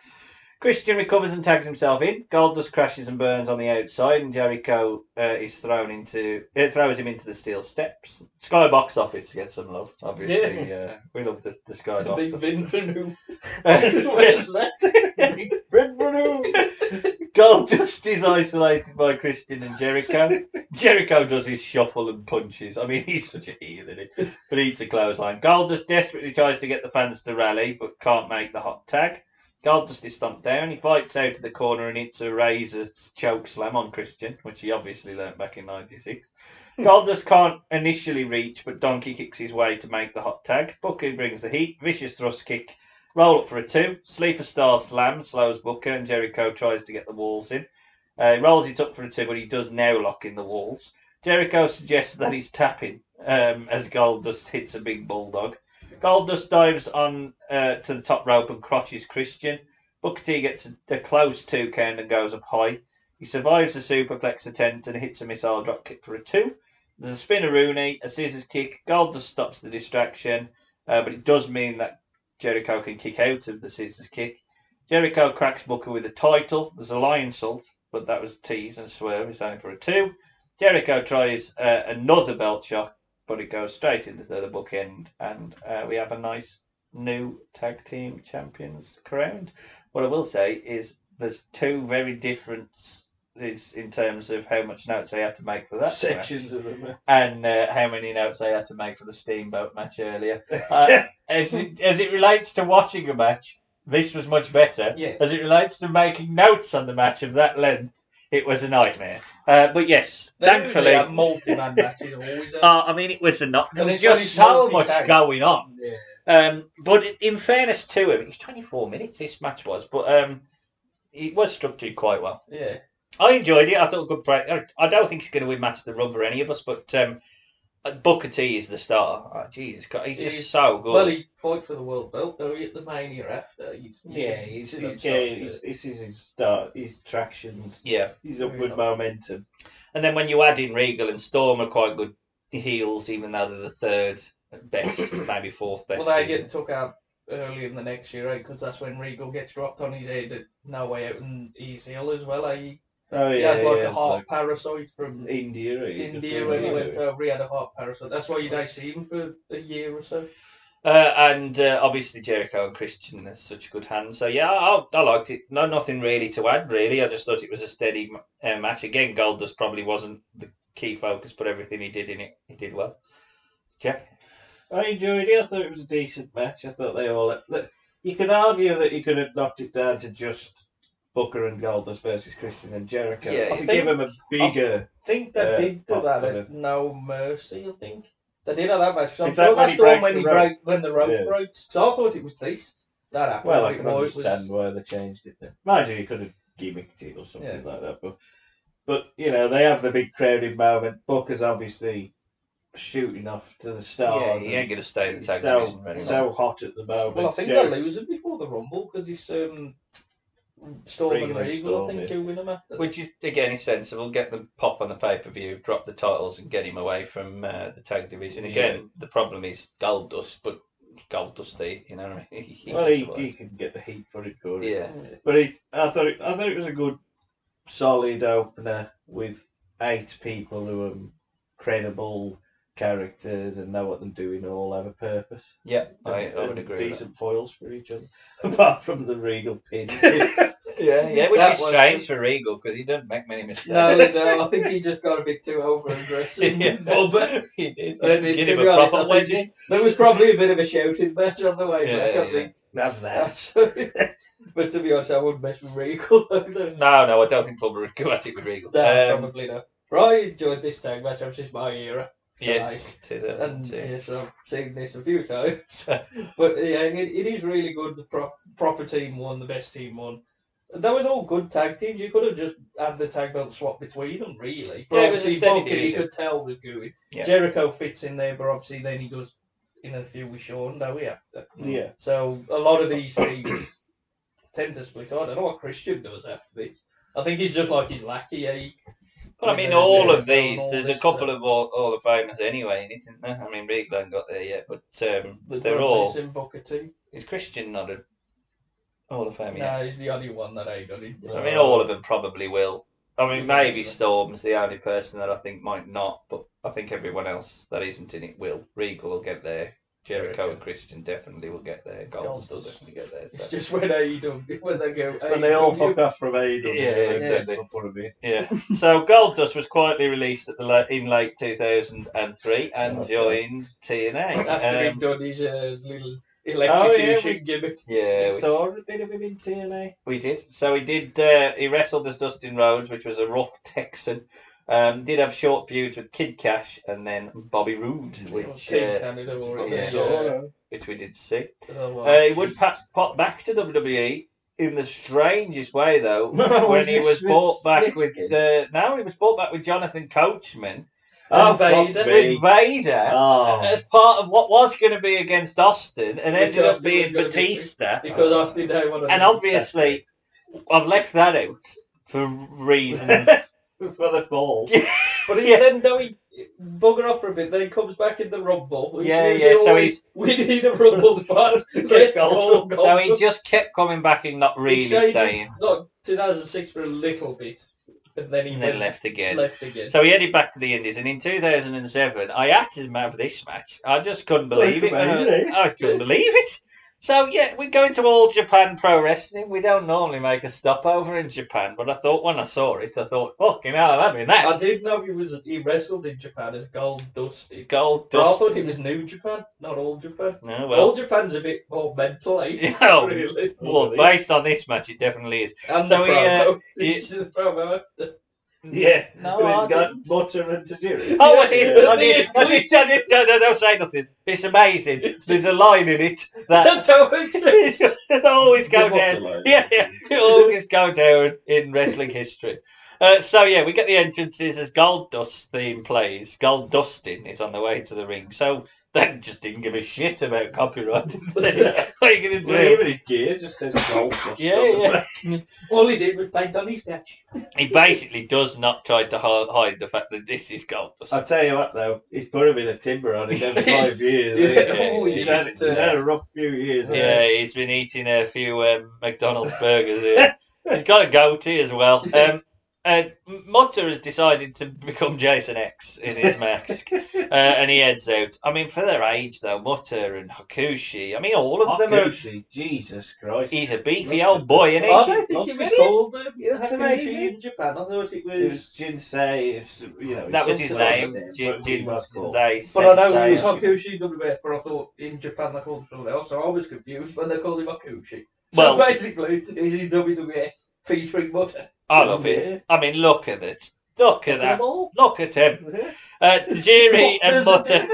Christian recovers and tags himself in. Goldust crashes and burns on the outside, and Jericho is throws him into the steel steps. Sky box office gets some love, obviously. Yeah. We love the Sky box Big office. Vinfanu. Where's that? Goldust is isolated by Christian and Jericho. Jericho does his shuffle and punches. I mean, he's such a heel, isn't he? But he eats a clothesline. Goldust desperately tries to get the fans to rally, but can't make the hot tag. Goldust is stomped down. He fights out to the corner and hits a razor choke slam on Christian, which he obviously learnt back in '96. Goldust can't initially reach, but Donkey kicks his way to make the hot tag. Booker brings the heat. Vicious thrust kick. Roll up for a 2. Sleeper star slam slows Booker, and Jericho tries to get the walls in. He rolls it up for a 2, but he does now lock in the walls. Jericho suggests that he's tapping as Goldust hits a big bulldog. Goldust dives on to the top rope and crotches Christian. Booker T gets a close 2 count and goes up high. He survives the superplex attempt and hits a missile drop kick for a 2. There's a spinneroonie, a scissors kick. Goldust stops the distraction, but it does mean that Jericho can kick out of the scissors kick. Jericho cracks Booker with a title. There's a lion salt, but that was tease and swerve. It's only for a 2. Jericho tries another belt shot, but it goes straight into the bookend, and we have a nice new tag team champions crowned. What I will say is there's 2 very different in terms of how much notes I had to make for that sections of them, and how many notes I had to make for the Steamboat match earlier. As it relates to watching a match, this was much better. Yes. As it relates to making notes on the match of that length, it was a nightmare. But yes, thankfully, multi-man matches always. I mean, it was there was just so much going on. Yeah. But in fairness to him, it was 24 minutes. This match was, but it was structured quite well. Yeah. I enjoyed it. I thought a good break. I don't think he's going to win Match of the Run for any of us, but Booker T is the star. Oh, Jesus Christ, he's just so good. Well, he fought for the world belt though at the Mania after. This is his start. His tractions. Yeah, his upward momentum. And then when you add in Regal and Storm are quite good heels, even though they're the third best, maybe fourth best. Well, they get took out early in the next year, right? Because that's when Regal gets dropped on his head at No Way Out and East Hill as well. He has a heart parasite from India. When he went over, he had a heart parasite. That's why you don't see him for a year or so. And obviously Jericho and Christian are such good hands. So yeah, I liked it. Nothing really to add. Really, I just thought it was a steady match. Again, Goldust probably wasn't the key focus, but everything he did in it, he did well. Jack, I enjoyed it. I thought it was a decent match. I thought they all. You could argue that you could have knocked it down to just Booker and Goldust versus Christian and Jericho. Yeah, to give him a bigger. I think they did do that at No Mercy. I think they did at that match. Because I'm sure that's the one when the rope breaks. So I thought it was this that happened. Well, I can understand why they changed it. Then. Mind you, you could have gimmicked it or something like that. But you know, they have the big crowded moment. Booker's obviously shooting off to the stars. Yeah, he ain't going to stay in the tag division very long. So hot at the moment. Well, I think they're losing before the Rumble because it's Storm and Regal, I think, who win them after. Which is, again, is sensible. Get them pop on the pay-per-view, drop the titles and get him away from the tag division. Again, the problem is Goldust, but Goldusty, you know what I mean? He can get the heat for it, couldn't he? Yeah. But I thought it was a good, solid opener with 8 people who are credible, characters and know what they're doing and all have a purpose. Yeah, I And would agree. Decent foils for each other, apart from the Regal pin. Yeah, which That is was strange for Regal because he doesn't make many mistakes. No, I think he just got a bit too over aggressive. Yeah. But He did. to Give him be a honest, proper I think wedgie. there was probably a bit of a shouting match on the way back. Yeah, I think. Have that. But to be honest, I wouldn't mess with Regal either. No, I don't think Plumber would go at it with Regal. No, probably not. But I enjoyed this tag match. This is my era. Yes, And 2002. yes, I've seen this a few times. But yeah, it is really good. The proper team won, the best team won. That was all good tag teams. You could have just had the tag belt swap between them, really. But Yeah, it was a obviously, steady Booker, you division. could tell was gooey. Yeah. Jericho fits in there, but obviously then he goes in a few with Shawn, don't we, after? Yeah. So a lot of these teams tend to split. I don't know what Christian does after this. I think he's just like his lackey. Well, I mean, all of these, there's a couple of all the famous anyway, isn't there? I mean, Regal hasn't got there yet, but they're all. in Booker T. Is Christian not a Hall of Fame yet? No, he's the only one that ain't got it. I mean, all of them probably will. I mean, Yeah, maybe definitely. Storm's the only person that I think might not, but I think everyone else that isn't in it will. Regal will get there. Jericho and Christian definitely will get there. Goldust will definitely get there. It's So. just when AEW, when they go, When they all AEW, fuck off from AEW. Yeah, exactly. For a bit. Yeah. So Goldust was quietly released at in late 2003 and joined TNA. after he'd done his little Oh, electrocution yeah, gimmick. Yeah, We saw a bit of him in TNA. we did. So he did. He wrestled as Dustin Rhodes, which was a rough Texan. Did have short feuds with Kid Cash and then Bobby Roode, which Team Canada or yeah. Which we did see. Oh, He would pop back to WWE in the strangest way, though, when he was brought back with he was brought back with Jonathan Coachman. Oh, Vader. Vader. With Vader Oh. as part of what was going to be against Austin and Which ended up Austin being was gonna be- Batista. because Austin Day wanted And to- obviously, I've left that out for reasons. For the fall. But then though he bugger off for a bit, then he comes back in the Rumble. Which Yeah, is yeah, so always, we need a Rumble spot. Let's go, So he just kept coming back and not really He stayed staying. in, like 2006 for a little bit, and then he And then went- left again. Left again. So he headed back to the Indies, and in 2007, I had to have this match. I just couldn't believe it. I couldn't believe it. So yeah, we go into All Japan Pro Wrestling. We don't normally make a stopover in Japan, but I thought when I saw it, I thought, fucking hell, I'm having that. I didn't know he wrestled in Japan as Goldust. Gold But I Dust. thought it was New Japan, not All Japan. No, well, All Japan's a bit more mental, Oh, really. well, based on this match, it definitely is. And So the he, promo. he- Did you see the promo after? Yeah. No, With I got Butter and Tajiri. Oh, I did. Yeah. I did. Don't say nothing. It's amazing. There's a line in it that That don't make sense. it always go The down. butter line. Yeah, it always go down in wrestling history. So yeah, we get the entrances as Goldust theme plays. Goldustin is on the way to the ring. So they just didn't give a shit about copyright. What are you going to Well, do? even his gear just says gold dust Yeah, on the yeah. back. All he did was paint on his patch. He basically does not try to hide the fact that this is Goldust. I'll tell you what though, he's put him in a timber on it every 5 years. Yeah. hasn't he? He's had a rough few years. Yeah, he's been eating a few McDonald's burgers here. He's got a goatee as well. Mutter has decided to become Jason X in his mask, and he heads out. I mean, for their age, though, Mutter and Hakushi, I mean, all of them are. Hakushi, Jesus Christ. He's a beefy old boy, isn't he? I don't think it was called That's Hakushi amazing. in Japan. I thought it It was was. Jinsei. That was his name. But he was called. Jinsei But I know it was Sensei. Hakushi WF, but I thought in Japan they called him something else, so I was confused when they called him Hakushi. So Well- basically, this is WWF featuring Mutter. I love it. I mean, look at it. Look at that. Look at him. Tajiri and Mutter.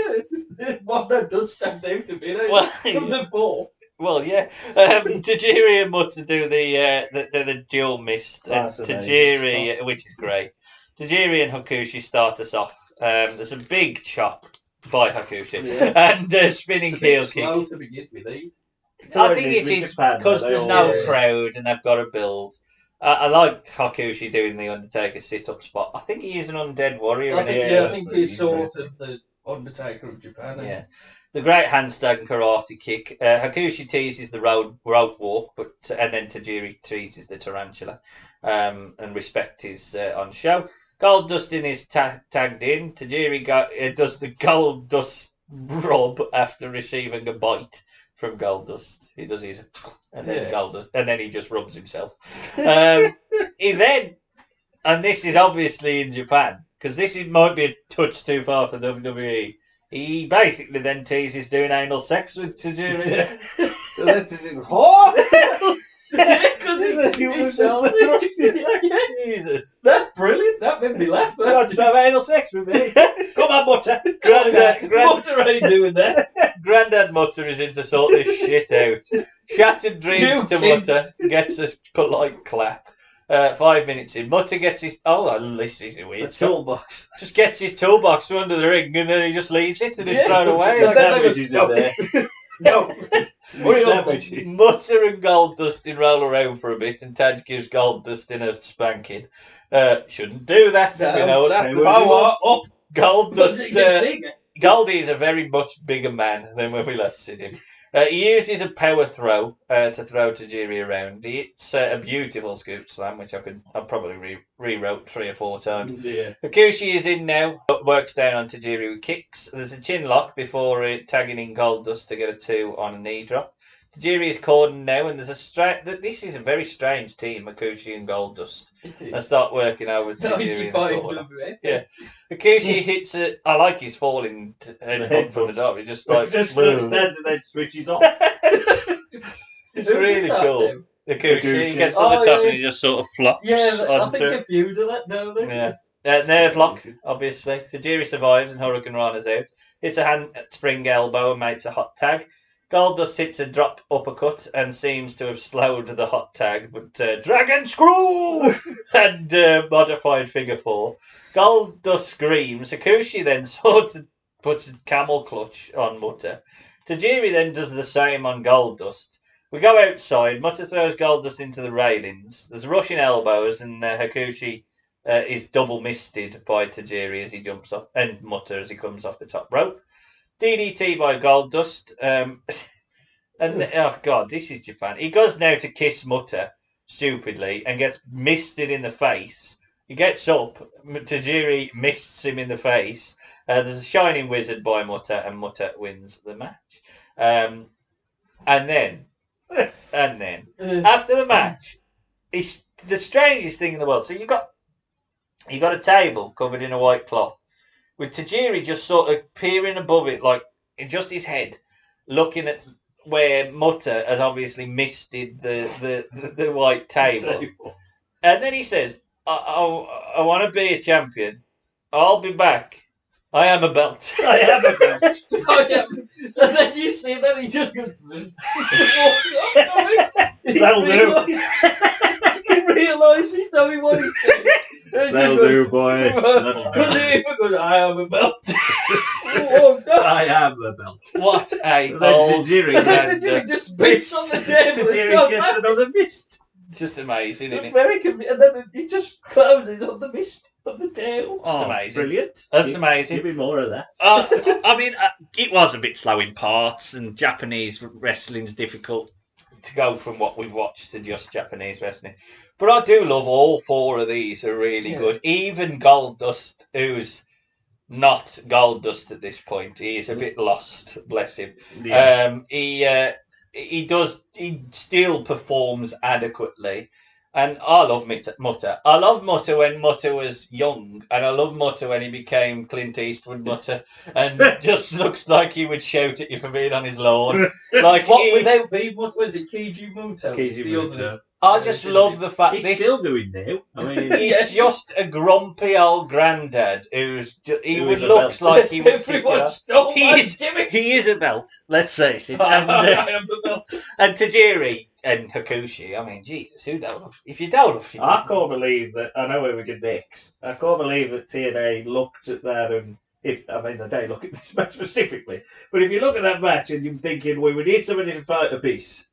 What that does stand out to me, Well, from the four. Well, yeah. Tajiri and Mutter do the dual mist. And That's amazing Tajiri, stuff. which is great. Tajiri and Hakushi start us off. There's a big chop by Hakushi Yeah. and a spinning It's a bit heel kick. slow to begin with, I think it is because there's no Yeah. crowd and they've got to build. I like Hakushi doing the Undertaker sit-up spot. I think he is an undead warrior. I isn't think, he? yeah, I think he's sort of the Undertaker of Japan. isn't he? Yeah. The great handstand and karate kick. Hakushi teases the road walk, and then Tajiri teases the tarantula. And respect is on show. Goldust is tagged in. Tajiri does the Goldust rub after receiving a bite from Goldust. He does his and then Goldust, and then he just rubs himself. He then, and this is obviously in Japan because might be a touch too far for WWE. He basically then teases doing anal sex with Tajiri. So that's it. Oh! Yeah, because it's Jesus. That's brilliant. That made me laugh. You want to have anal sex with me? Come on, Mutter. Mutter ain't doing that. Grandad Mutter is in to sort this shit out. Shattered dreams to Mutter gets a polite clap. 5 minutes in, Mutter gets his... Oh, this is a weird toolbox. Just gets his toolbox under the ring and then he just leaves it and is thrown away. The sandwiches in there. No. Mutter and Goldust roll around for a bit and Taj gives Goldust a spanking. Shouldn't do that. No. We know that. Power up. Goldust... Goldie is a very much bigger man than when we last seen him. He uses a power throw to throw Tajiri around. It's a beautiful scoop slam, which I've probably rewrote 3 or 4 times. Yeah. Hakushi is in now, works down on Tajiri with kicks. There's a chin lock before tagging in Goldust to get a 2 on a knee drop. Tajiri is cornered now, and there's this is a very strange team, Hakushi and Goldust. It is. They start working over Tajiri. 95 WF. Yeah. Hakushi hits it. I like his falling head from the top. He just like just stands and then switches off. It's really cool. Hakushi, he gets on the top and he just sort of flops. Yeah, I onto think a few do that, don't they? Yeah. Nerve lock, obviously. Tajiri survives and Hurricane Rana's out. Hits a handspring elbow and makes a hot tag. Goldust hits a drop uppercut and seems to have slowed the hot tag, but Dragon Screw and modified figure 4. Goldust screams. Hakushi then sort of puts a camel clutch on Mutter. Tajiri then does the same on Goldust. We go outside. Mutter throws Goldust into the railings. There's rushing elbows, and Hakushi is double misted by Tajiri as he jumps off, and Mutter as he comes off the top rope. DDT by Goldust. And oh god, this is Japan. He goes now to kiss Mutter stupidly and gets misted in the face. He gets up. Tajiri mists him in the face. There's a shining wizard by Mutter, and Mutter wins the match. And then after the match, it's the strangest thing in the world. So you got a table covered in a white cloth with Tajiri just sort of peering above it, like in just his head, looking at where Mutter has obviously misted the white table. And then he says, I want to be a champion. I'll be back. I am a belt. I am a belt. Oh, yeah. And then you see that he just goes... That'll do. He realises, tell me what he said. That'll do, boys. That'll do. I am a belt. I am a belt. What a Then Tajiri just spits on the table. Tajiri gets another mist. Just amazing, isn't it? Very convenient. And then he just closes on the mist on the tail. Just amazing. Brilliant. That's amazing. Give me more of that. I mean, it was a bit slow in parts, and Japanese wrestling's difficult to go from what we've watched to just Japanese wrestling. But I do love all 4 of these. Are really good. Even Goldust, who's not Goldust at this point, he is a bit lost. Bless him. Yeah. He still performs adequately. And I love Mutter. I love Mutter when Mutter was young, and I love Mutter when he became Clint Eastwood Mutter, and just looks like he would shout at you for being on his lawn. Like without being, what was it, Keiji Muto? I just love the fact he's still doing now. I mean, he's just a grumpy old granddad who looks like he would kick Everyone it stole my off. gimmick. He is a belt. Let's face it. I am the belt. And Tajiri and Hakushi. I mean, Jesus, who don't love? If you don't love, I can't believe that. I know where we get next. I can't believe that TNA looked at that and. They don't look at this match specifically, but if you look at that match and you're thinking, well, we need somebody to fight a beast.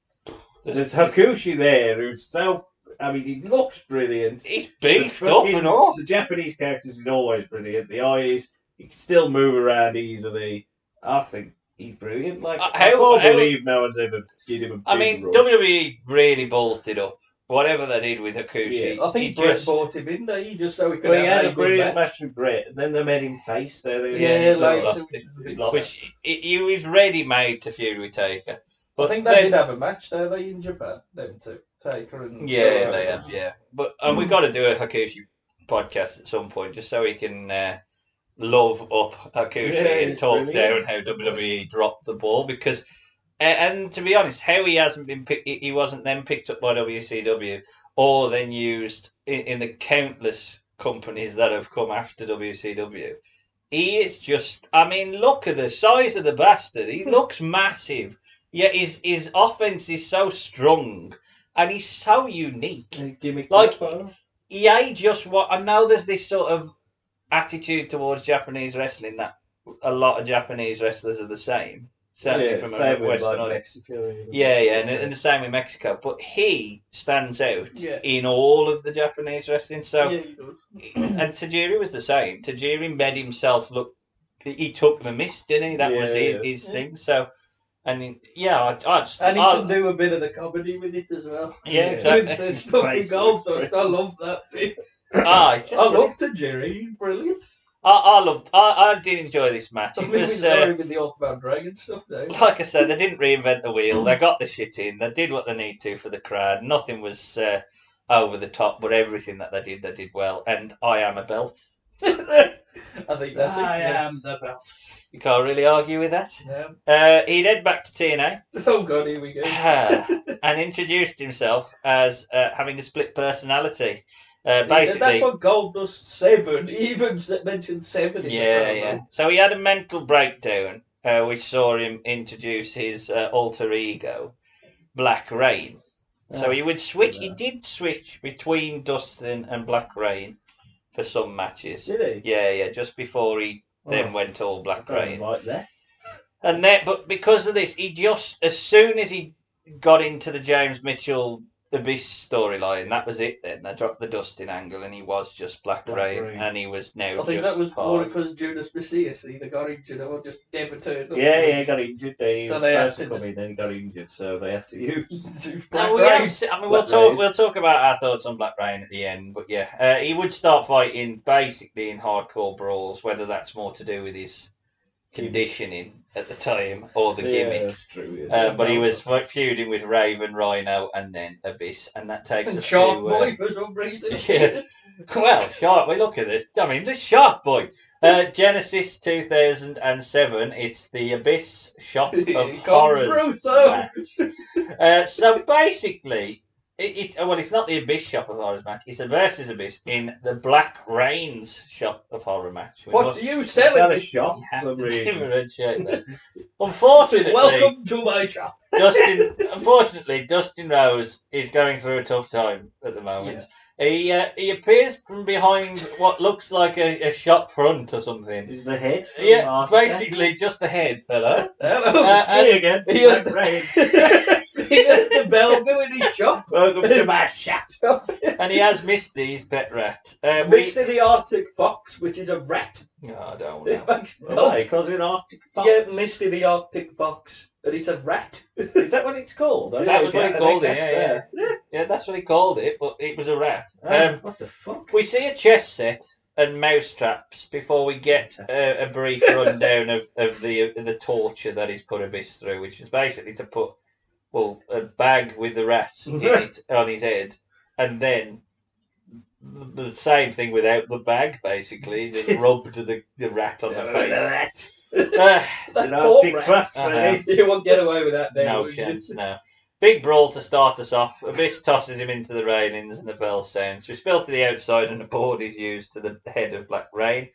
There's Hakushi there who's so. I mean, he looks brilliant. He's beefed up and all. The Japanese characters is always brilliant. The eyes, he can still move around easily. I think he's brilliant. Like I can't believe no one's ever given him a big run. WWE really ballsed it up whatever they did with Hakushi. I think Brett bought him in there, just so he could Well, he had have a brilliant match with Brett, and then they made him face there. Lost it. Which he was ready made to feud with Taker. But I think they did have a match, though, they in Japan, them two, Taker and... Yeah, they have, yeah. But we've got to do a Hakushi podcast at some point, just so we can love up Hakushi and talk down how WWE dropped the ball, because... And to be honest, how he hasn't been he wasn't then picked up by WCW or then used in the countless companies that have come after WCW. He is just, I mean, look at the size of the bastard. He looks massive. Yet his offense is so strong and he's so unique. Like, he just what I know there's this sort of attitude towards Japanese wrestling that a lot of Japanese wrestlers are the same. Certainly from a Western Mexico. And the same in Mexico. But he stands out in all of the Japanese wrestling. So, he does. And Tajiri was the same. Tajiri made himself look. He took the mist, didn't he? That was his thing. So, and he can do a bit of the comedy with it as well. Yeah, exactly. With the stuff with Goldust, I love that bit. I love Tajiri. He's brilliant. I did enjoy this match. It was with the Ultimate Dragon stuff now. Like I said, they didn't reinvent the wheel. They got the shit in. They did what they need to for the crowd. Nothing was over the top, but everything that they did well. And I am a belt. I think that's it. I am the belt. You can't really argue with that. No. He'd head back to TNA. Oh God, here we go. And introduced himself as having a split personality. Basically, that's what Goldust 7. He even mentioned 7 in the promo. So he had a mental breakdown, which saw him introduce his alter ego, Black Rain. So he would switch. He did switch between Dustin and Black Rain for some matches. Did he? Yeah. Just before he then went all Black Rain. Like that. And then, but because of this, he just as soon as he got into the James Mitchell Abyss storyline, that was it then. They dropped the Dustin angle and he was just Black Rain and he was now I think that was more because Judas Messias either got injured or just never turned up. Yeah, he got injured. He was supposed to come in and he got injured, so they had to use Black Rain. We'll talk about our thoughts on Black Rain at the end, but he would start fighting basically in hardcore brawls, whether that's more to do with his conditioning at the time or the gimmick. That's true. But he was feuding with Raven, Rhino, and then Abyss, and that takes us Shark to Boy for some reason. Well, Shark Boy, look at this. I mean, the Shark Boy. Genesis 2007. It's the Abyss Shop of Horrors match. So basically, it's not the Abyss Shop of Horrors match. It's a versus Abyss in the Black Reigns Shop of Horror match. What do you sell in this shop? Unfortunately, welcome to my shop. Unfortunately, Dustin Rhodes is going through a tough time at the moment. Yeah. He appears from behind what looks like a shop front or something. Is the head? Basically just the head. Hello, it's me again. He had the bell going in his shop. Welcome to my shop. And he has Misty, his pet rat. Misty the Arctic Fox, which is a rat. No, I don't know. Why? Because it's an Arctic Fox. Yeah, Misty the Arctic Fox. And it's a rat. Is that what it's called? That was what he called it, yeah, that's what he called it, but it was a rat. What the fuck? We see a chess set and mouse traps before we get a brief rundown of the torture that he's put Abyss through, which is basically to put a bag with the rats in it on his head, and then the same thing without the bag, basically. They rubbed the rat on the face. That Arctic Fox, you won't get away with that now. No chance, no. Big brawl to start us off. Abyss tosses him into the railings and the bell sounds. We spill to the outside and a board is used to the head of Black Rain.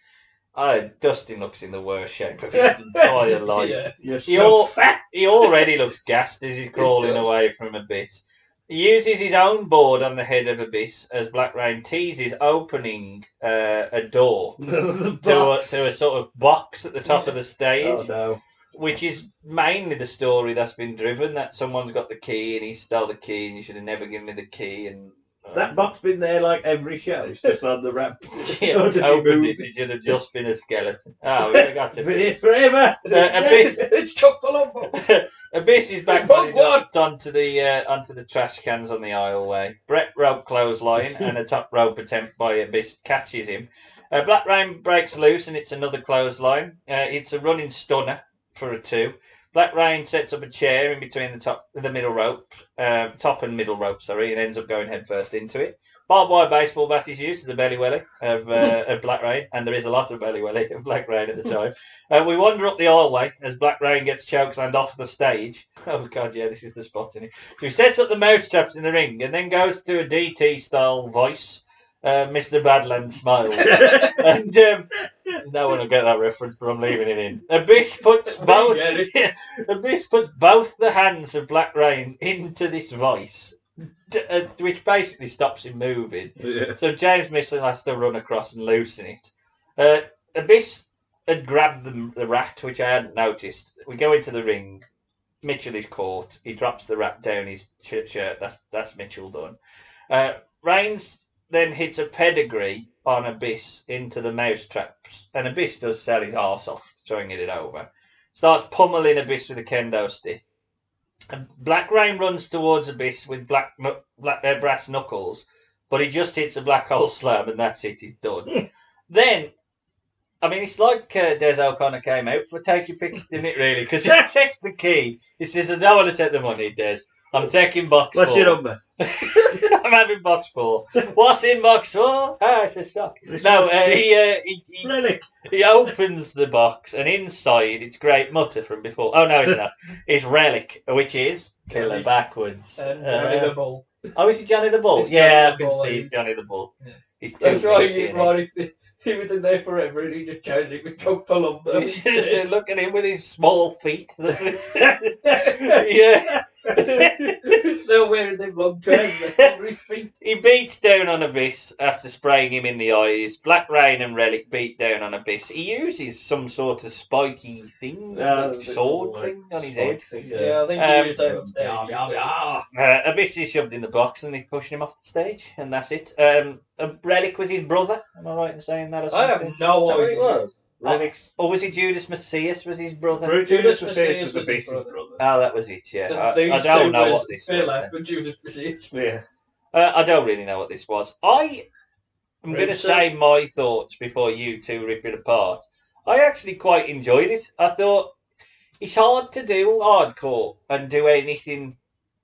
Dustin looks in the worst shape of his entire life. You're so fat. He already looks gassed as he's crawling away from Abyss. He uses his own board on the head of Abyss as Black Rain teases opening a door to a sort of box at the top of the stage. Oh no. Which is mainly the story that's been driven, that someone's got the key and he stole the key and you should have never given me the key and That box been there like every show. It's just on the ramp. Yeah, Or does he opened move it, it should have just been a skeleton. Oh, we got to Been finish. here forever. It's chock full of Abyss is back Wrong on onto the trash cans on the aisleway. Brett rope clothesline and a top rope attempt by Abyss catches him. Black Rain breaks loose and it's another clothesline. It's a running stunner for a 2. Black Rain sets up a chair in between the middle rope, top and middle rope, and ends up going headfirst into it. Barbed wire baseball bat is used to the belly welly of Black Rain, and there is a lot of belly welly of Black Rain at the time. We wander up the aisleway as Black Rain gets chokeslammed off the stage. Oh god, yeah, this is the spot, isn't it? So he sets up the mousetraps in the ring and then goes to a DT style voice. Mr. Badland smiles, and no one will get that reference, but I'm leaving it in. Abyss puts both the hands of Black Rain into this vice, which basically stops him moving. Yeah. So James Michelin has to run across and loosen it. Abyss had grabbed the rat, which I hadn't noticed. We go into the ring. Mitchell is caught. He drops the rat down his shirt. That's Mitchell done. Reigns then hits a pedigree on Abyss into the mousetraps, and Abyss does sell his arse off to try and get it over. Starts pummeling Abyss with a kendo stick. And Black Rain runs towards Abyss with brass knuckles, but he just hits a black hole slam, and that's it. He's done. Then, I mean, it's like Des O'Connor came out for take your pick, didn't it? Really, because he takes the key. He says, "I don't want to take the money, Des. I'm taking box 4. What's your number? I'm having box 4. What's in box 4? Ah, it's a shock. No, he opens the box, and inside it's Great Mutter from before. Oh no, it's not. It's Relic, which is Killer Backwards. Johnny the Bull. Oh, is it Johnny the Bull? It's Yeah, Johnny the I can Bull, see it's Johnny the Bull. Yeah. He's too That's right, meaty, isn't right. If he was in there forever and he just changed it with chock full of them. Look at him with his small feet. Yeah. They're wearing them long trousers over his feet. He beats down on Abyss after spraying him in the eyes. Black Rain and Relic beat down on Abyss. He uses some sort of spiky thing, sword thing on his head. Yeah, I think he used that on stage. Abyss is shoved in the box and he's pushing him off the stage, and that's it. Relic was his brother. Am I right in saying that? Or I something? have no Is that what idea. it was? Relic's. Or was it Judas Macias was his brother? Judas Macias was the was his Abyss's brother. brother. Oh, that was it, yeah. I These don't two know was what this Phil was. F and Judas Macias. Yeah. I don't really know what this was. I'm going to say my thoughts before you two rip it apart. I actually quite enjoyed it. I thought it's hard to do hardcore and do anything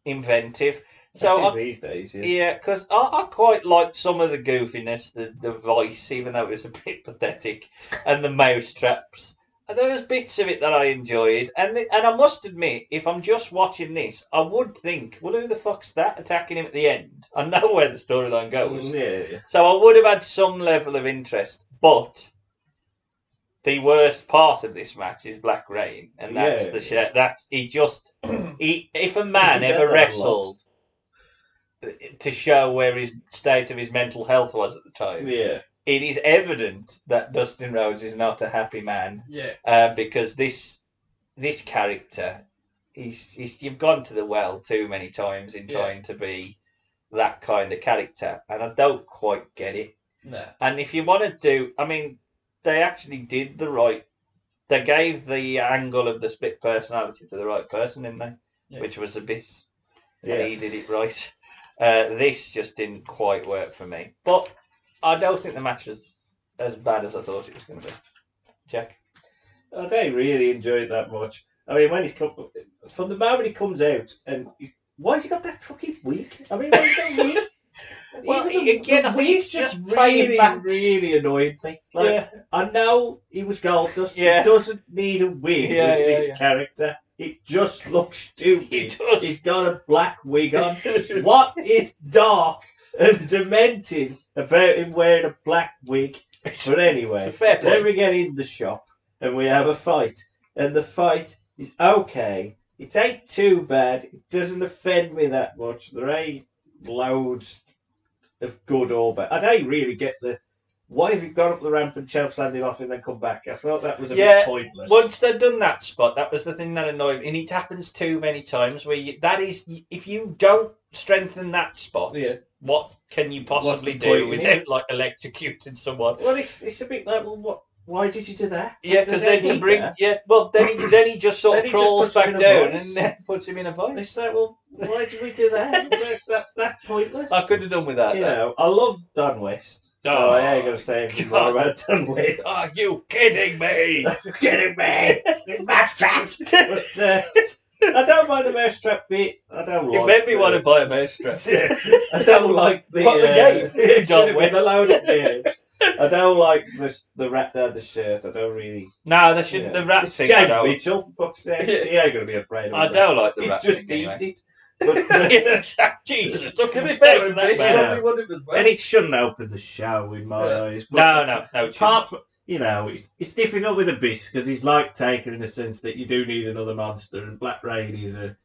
inventive. So These days, yeah. yeah, because I quite liked some of the goofiness, the voice, even though it was a bit pathetic, and the mousetraps. And there was bits of it that I enjoyed, and I must admit, if I'm just watching this, I would think, well, who the fuck's that attacking him at the end? I know where the storyline goes, Yeah. so I would have had some level of interest. But the worst part of this match is Black Rain, and that's Yeah, the shit. That's if a man He's ever had that wrestled to show where his state of his mental health was at the time, Yeah. it is evident that Dustin Rhodes is not a happy man. Yeah. Because this character, you've gone to the well too many times in trying to be that kind of character, and I don't quite get it. No. And if you want to do, I mean, they actually did they gave the angle of the split personality to the right person, didn't they? Yeah. Which was Abyss. Yeah. He did it right. This just didn't quite work for me. But I don't think the match was as bad as I thought it was going to be. Jack? I don't really enjoy it that much. I mean, when from the moment he comes out, and why has he got that fucking wig? I mean, why has he got a wig? Well, Even the wig's just really annoyed me. Like, I know he was Goldust. Yeah. He doesn't need a wig with this character. It just looks stupid. It does. He's got a black wig on. What is dark and demented about him wearing a black wig? But anyway, It's a fair point. then we get in the shop and we have a fight. And the fight is okay. It ain't too bad. It doesn't offend me that much. There ain't loads of good or bad. I don't really get the why have you gone up the ramp and chokeslammed him off and then come back? I thought that was a bit pointless. Once they'd done that spot, that was the thing that annoyed me. And it happens too many times where if you don't strengthen that spot, what can you possibly do without like electrocuting someone? Well, it's a bit like, well, what? Why did you do that? Yeah, because then to bring then he just sort of crawls back down and then puts him in a vice. It's like, well, why did we do that? That's pointless. I could have done with that. You know, I love Don West. So I ain't gonna say anything more about Don West. Are you kidding me? You're kidding me? Mousetrap. But I don't mind the mousetrap bit. I don't. You made me want to buy a mousetrap. I don't like the game. Don West. I don't like the rat down the shirt. I don't really. No, they shouldn't. The rat thing. James Mitchell, for fuck's sake. He ain't gonna be afraid of it. I don't like the rat thing. He just eats it. But Jesus, look at To be the fair, state of that man. And it shouldn't open the show in my eyes. But no. Apart from, it's difficult with Abyss because he's like Taker in the sense that you do need another monster, and Black Raid is a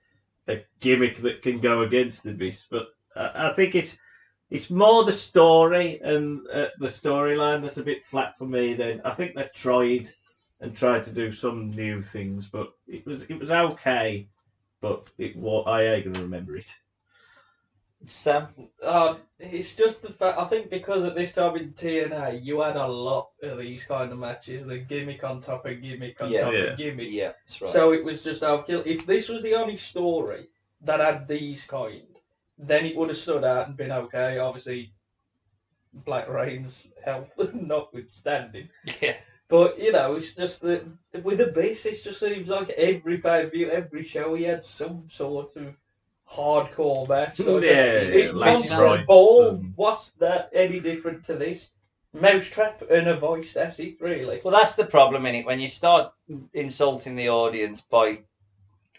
gimmick that can go against Abyss. But I think it's more the story and the storyline that's a bit flat for me. Then I think they tried to do some new things, but it was okay. But I ain't gonna remember it. Sam, it's just the fact. I think because at this time in TNA, you had a lot of these kind of matches, the gimmick on top of gimmick on top of gimmick. Yeah, that's right. So it was just overkill. If this was the only story that had these kind, then it would have stood out and been okay. Obviously, Black Rain's health notwithstanding. Yeah. But, it's just that with Abyss, it just seems like every pay-per-view, every show, he had some sort of hardcore match. Monster's Ball, what's that any different to this? Mousetrap and a voice, that's it, really. Well, that's the problem, innit? When you start insulting the audience by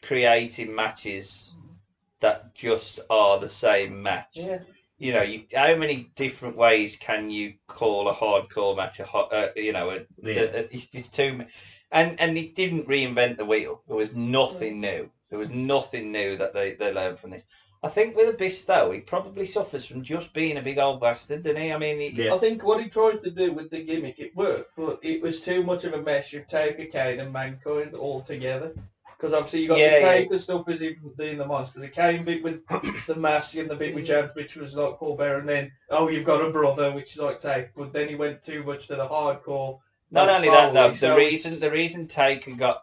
creating matches that just are the same match. Yeah. How many different ways can you call a hardcore match it's too, and it didn't reinvent the wheel. There was nothing new. There was nothing new that they learned from this. I think with Abyss, though, he probably suffers from just being a big old bastard, doesn't he? I mean, I think what he tried to do with the gimmick, it worked, but it was too much of a mesh of Taker, Kane and Mankind all together. Because obviously you got the Taker stuff as in the monster, the Kane bit with the mask and the bit with James, which was like Paul Bearer, and then you've got a brother, which is like Taker. But then he went too much to the hardcore. Not only that, though, the reason Taker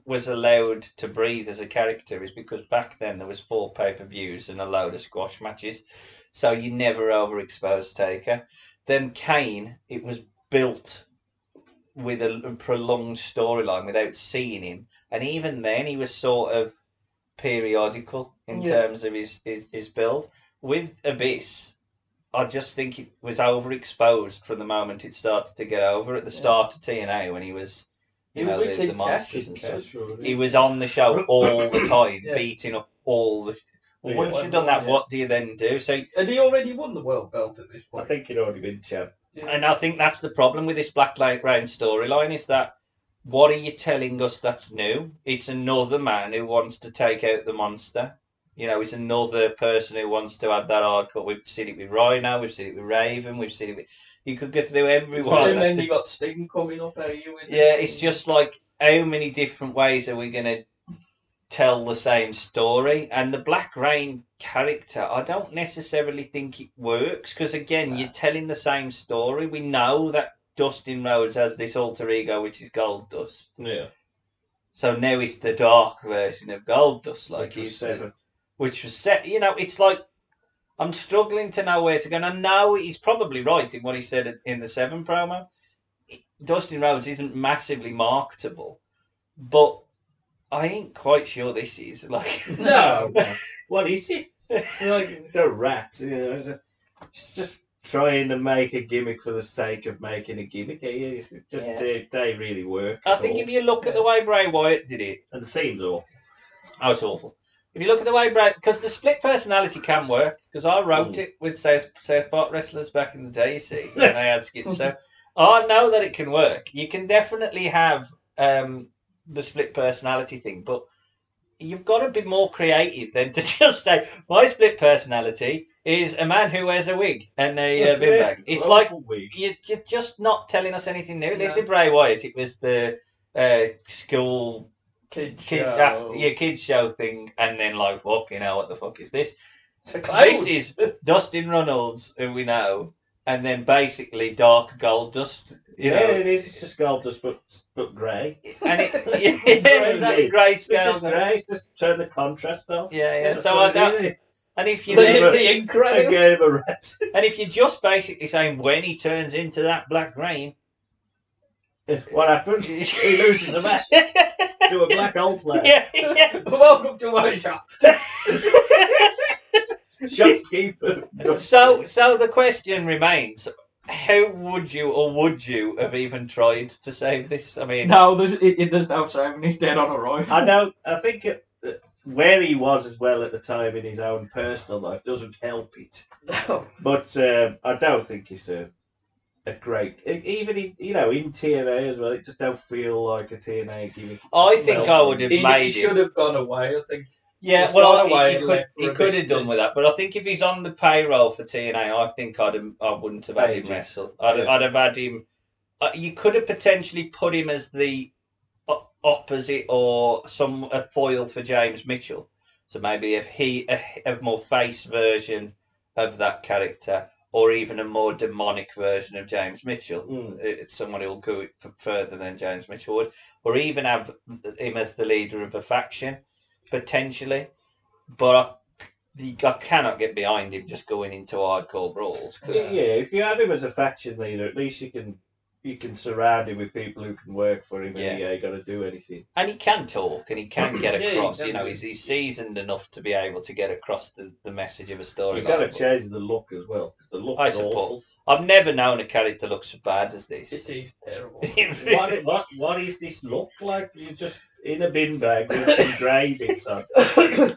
was allowed to breathe as a character is because back then there was 4 pay-per-views and a load of squash matches, so you never overexposed Taker. Then Kane, it was built with a prolonged storyline without seeing him. And even then, he was sort of periodical in terms of his build. With Abyss, I just think it was overexposed from the moment it started to get over. At the start of TNA, when he was, the monsters and stuff. He was on the show all the time, beating up all the... Well, once you've done that, what do you then do? So, and he already won the world belt at this point. I think he'd already been champ. Yeah. And I think that's the problem with this Black Rain storyline is that what are you telling us that's new? It's another man who wants to take out the monster. It's another person who wants to have that hardcore. We've seen it with Rhino, we've seen it with Raven, we've seen it with... You could go through everyone. And then you got Sting coming up at you. It's just like, how many different ways are we going to tell the same story? And the Black Rain character, I don't necessarily think it works, because again, you're telling the same story. We know that Dustin Rhodes has this alter ego, which is Goldust. Yeah. So now it's the dark version of Goldust, like which was 7. Which was set. It's like I'm struggling to know where to go. And I know he's probably right in what he said in the 7 promo. Dustin Rhodes isn't massively marketable, but I ain't quite sure this is like. No. What is it? Like the rat. It's just trying to make a gimmick for the sake of making a gimmick. It's just they really work. I think if you look at the way Bray Wyatt did it, and the theme's awful. Oh, it's awful. If you look at the way Bray, because the split personality can work. Because I wrote it with South Park wrestlers back in the day. You see, when I had skits, so I know that it can work. You can definitely have the split personality thing, but you've got to be more creative than to just say my split personality is a man who wears a wig and a bin bag. It's like you're just not telling us anything new. At least with Bray Wyatt, it was the school kids show thing, and then like, fucking hell, what the fuck is this? This is Dustin Rhodes, who we know, and then basically Dark Goldust. You know, it is. It's just Goldust, but grey. And exactly grey scale. Grey. Just turn the contrast off. Yeah. So I don't. And if you again a red. And if you're just basically saying when he turns into that black grain, what happens? He loses a match to a black old sled. Yeah. Welcome to my shop. Shopkeeper. So the question remains: how would you have even tried to save this? I mean, no, there's no saving. He's dead on arrival. I think where he was as well at the time in his own personal life doesn't help it. No. But I don't think he's a great, even in TNA as well. It just don't feel like a TNA gimmick. I think I would have made. He should have gone away. I think. Yeah, well, he could have done with that, but I think if he's on the payroll for TNA, I think I wouldn't have had him wrestle. I'd have had him. You could have potentially put him as the opposite or a foil for James Mitchell. So maybe if a more face version of that character, or even a more demonic version of James Mitchell, it's someone who will go further than James Mitchell would, or even have him as the leader of a faction. Potentially, but I cannot get behind him just going into hardcore brawls. If you have him as a faction leader, at least you can surround him with people who can work for him, and he ain't got to do anything. And he can talk, and he can get across. He's seasoned enough to be able to get across the message of a story. You've got to change the look as well. The look's awful. I've never known a character look so bad as this. It is terrible. What is this look like? You just in a bin bag with some grey bits on,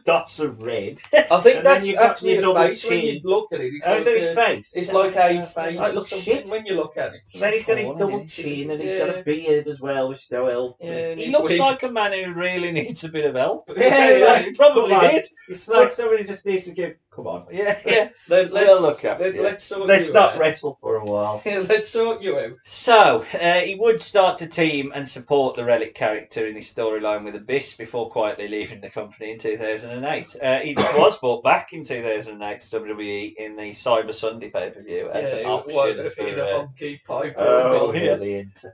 dots of red. I think and that's you've got actually your double face chin. when you look at it. It's Is that his face? It's like a face it or looks something shit. when you look at it. Then he's got his double chin and he's got a beard as well, which don't help. Yeah, he looks like a man who really needs a bit of help. Yeah, he probably did. It's like somebody just needs to give. Come on. Yeah. Let's look after you. Let's not wrestle for a while. Let's sort you out. So, he would start to team and support the Relic character in this storyline with Abyss before quietly leaving the company in 2008. He was brought back in 2008 to WWE in the Cyber Sunday pay-per-view as an option for... Honky Piper.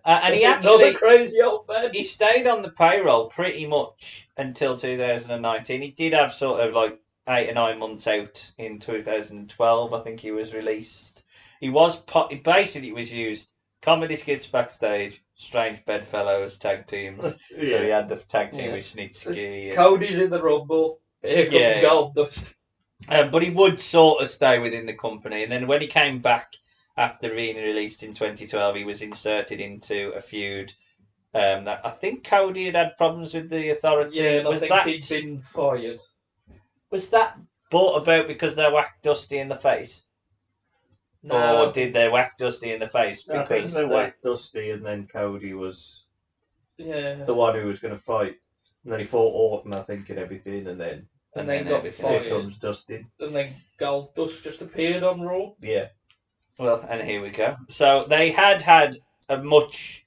And he actually... Another crazy old man. He stayed on the payroll pretty much until 2019. He did have sort of like 8 or 9 months out in 2012. I think he was released. He basically was used comedy skits backstage, strange bedfellows tag teams. So he had the tag team with Snitsky. Cody's in the Rumble. Here comes Goldust. But he would sort of stay within the company, and then when he came back after being released in 2012, he was inserted into a feud. That I think Cody had problems with the Authority. Yeah, and I think he'd been fired. Was that brought about because they whacked Dusty in the face? No. Or did they whack Dusty in the face? I think they whacked Dusty and then Cody was the one who was going to fight. And then he fought Orton, I think, and everything, and then got fired. Here comes Dustin. And then Goldust just appeared on Raw. Yeah. Well, and here we go. So they had a much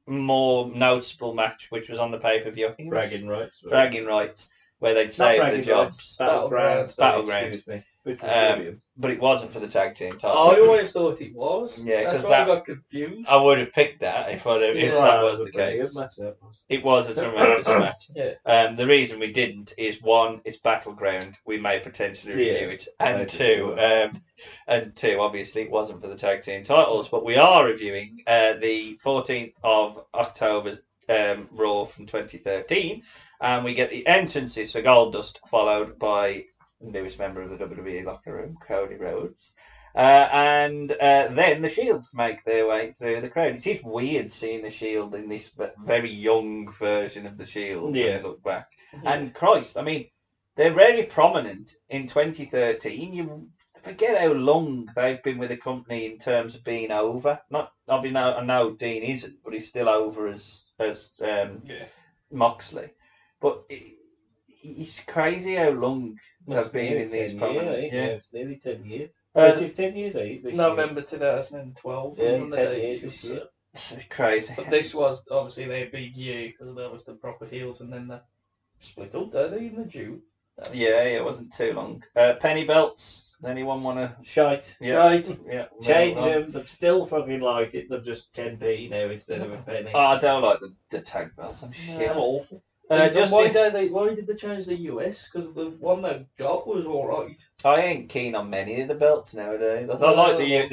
more noticeable match, which was on the pay-per-view. I think Bragging Rights. Bragging Rights. Where they'd saved the jobs. Battleground. Battleground. Me. Which was brilliant. But it wasn't for the tag team title. I always thought it was. Yeah, that's why I got confused. I would have picked that if that was the case. It was a tremendous match. Yeah. The reason we didn't is one, it's Battleground. We may potentially review it, and two, obviously, it wasn't for the tag team titles. But we are reviewing the 14th of October's Raw from 2013. And we get the entrances for Goldust, followed by the newest member of the WWE locker room, Cody Rhodes. And then the Shield make their way through the crowd. It is weird seeing the Shield in this very young version of the Shield when you look back. Yeah. And Christ, I mean, they're very prominent in 2013. You forget how long they've been with the company in terms of being over. I know Dean isn't, but he's still over as Moxley. But It's crazy how long they've been in these prominent. Yeah, it's nearly 10 years. Uh, Which is 10 years, this year. November 2012. Yeah, wasn't 10 it? years this year. It's crazy. But this was obviously their big year because that was the proper heels, and then they split up, don't they, in the June? Yeah, it wasn't too long. Penny belts. Anyone want to? Shite. Yeah. Shite. Yeah. Change them. They still fucking like it. They're just 10p now instead of a penny. Oh, I don't like the tag belts. I'm shit. They're awful. Just why did they change the US? Because the one they got was alright. I ain't keen on many of the belts nowadays. I like the UK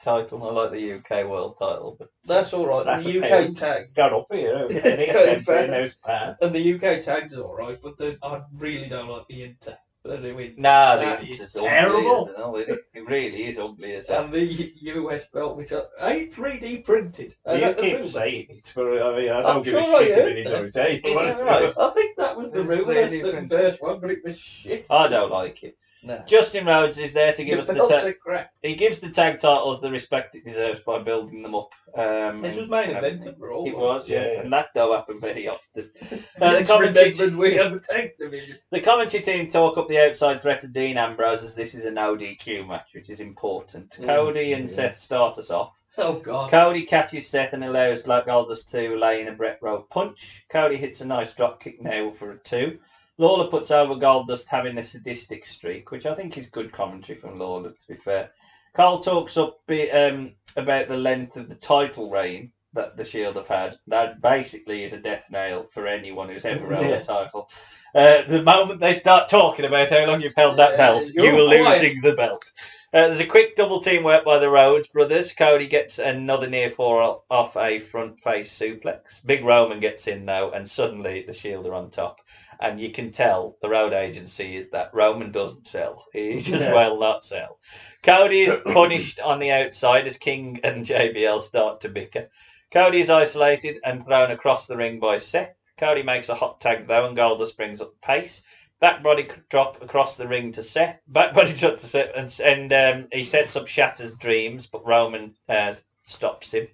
title. I like the UK world title, but that's alright. That's the a UK pound. tag. Got up here. Penny, 10p, now it's pound. And the UK tag's alright, but I really don't like the Inter. They're doing nah, that the is terrible. It really is ugly as hell. And the US belt, which ain't 3D printed. You keep saying it, but I mean, I I'm don't give sure a shit I if it is or it ain't. Is that right? I think that was the It's rumour. 3D That's the printed. first one, but it was shit. I don't like it. No. Justin Rhodes is there to give The us the belts tag. are crap. He gives the tag titles the respect it deserves by building them up. This was main evented for all. It was, yeah. Yeah. And that don't happen very often. It's remembered we have a tag division. The commentary team talk up the outside threat of Dean Ambrose as this is an ODQ match, which is important. Cody and Seth start us off. Oh, God. Cody catches Seth and allows Goldust to lay in a Bret Road punch. Cody hits a nice drop kick now for a 2. Lawler puts over Goldust having a sadistic streak, which I think is good commentary from Lawler, to be fair. Cole talks up about the length of the title reign that the Shield have had. That basically is a death nail for anyone who's ever held a title. The moment they start talking about how long you've held that belt, you are losing the belt. There's a quick double team work by the Rhodes brothers. Cody gets another near fall off a front face suplex. Big Roman gets in though, and suddenly the Shield are on top. And you can tell the road agency is that Roman doesn't sell. He just well not sell. Cody is punished on the outside as King and JBL start to bicker. Cody is isolated and thrown across the ring by Seth. Cody makes a hot tag though, and Goldust brings up the pace. Back body drop across the ring to Seth. Back body drop to Seth, and he sets up Shatter's dreams, but Roman stops him.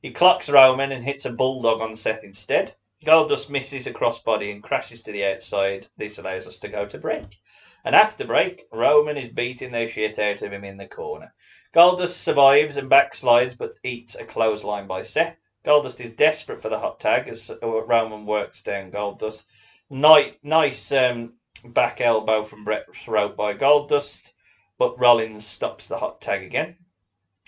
He clocks Roman and hits a bulldog on Seth instead. Goldust misses a crossbody and crashes to the outside. This allows us to go to break. And after break, Roman is beating the shit out of him in the corner. Goldust survives and backslides, but eats a clothesline by Seth. Goldust is desperate for the hot tag as Roman works down Goldust. Nice back elbow from Bret's throat by Goldust, but Rollins stops the hot tag again.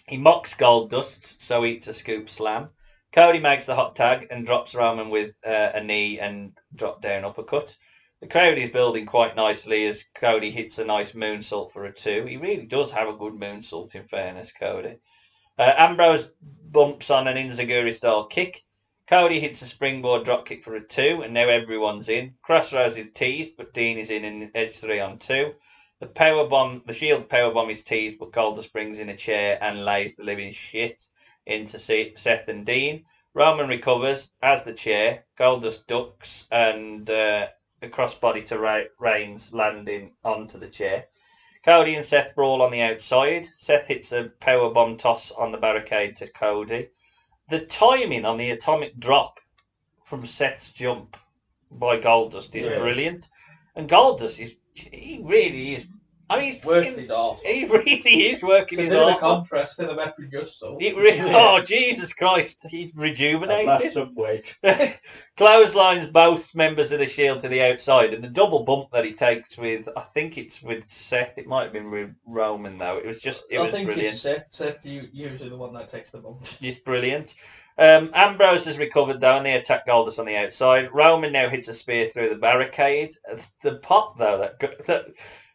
He mocks Goldust, so eats a scoop slam. Cody makes the hot tag and drops Roman with a knee and drop down uppercut. The crowd is building quite nicely as Cody hits a nice moonsault for a 2. He really does have a good moonsault, in fairness, Cody. Ambrose bumps on an Enziguri-style kick. Cody hits a springboard dropkick for a 2, and now everyone's in. Crossroads is teased, but Dean is in edge 3 on 2. The Shield powerbomb is teased, but Goldust brings in a chair and lays the living shit into Seth and Dean. Roman recovers as the chair. Goldust ducks and a crossbody to Reigns landing onto the chair. Cody and Seth brawl on the outside. Seth hits a powerbomb toss on the barricade to Cody. The timing on the atomic drop from Seth's jump by Goldust is brilliant. And Goldust he really is. I mean, he's working his arse. He really is working his arse. It's a contrast to the match we just saw. Oh, Jesus Christ. He's rejuvenated. Lost some weight. Clotheslines both members of the Shield to the outside, and the double bump that he takes with, I think it's with Seth. It might have been with Roman, though. It was brilliant. It's Seth. Seth's usually the one that takes the bump. It's brilliant. Ambrose has recovered, though, and they attack Goldust on the outside. Roman now hits a spear through the barricade. The pop, though,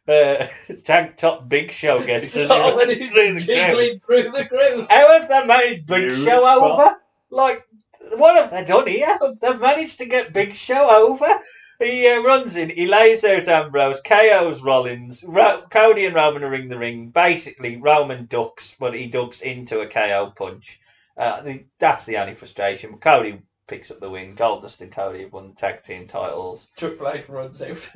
that tank top Big Show gets when he's jiggling through the crowd. How have they made Big Show over? Like, what have they done here? They've managed to get Big Show over. He runs in, he lays out Ambrose, KOs Rollins. Cody and Roman are in the ring. Basically, Roman ducks, but he ducks into a KO punch. That's the only frustration. Cody picks up the win. Goldust and Cody have won the tag team titles. Triple H runs out.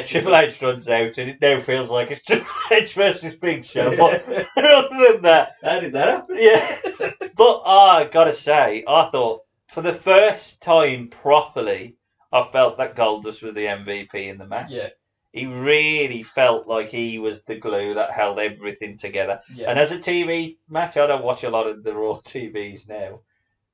Triple H runs out, and it now feels like it's Triple H versus Big Show. But other than that, how did that happen? Yeah, but I gotta say, I thought for the first time properly, I felt that Goldust was the MVP in the match. Yeah. He really felt like he was the glue that held everything together. Yeah. And as a TV match, I don't watch a lot of the Raw TVs now.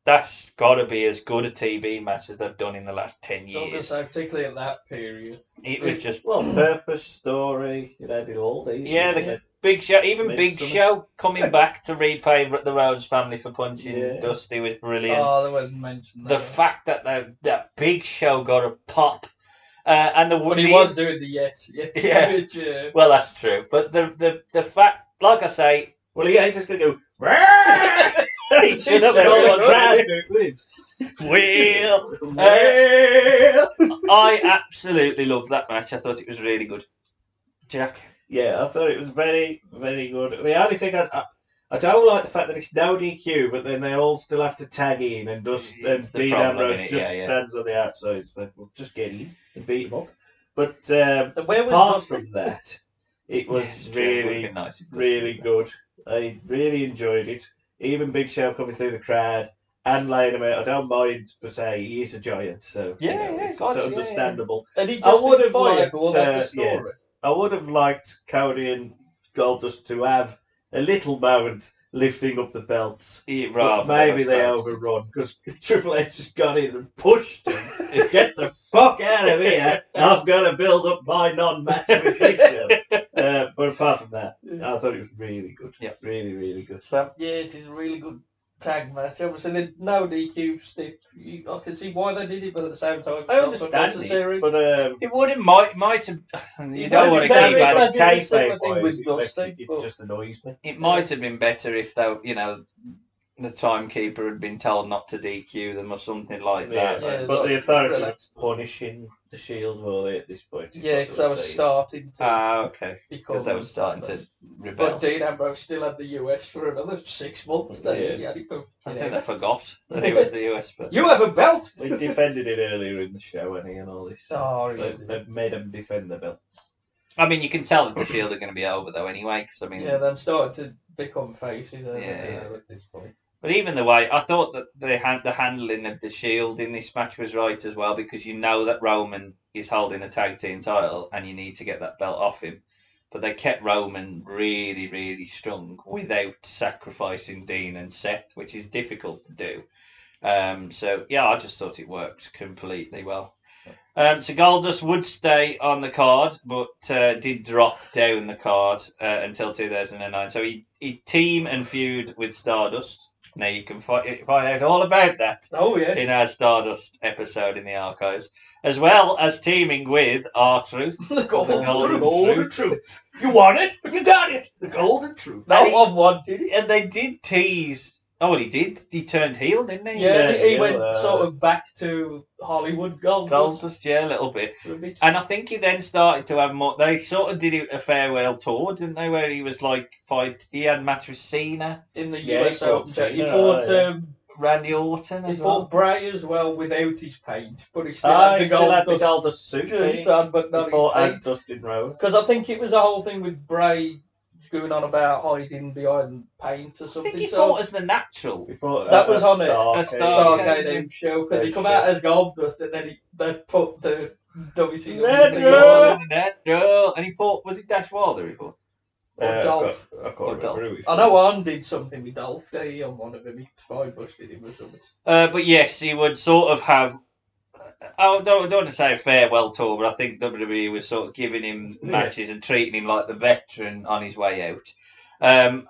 That's got to be as good a TV match as they've done in the last 10 years. Particularly at that period. It was just... Well, purpose, story, they did all these. Yeah, the Big Show, even Big Show coming back to repay the Rhodes family for punching Dusty was brilliant. Oh, they wouldn't mention that. The fact that that Big Show got a pop. And But he was doing the yes. Yeah. Which, Well, that's true. But the fact, like I say... Well, he ain't just going to go... He should have all the crowd I absolutely loved that match. I thought it was really good. Jack? Yeah, I thought it was very, very good. The only thing I don't like the fact that it's no DQ, but then they all still have to tag in, and Dean Ambrose just stands on the outside. So we'll just get in and beat him up. But apart from that, it was really, really good. I really enjoyed it. Even Big Show coming through the crowd and laying him out. I don't mind per se. He is a giant, so it's understandable. And he just would have liked the story. I would have liked Cody and Goldust to have a little moment lifting up the belts. But maybe they overrun because Triple H just got in and pushed him. Get the fuck out of here! I've got to build up my non-match with Big Show. But apart from that, I thought it was really good. Yeah, really, really good. So yeah, it is a really good tag match. Obviously, the no DQ stick. I can see why they did it, but at the same time, I understand it. But it would might have. You don't want to keep adding thing with Dusty. It just annoys me. It might have been better if the timekeeper had been told not to DQ them or something like that. Yeah, but the authority was punishing the Shield, were they, at this point? Yeah, because they were starting to... okay. Because they were starting to rebel. But Dean Ambrose still had the US for another 6 months. I think they forgot that he was the US. But... You have a belt! They defended it earlier in the show, and all this. Oh, They've made them defend the belts. I mean, you can tell that the Shield are going to be over, though, anyway. Cause, I mean, yeah, they're starting to become faces at this point. But even the way, I thought that the handling of the Shield in this match was right as well, because you know that Roman is holding a tag team title and you need to get that belt off him. But they kept Roman really, really strong without sacrificing Dean and Seth, which is difficult to do. So, yeah, I just thought it worked completely well. So Goldust would stay on the card, but did drop down the card until 2009. So he team and feud with Stardust. Now you can find out all about that in our Stardust episode in the archives, as well as teaming with R-Truth. The Golden Truth. You want it? You got it. The Golden Truth. No one wanted it. And they did tease. Oh, well, he did. He turned heel, didn't he? Yeah, he went sort of back to Hollywood Goldust, yeah, a little bit. And I think he then started to have more... They sort of did a farewell tour, didn't they, where he was like... He had a match with Cena. In the US Open. He fought... Randy Orton as well. He fought Bray as well without his paint, but he still had the Goldust suit on, but not before as Dustin Rhodes. Because I think it was a whole thing with Bray going on about hiding behind paint or something. I think he fought as the Natural. That was on a Starcade show, because he come out as Goldust and then they put the WCW Natural. And he fought, was it Dash Wilder he fought? Or Dolph. I know Arn did something with Dolph Day on one of them. He spy busted him or something. But yes, he would sort of have... I don't want to say a farewell tour, but I think WWE was sort of giving him matches and treating him like the veteran on his way out.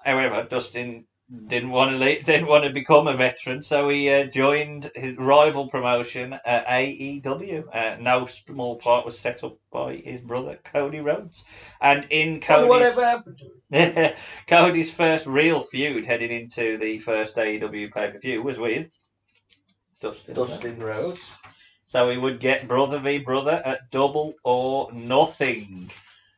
However, Dustin didn't want to become a veteran, so he joined his rival promotion, AEW. No small part was set up by his brother Cody Rhodes, and in Cody's first real feud heading into the first AEW pay-per-view was with Dustin Rhodes. So we would get brother v brother at Double or Nothing.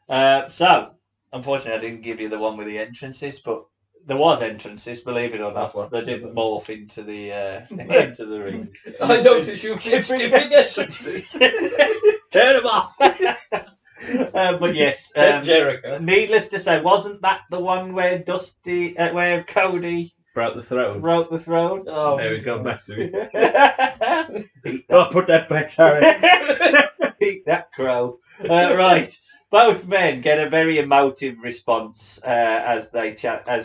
So, unfortunately, I didn't give you the one with the entrances, but there was entrances, believe it or not. They didn't morph into the ring. I noticed you keep skipping entrances. Turn them off. But yes, Jericho. Needless to say, wasn't that the one where where Cody broke the throne? Oh, now he's gone back to it. Oh, put that back, sorry. Eat that crow. Right. Both men get a very emotive response as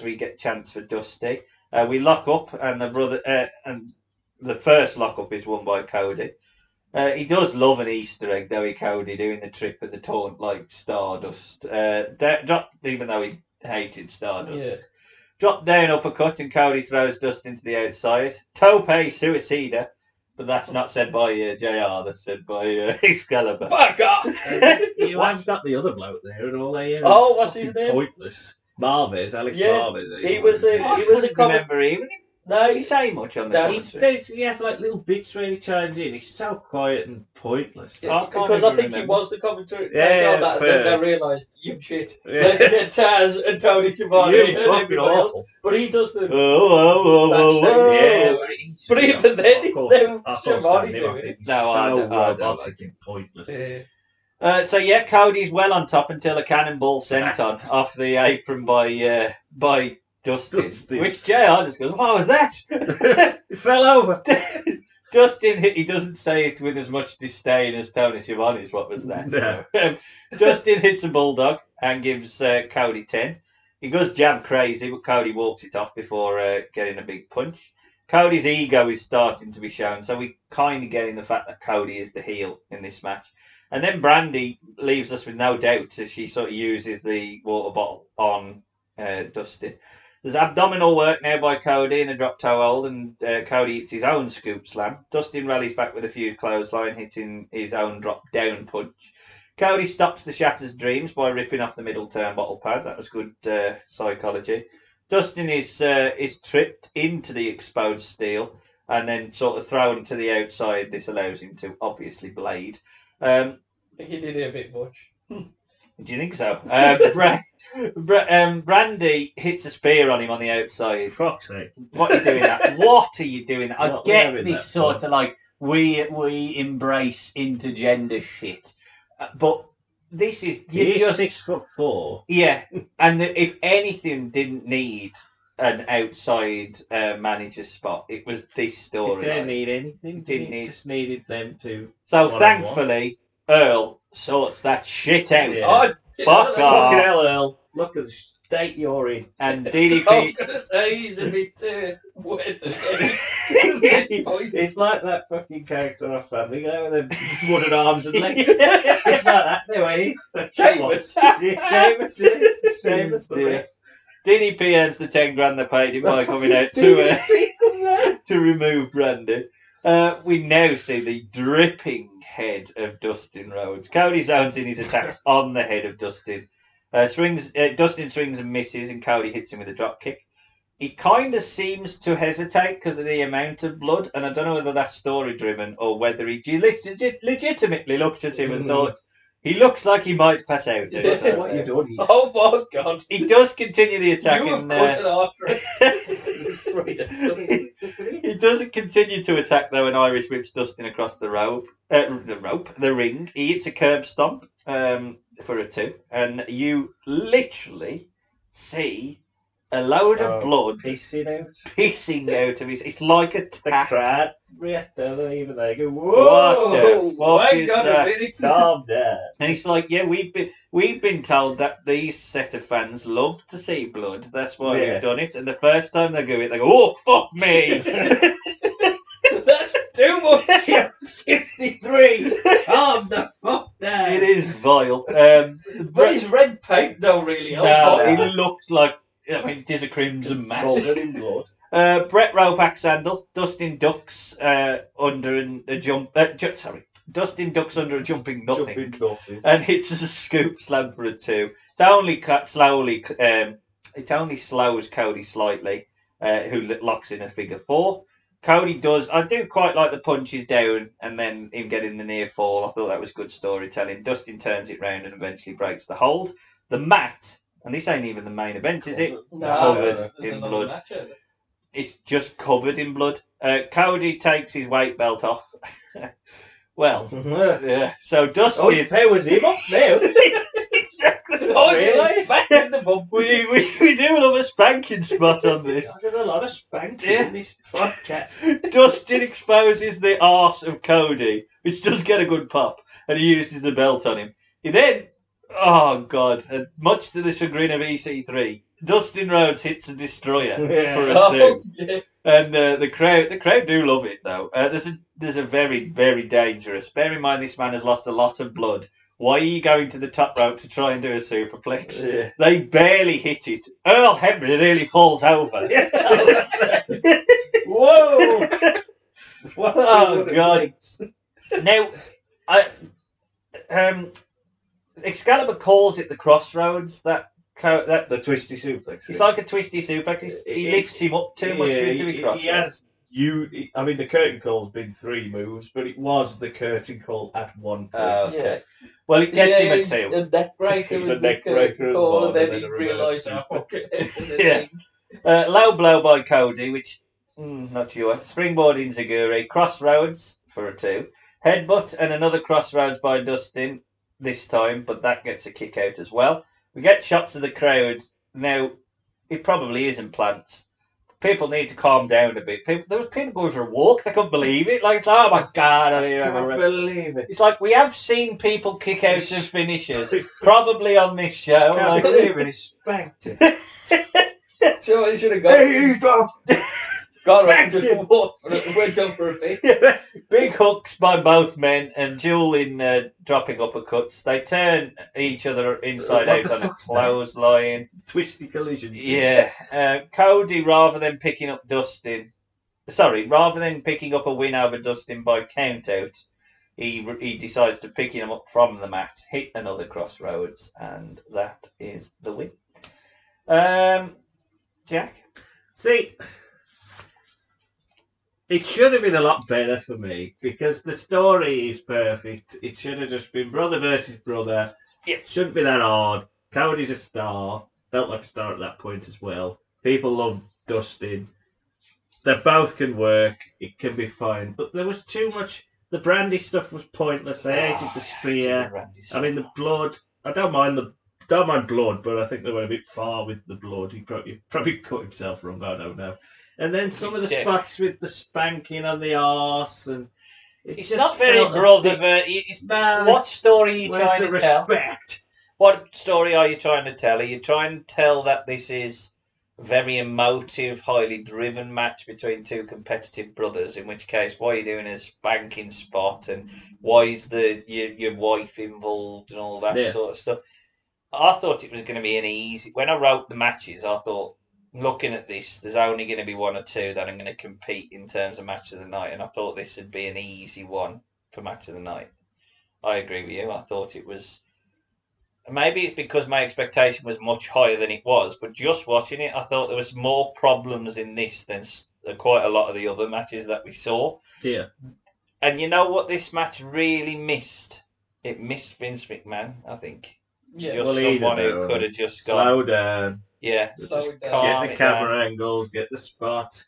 we get chance for Dusty. We lock up, and the first lock up is won by Cody. He does love an Easter egg, though, Cody, doing the trip at the taunt like Stardust. Even though he hated Stardust. Yeah. Drop down uppercut, and Cody throws Dustin to the outside. Tope suicida, but that's not said by JR, that's said by Excalibur. Fuck off! You have got the other bloke there and all that. Oh, what's his name? Pointless. Marvez, Alex Yeah, Marvez. he was a remember even. No, He say much on the No, commentary. He has like little bits where he chimes in. He's so quiet and pointless. because I think he was the commentator. Yeah, That then they first. realised, you shit. Yeah. Let's get Taz and Tony Schiavone You and fucking everybody else. awful. But he does the. Yeah, But even then, it's of them course, Schiavone I doing think it. he's No, I so don't like robotic and pointless. Yeah. So yeah, Cody's well on top until a cannonball sent on off the apron by Dustin. Which JR just goes, "What was that?" It fell over. Dustin, he doesn't say it with as much disdain as Tony Schiavone's. What was that? No. Dustin hits a bulldog and gives Cody 10. He goes jab crazy, but Cody walks it off before getting a big punch. Cody's ego is starting to be shown, so we kind of get in the fact that Cody is the heel in this match. And then Brandy leaves us with no doubts as she sort of uses the water bottle on Dustin. There's abdominal work now by Cody in a drop toe hold, and Cody hits his own scoop slam. Dustin rallies back with a few clothesline, hitting his own drop down punch. Cody stops the Shatter's dreams by ripping off the middle turnbuckle pad. That was good psychology. Dustin is tripped into the exposed steel and then sort of thrown to the outside. This allows him to obviously blade. I think he did it a bit much. Do you think so? Brandy hits a spear on him on the outside. Fuck's sake. What are you doing that? What are you doing that? I Not get wearing this that sort for. of like we embrace intergender shit, but this is He's just 6'4". yeah. And if anything didn't need an outside manager spot, it was this It story. didn't need anything. Didn't It need- just needed them to. So one-on-one. thankfully, Earl sorts that shit out. Yeah. Fuck off. Fucking hell, Earl. Look at the state you're in. And I'm DDP. gonna say he's a bit wet. It's like that fucking character off Family Guy with the wooden arms and legs. It's like that, anyway. Sheamus. Sheamus, yes. Sheamus, the Yeah. ref. DDP earns the 10 grand they paid him by coming out to remove Brandy. We now see the dripping head of Dustin Rhodes. Cody zones in his attacks on the head of Dustin. Dustin swings and misses, and Cody hits him with a drop kick. He kind of seems to hesitate because of the amount of blood, and I don't know whether that's story driven or whether he legitimately looked at him and thought he looks like he might pass out. What you doing here? Oh my god. He does continue the attack. You have and, cut an artery. he doesn't continue to attack though, and Irish whips Dustin across the ring. He hits a curb stomp for a 2, and you literally see a load of blood Pissing out. pissing out of his. It's like a The tap. crowd reactor, they even they go, What the Whoa! fuck I is got that? a visit. calm down. And it's like, yeah, we've been told that these set of fans love to see blood. That's why Yeah. we've done it. And the first time they do it, they go, "Oh fuck me!" That's too much. 53! Calm the fuck down. It is vile. But his red paint don't really help. No, Yeah. it looks like. I mean, it is a crimson mass. Covered in blood. Brett Ropax handle. Dustin ducks under a jump. Dustin ducks under a jumping nothing. Jumping nothing. And hits a scoop slam for a 2. It only slowly. It only slows Cody slightly, who locks in a figure 4. Cody does. I do quite like the punches down and then him getting the near fall. I thought that was good storytelling. Dustin turns it round and eventually breaks the hold. The mat, and this ain't even the main event, is it? No, Covered there's in another blood. match, isn't there? It's just covered in blood. Cody takes his weight belt off. Well, yeah. So Dustin. Oh, he powers him up now. Oh, yeah, back in the bum. We do love a spanking spot on this. There's a lot of spanking in this podcast. Dustin exposes the arse of Cody, which does get a good pop, and he uses the belt on him. He then, oh God, and much to the chagrin of EC3, Dustin Rhodes hits a destroyer for a 2. Yeah. And the crowd do love it though. There's a very, very dangerous. Bear in mind, this man has lost a lot of blood. Why are you going to the top rope to try and do a superplex? Yeah. They barely hit it. Earl Hebron nearly falls over. Whoa! Oh God! Now, Excalibur calls it the crossroads. The twisty suplex. It's like a twisty suplex. He lifts him up too much into the crossroads. I mean, the curtain call's been 3 moves, but it was the curtain call at one point. Okay. Well, it gets him a 2. The neck breaker It was was a the neck breaker curtain as call, well, and then and then he a reverse realised suplex. Yeah. Low blow by Cody, which not sure. Springboarding Zaguri, crossroads for a 2. Headbutt and another crossroads by Dustin this time, but that gets a kick out as well. We get shots of the crowd. Now, it probably isn't plants. People need to calm down a bit. There was people going for a walk. They couldn't believe it. Like, oh my God, I can't believe it. It's like we have seen people kick out of finishers, probably on this show. I Like, can't believe it. He spanked it. So I should have got up and just walked for it. Went up for a bit. Big hooks by both men and dueling dropping uppercuts. They turn each other inside What out the on a fuck's that? clothesline. Twisty collision. Yeah. Cody, rather than picking up a win over Dustin by count out, he decides to pick him up from the mat, hit another crossroads, and that is the win. Jack? See, it should have been a lot better for me because the story is perfect. It should have just been brother versus brother. It shouldn't be that hard. Cody's a star. Felt like a star at that point as well. People love Dustin. They both can work. It can be fine. But there was too much. The Brandy stuff was pointless. I hated the spear. I mean, the blood. I don't mind blood, but I think they went a bit far with the blood. He probably cut himself wrong. I don't know. And then some of the spots with the spanking on the arse, and it's not very brother. What story are you trying to tell? Respect. What story are you trying to tell? Are you trying to tell that this is a very emotive, highly driven match between 2 competitive brothers? In which case, why are you doing a spanking spot, and why is your wife involved and all that sort of stuff? I thought it was going to be an easy. When I wrote the matches, I thought, looking at this, there's only going to be 1 or 2 that I'm going to compete in terms of match of the night, and I thought this would be an easy one for match of the night. I agree with you. I thought it was. Maybe it's because my expectation was much higher than it was, but just watching it, I thought there was more problems in this than quite a lot of the other matches that we saw. Yeah. And you know what this match really missed? It missed Vince McMahon, I think. Yeah. Just someone who could have just gone. Slow down. Yeah. Get the camera angles, get the spots,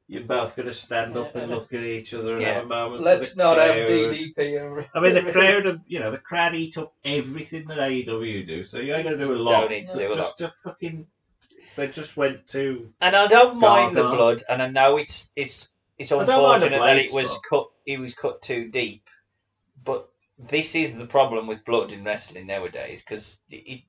you're both going to stand up and look at each other and have a moment. Let's not have DDP. I mean, the crowd eat up everything that AEW do, so you ain't going to do a lot. Don't need to do a lot. They just went to. And I don't mind the blood, and I know it's unfortunate that it was cut. He was cut too deep, but this is the problem with blood in wrestling nowadays because it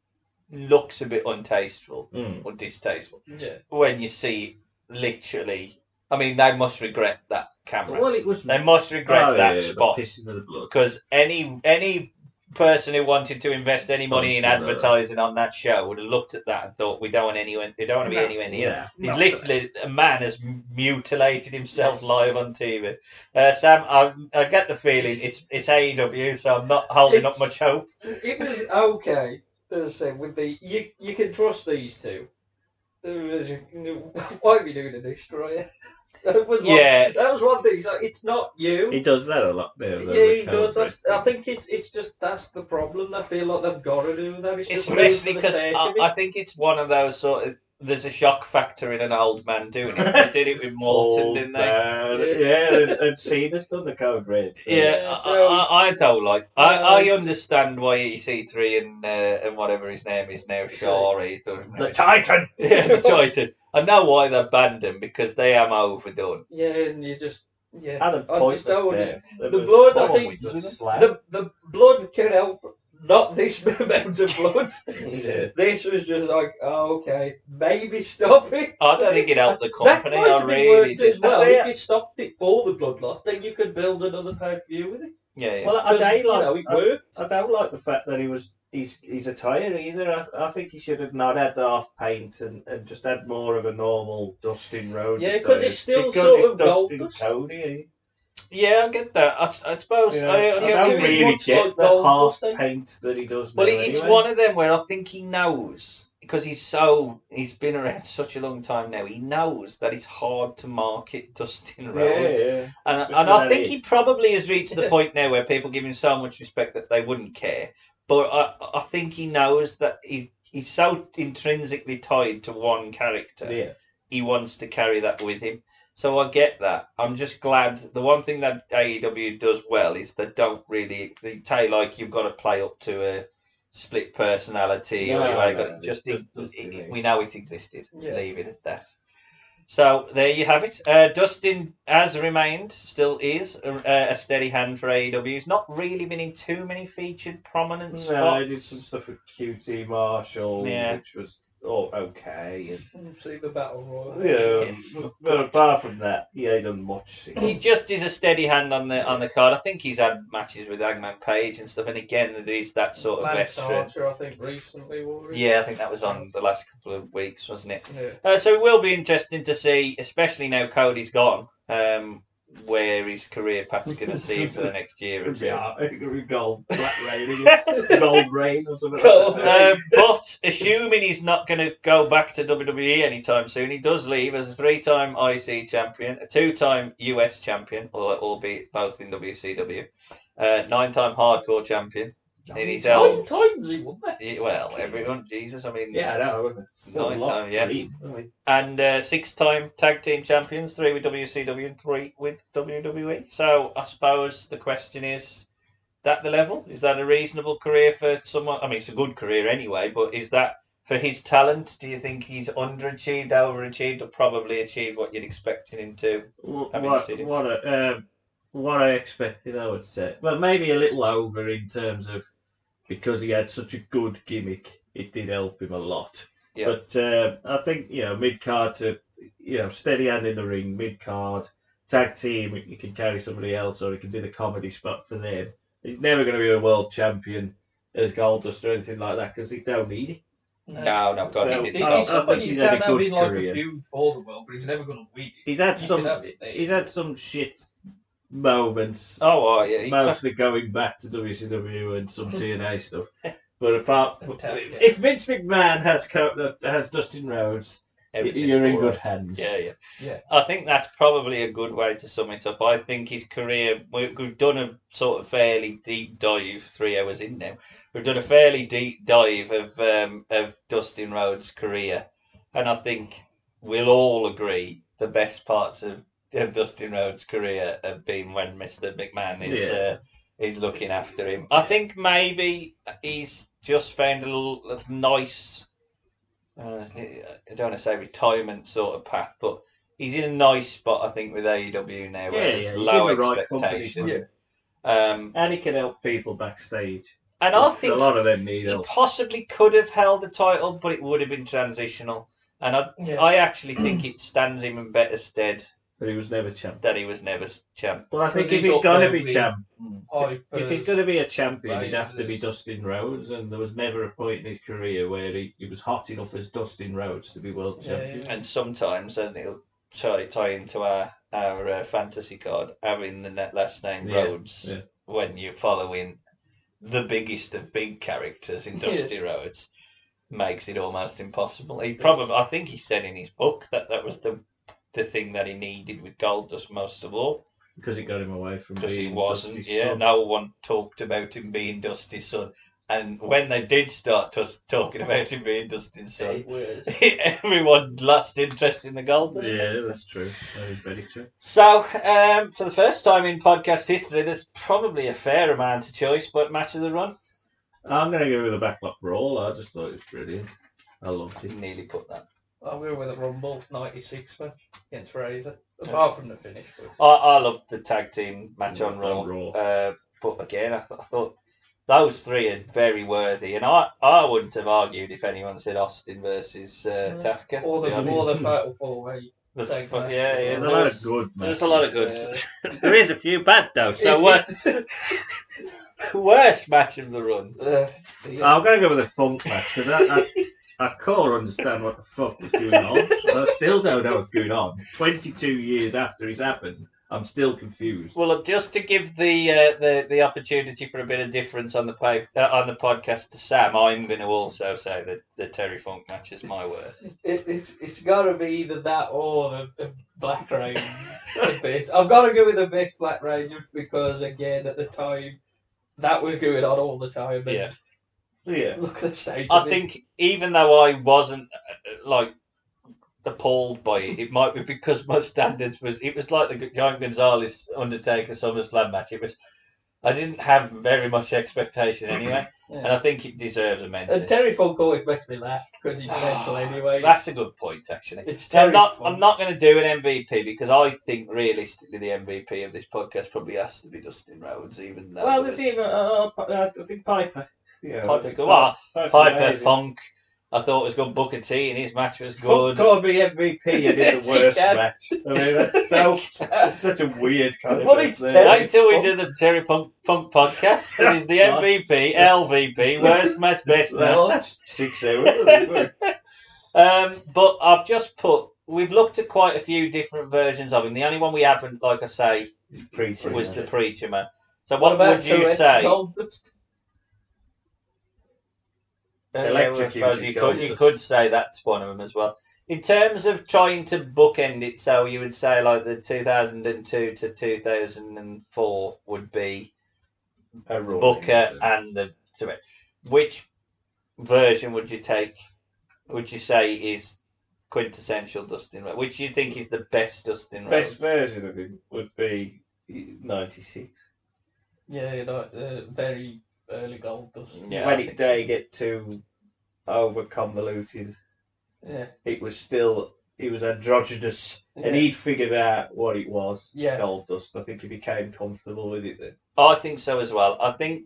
looks a bit untasteful or distasteful. Yeah. When you see literally. I mean, they must regret that camera. Well, it was. They must regret that spot blood. Because any person who wanted to invest any money in advertising on that show would have looked at that and thought, we don't want to be anywhere near that. He's literally a man has mutilated himself live on TV. Sam, I get the feeling it's AEW, so I'm not holding up much hope. It was okay. As I said, with you can trust these 2. Why are we doing a destroyer? That was one thing. So it's not you. He does that a lot now. Yeah, he does. I think it's just that's the problem. I feel like they've got to do that. It's especially because I think it's one of those sort of there's a shock factor in an old man doing it. They did it with Morton, didn't they? Yeah, and Cena's done the code red. So. Yeah, I don't like. I understand why EC3 and whatever his name is now, Shaw, the Titan. Yeah, the Titan. I know why they banned him because they am overdone. Yeah, and you just And I just don't. the blood, I think the blood can help. Not this amount of blood. Yeah. This was just like, oh, okay, maybe stop it. I don't think it helped the company. That might I have been really worked did. as well. If you stopped it for the blood loss, then you could build another pay-per-view with it. Yeah. Well, it worked. I don't like the fact that he's a tire either. I think he should have not had the half paint and just had more of a normal Dustin Rhodes. Yeah, because it's still sort of Goldust. Cody. Yeah, I get that. I suppose. Yeah. I I guess don't too really much get like the half Goldust, paint that he does. Well, now it's anyway. one of them where I think he knows because he's been around such a long time now. He knows that it's hard to market Dustin Rhodes, Yeah. and I think he probably has reached the point now where people give him so much respect that they wouldn't care. But I think he knows that he's so intrinsically tied to one character. Yeah. He wants to carry that with him. So I get that. I'm just glad. The one thing that AEW does well is they don't really. They tell you like you've got to play up to a split personality, we know it existed. Yeah. Leave it at that. So there you have it. Dustin has remained, still is a steady hand for AEW. He's not really been in too many featured prominent spots. No, I did some stuff with QT Marshall, Yeah. which was okay. See the battle royal. But apart from that, he ain't done much. He just is a steady hand on the card. I think he's had matches with Hangman Page and stuff. And again, there is that sort of Lance veteran. Archer, I think, recently wore it. Yeah, I think that was on the last couple of weeks, wasn't it? Yeah. So it will be interesting to see, especially now Cody's gone, where his career path's going to see for the next year or two. It could be gold, black rain, gold rain or something. But assuming he's not going to go back to WWE anytime soon, he does leave as a 3-time IC champion, a 2-time US champion, albeit both in WCW, 9-time hardcore champion. In his 9 times he won that. Well, everyone, Jesus, I mean, Yeah, I know. 9 times, yeah. And 6-time tag team champions, 3 with WCW and 3 with WWE. So I suppose the question is, that the level? Is that a reasonable career for someone? I mean, it's a good career anyway, but is that for his talent? Do you think he's underachieved, overachieved, or probably achieved what you'd expected him to? What I expected, I would say. Well, maybe a little over in terms of because he had such a good gimmick, it did help him a lot. Yeah. But I think, mid-card to, steady hand in the ring, mid-card, tag team, you can carry somebody else or it can be the comedy spot for them. He's never going to be a world champion as Goldust or anything like that because he don't need it. No, God, So, he didn't. I think He's he's had a having good like career. a feud for the world, but he's never going to win it. He's had You some. could have it there. He's had some shit moments. Oh, yeah. Mostly going back to WCW and some TNA stuff. But apart from Fantastic. if Vince McMahon has Dustin Rhodes, Everything's you're in all good right. hands. Yeah. I think that's probably a good way to sum it up. I think his career, we've done a sort of fairly deep dive, 3 hours in now. We've done a fairly deep dive of Dustin Rhodes' career. And I think we'll all agree the best parts of Dustin Rhodes' career have been when Mr. McMahon is looking after him. I think maybe he's just found a nice, I don't want to say retirement sort of path, but he's in a nice spot, I think, with AEW now. Where there's he's low in the right expectation. company. And he can help people backstage. And I think a lot of them need he help. possibly could have held the title, but it would have been transitional. And I actually think it stands him in better stead But he was never champ. that he was never champ. Well, I think Because if he's up going to there be with champ, Piper's if he's going to be a champion, he'd have to be Razors. Dustin Rhodes, and there was never a point in his career where he was hot enough as Dustin Rhodes to be world champion. And sometimes, and it'll tie into our fantasy card, having the last name Rhodes when you're following the biggest of big characters in Dusty Rhodes makes it almost impossible. I think he said in his book that was the thing that he needed with Goldust most of all. Because it got him away from Because he being wasn't, Dusty's son. no one talked about him being Dusty's son And when they did start talking about him being Dustin's son, Worse. everyone lost interest in the Goldust. Yeah, that's true. That is very true. So, for the first time in podcast history, there's probably a fair amount of choice, but match of the run. I'm going to go with the Backlot Brawl. I just thought it was brilliant. I loved it. Nearly put that. I'll go with a Rumble 96 match against Razor. Apart from the finish. But... I loved the tag team match on Raw. But again, I thought those three are very worthy. And I wouldn't have argued if anyone said Austin versus Tafka. Or the Fatal 4-Way. Yeah, There's a lot of good. There's a lot of good. There is a few bad though. So worst match of the run. I'm going to go with the Funk match because I can't understand what the fuck was going on. I still don't know what's going on. 22 years after it's happened, I'm still confused. Well, just to give the opportunity for a bit of difference on the podcast to Sam, I'm going to also say that the Terry Funk match is my worst. It's got to be either that or the Black Rain. I've got to go with the best Black Rain just because, again, at the time, that was going on all the time. And Yeah. Look at the state. I think even though I wasn't appalled by it, it might be because my standards it was like the Giant Gonzalez Undertaker SummerSlam match. I didn't have very much expectation anyway, and I think it deserves a mention. And Terry Funk always makes me laugh because he's mental anyway. That's a good point, actually. I'm not going to do an MVP because I think realistically the MVP of this podcast probably has to be Dustin Rhodes, even though. Well, there's even I think Piper. Yeah, Piper's good. Well, Piper, Funk. I thought was good. Booker T and his match was good. Funk can't be MVP and did the worst match. I mean, that's such a weird kind of thing. Wait till we do the Terry Funk podcast. It is the MVP, LVP, worst match, best Well, match. that's 6 hours. But I've just we've looked at quite a few different versions of him. The only one we haven't, like I say, was the Preacher Man. So what would you say? You could say that's one of them as well. In terms of trying to bookend it, so you would say like the 2002 to 2004 would be Booker and the. Which version would you take? Would you say is quintessential Dustin Rhodes? Which you think is the best Dustin Rhodes? Best version of him would be 96. Yeah, very early Goldust. Yeah, when it did get too over convoluted, it was androgynous, and he'd figured out what it was. Goldust. I think he became comfortable with it then. I think so as well. I think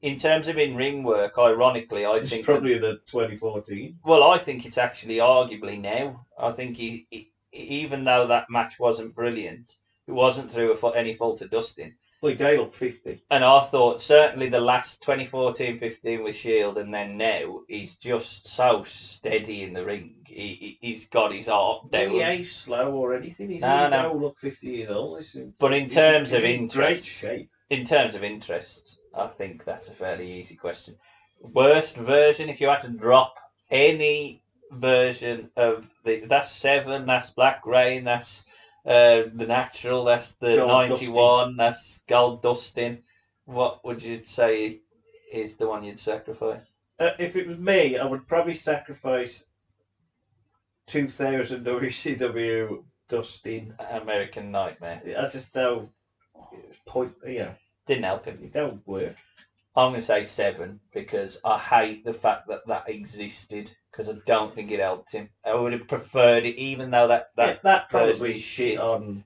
in terms of in-ring work, ironically, I think probably the 2014. Well, I think it's actually arguably now. I think he even though that match wasn't brilliant, it wasn't through any fault of Dustin. Well, he died up 50. And I thought certainly the last 2014-15 with Shield, and then now he's just so steady in the ring. He's got his art down. He ain't slow or anything. He don't look 50 years old. But in terms of interest, great shape. In terms of interest, I think that's a fairly easy question. Worst version, if you had to drop any version of that's Seven, that's Black Rain, that's the Natural, that's the Gold 91, that's Goldustin. What would you say is the one you'd sacrifice? If it was me, I would probably sacrifice 2000 WCW Dustin. American Nightmare. I just don't didn't help him. It don't work. I'm going to say 7 because I hate the fact that existed because I don't think it helped him. I would have preferred it, even though that probably shit on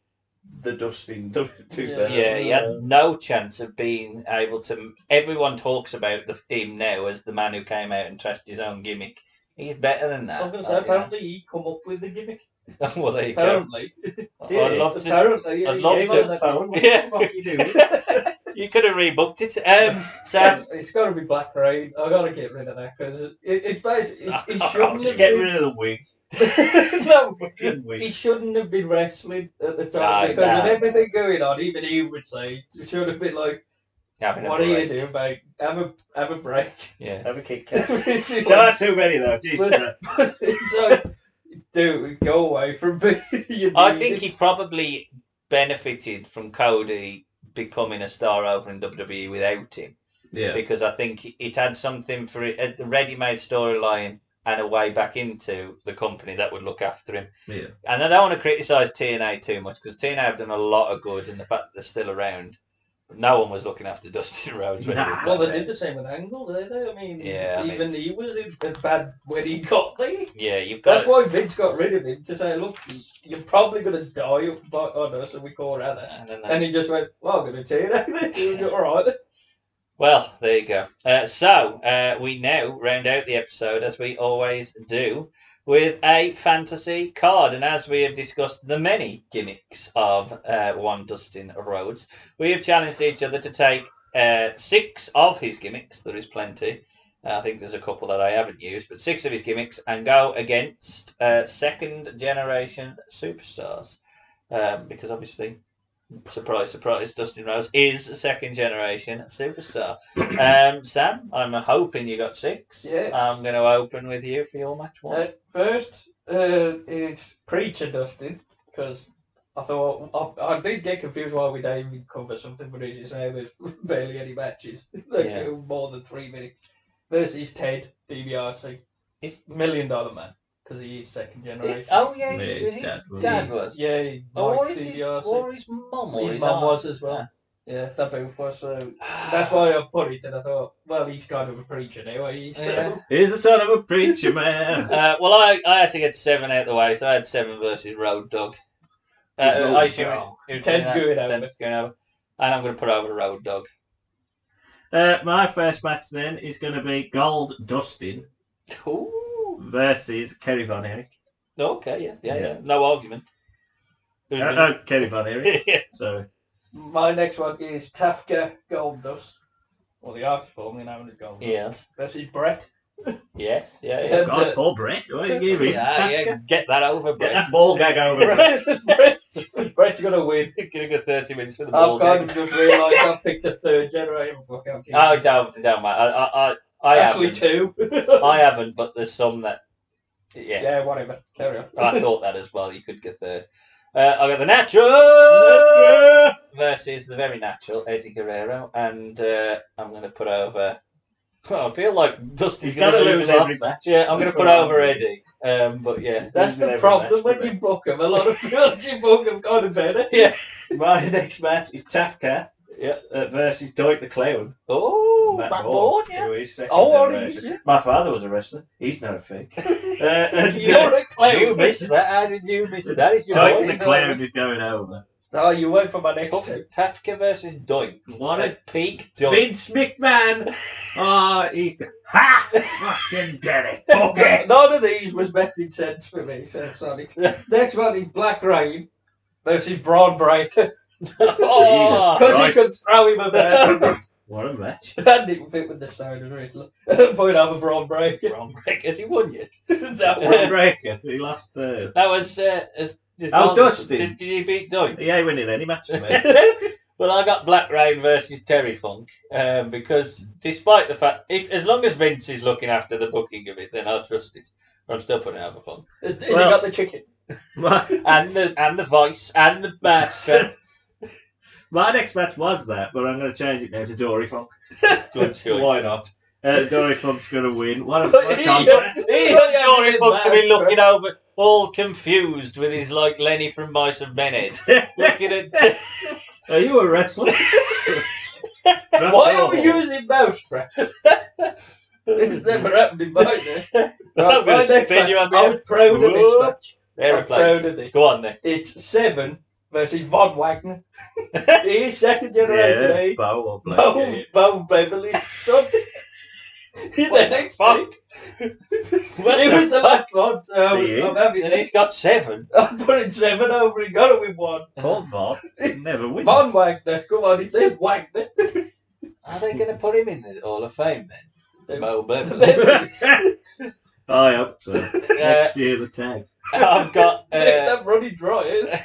the Dustin 2000. Yeah, he had no chance of being able to. Everyone talks about him now as the man who came out and trashed his own gimmick. He's better than that. I was going to say, apparently he come up with the gimmick. Well, there you apparently. Go. I'd love to. Apparently, I'd love to. Phone. What the fuck are you doing? You could have rebooked it. It's got to be Black Rain. I've got to get rid of that because it's basically. It shouldn't have get rid of the wig. No, he shouldn't have been wrestling at the time because of everything going on. Even he would say it should have been like, "What are you doing, mate? Have a break. Yeah, have a Kit Kat. Don't have too many though. But it's like, dude, go away from me. I think he probably benefited from Cody becoming a star over in WWE without him. Yeah. because I think it had something for it, a ready-made storyline and a way back into the company that would look after him. Yeah. And I don't want to criticise TNA too much because TNA have done a lot of good in the fact that they're still around. But no one was looking after Dustin Rhodes when he was Well, back they there. did the same with Angle, didn't they? I mean, Yeah, I even he was in bad when he got there. Yeah, you've got. That's why Vince got rid of him, to say, look, you're probably going to die on us, and we call rather. And he just went, well, I'm going to TNA then. All right then. Well, there you go. So we now round out the episode, as we always do, with a fantasy card. And as we have discussed the many gimmicks of one Dustin Rhodes, we have challenged each other to take 6 of his gimmicks. There is plenty. I think there's a couple that I haven't used, but 6 of his gimmicks, and go against second generation superstars. Because obviously, surprise, surprise, Dustin Rhodes is a second generation superstar. Sam, I'm hoping you got 6. Yeah. I'm going to open with you for your match 1. First is Preacher Dustin, because I thought I did get confused why we didn't even cover something, but as you say, there's barely any matches that go more than 3 minutes. Versus Ted DiBiase. He's $1 Million Man, because he is second generation. His dad was. Yeah, Or Mike DiBiase. or his mum. Or His mum was as well. Yeah, they both were. So that's why I put it, and I thought, well, he's kind of a preacher anyway. So. He's the son of a preacher man. Well, I had to get 7 out of the way, so I had 7 versus Road Dog. I assume Ted's going over. And I'm going to put over Road Dog. My first match then is going to be Gold Dustin versus Kerry Von Erich. Okay, yeah. No argument. Kerry Von Erich. Sorry. My next one is Tafka Goldust, or the artist formerly known as Goldust. Yeah. Versus Brett. Yeah. Oh, God, poor Brett. What are you giving? Yeah, get that over, Brett. Get that ball gag over, Brett. Brett's going to win. Gonna go 30 minutes for the ball I've kind of just realised I picked a third generation. Oh, don't matter. I Actually, haven't. 2. I haven't, but there's some that. Yeah, whatever. Carry on. I thought that as well. You could get third. I got the natural versus the very natural Eddie Guerrero, and I'm going to put over. I feel like Dusty's going to lose every match. Yeah, I'm going to put over Eddie. But yeah, that's the problem when you book him. A lot of people you book him kind of better. Yeah. My next match is Tafka versus Doink the Clown. Oh, Matt Bourne, yeah. Who is second generation. Yeah. My father was a wrestler. He's no fake. You're a clown. You missed that. How did you miss that? It's your Doink boy. the Clown is going over. Oh, you went for my next 2. Tafka versus Doink. What a peak Doink. Vince McMahon. Oh, he's ha! Fucking get it. Book it. None of these was making sense for me, so sorry. Next one is Black Rain versus Braun Breaker. Because he could throw him about. What a match. That didn't fit with the Stoner wrestler. Point over Braun Breaker. Braun Breaker, has he won yet? Braun Breaker. He lost. That was. Dustin. Did he beat Doink? He ain't winning any match for me. Well, I got Black Rain versus Terry Funk because despite the fact, as long as Vince is looking after the booking of it, then I'll trust it. I'm still putting over Funk. Has he got the chicken? and the voice and the match. My next match was that, but I'm going to change it now to Dory Funk. Good choice. Why not? Dory Funk's going to win. What a contrast. Dory Funk to be looking over, all confused with his like Lenny from Mice and Men looking at. Are you a wrestler? Why are we using mousetrap? It's never happened in mine. I'm going to spin you on me. I was proud of this match. I'm proud of this. Go on then. It's 7 versus Von Wagner. He is second generation. Bo Beverly's son. The next fuck? He was the last one, so I'm having and he's got 7. I'm putting 7 over, he got it with 1. Poor Von. Never wins. Von Wagner, come on, he said Wagner. Are they going to put him in the Hall of Fame then? Mo Beverly. I hope so. Next year, the tag. I've got that running dry,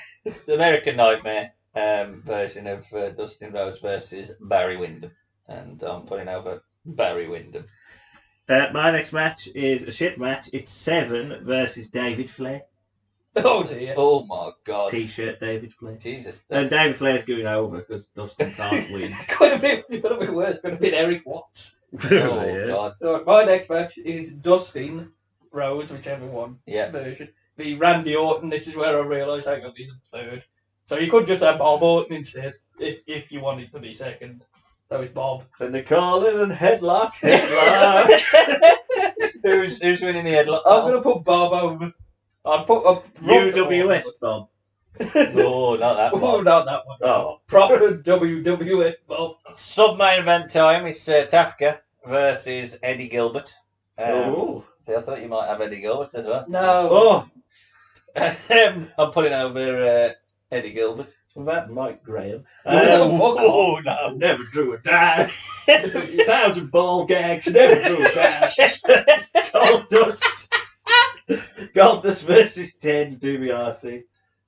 the American Nightmare version of Dustin Rhodes versus Barry Windham. And I'm putting over Barry Windham. My next match is a shit match. It's 7 versus David Flair. Oh dear. Oh my God. T-shirt David Flair. Jesus. And David Flair's going over because Dustin can't win. Could have been worse. Could have been Eric Watts. Oh Yeah. God. So my next match is Dustin Rhodes, whichever one version. The Randy Orton. This is where I realised I got these in third. So you could just have Bob Orton instead, if you wanted to be second. So it's Bob. And they call it a headlock. Headlock. Who's winning the headlock? I'm gonna put Bob over. I'd put a UWF Bob. No, not that Oh, one. not that one. Oh. Proper WWF Bob. Sub-main event time is Tafka versus Eddie Gilbert. Oh. See, I thought you might have Eddie Gilbert as well. No. Oh. I'm putting over Eddie Gilbert. What about Mike Graham? Oh, no. Never drew a dime. 1,000 ball gags, never drew a dime. Goldust versus Ted DiBiase.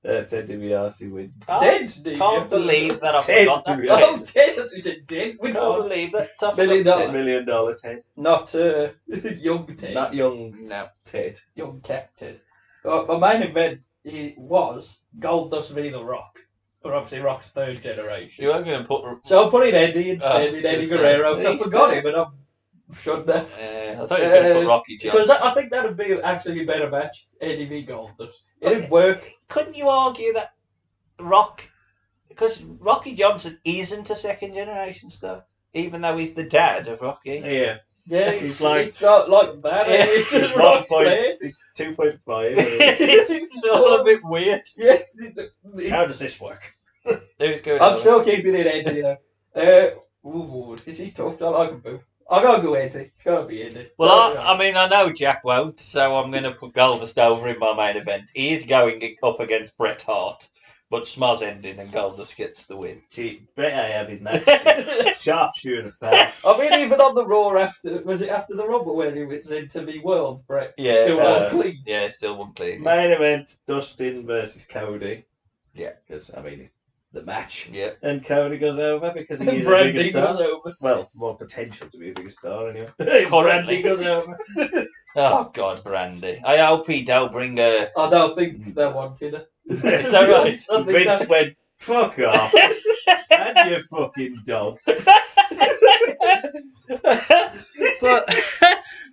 Ted DiBiase wins. Dead, do you? Can't believe that I Ted forgot that. DiBiase. Oh, Ted. I said dead. We Can't can't. believe that. Tough $1 million. Ted. $1 million Ted. Not young Ted. Not young No. Ted. Young Ted. My main event was Goldust v The Rock. Or obviously Rock's third generation. You weren't going to put... So I'm putting Eddie instead Oh, in Eddie good Guerrero. friend. I forgot him, and I shouldn't have. I thought you were going to put Rocky Because Johnson. I think that would be actually a better match. Eddie v Goldust. It'd work. Couldn't you argue that Rock... Because Rocky Johnson isn't a second generation star, even though he's the dad of Rocky. Yeah. Yeah, He's like- it's not like that. Yeah. It's just Rock's there. He's 2.5. It's all a bit weird. Yeah. How does this work? Who's going I'm over? still keeping it Eddie though. This is tough. I like them both. I gotta go Eddie. It's gotta be Eddie. Well, I mean, I know Jack won't, so I'm going to put Goldust over in my main event. He is going up against Bret Hart, but Smaz ending and Goldust gets the win. Gee, Bret I have in that. Sharpshooter pal. I mean, even on the Raw was it after the Rumble when he was into the World, Bret? Yeah, Still not clean. Yeah, still one clean. Main event, Dustin versus Cody. Yeah. Because, I mean, the match. Yeah. And Cody goes over because he is a bigger Brandy star. goes over. Well, more potential to be a bigger star anyway. Currently. Brandy goes over. Oh, God, Brandy. I hope he don't bring a... I don't think they wanted her. Is that right? I think Vince that- went, fuck off. And you fucking dog.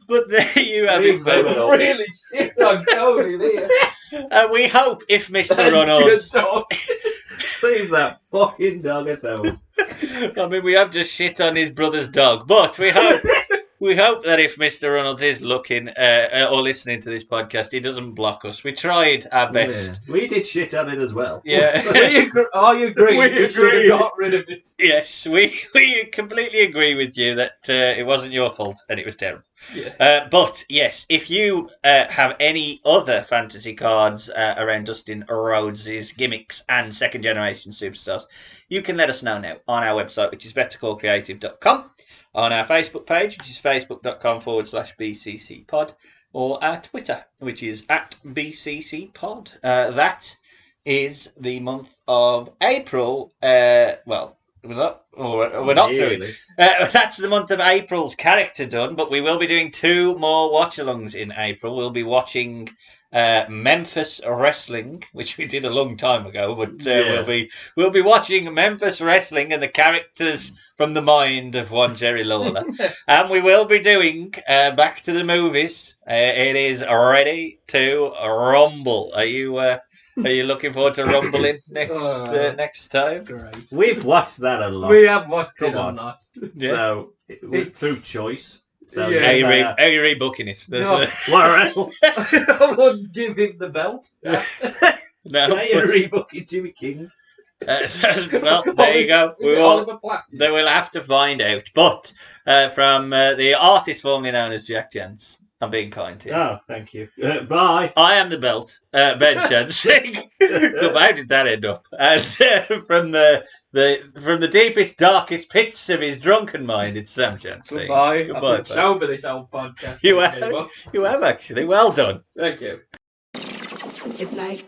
But there you have Leave it, them folks. alone. Really shit on Cody there. We hope if Mr. And Runnels... just dog. Leave that fucking dog alone. I mean, we have just shit on his brother's dog, but we hope that if Mr. Runnels is looking or listening to this podcast, he doesn't block us. We tried our best. Yeah. We did shit on it as well. Yeah. I agree. We You should agree. have got rid of it. Yes, we completely agree with you that it wasn't your fault and it was terrible. Yeah. But yes, if you have any other fantasy cards around Dustin Rhodes' gimmicks and second generation superstars, you can let us know now on our website, which is bettercallcreative.com, on our Facebook page, which is facebook.com/BCC pod, or our Twitter, which is @BCC pod. That is the month of April. Well, we're not through it. That's the month of April's character done, but we will be doing 2 more watch-alongs in April. We'll be watching Memphis Wrestling, which we did a long time ago, but we'll be watching Memphis Wrestling and the characters from the mind of one Jerry Lawler. And we will be doing Back to the Movies. It is ready to rumble. Are you looking forward to rumbling next time? Great. We've watched that a lot. We have watched it Come or on. not. Yeah. So, through choice. So Yeah. Are you rebooking it? No. What I wouldn't give him the belt. No. Are you rebooking Jimmy King? Well, there you go. Is it Oliver Platt? They will have to find out. But from the artist formerly known as Jack Chance, I'm being kind here. Oh, thank you. Bye. I am the belt, Ben Chance. How did that end up? And from the deepest, darkest pits of his drunken mind, it's Sam Chance. Goodbye. Goodbye, I've been folks. sober this whole podcast. You Thank you very have. much. You have actually. Well done. Thank you. It's like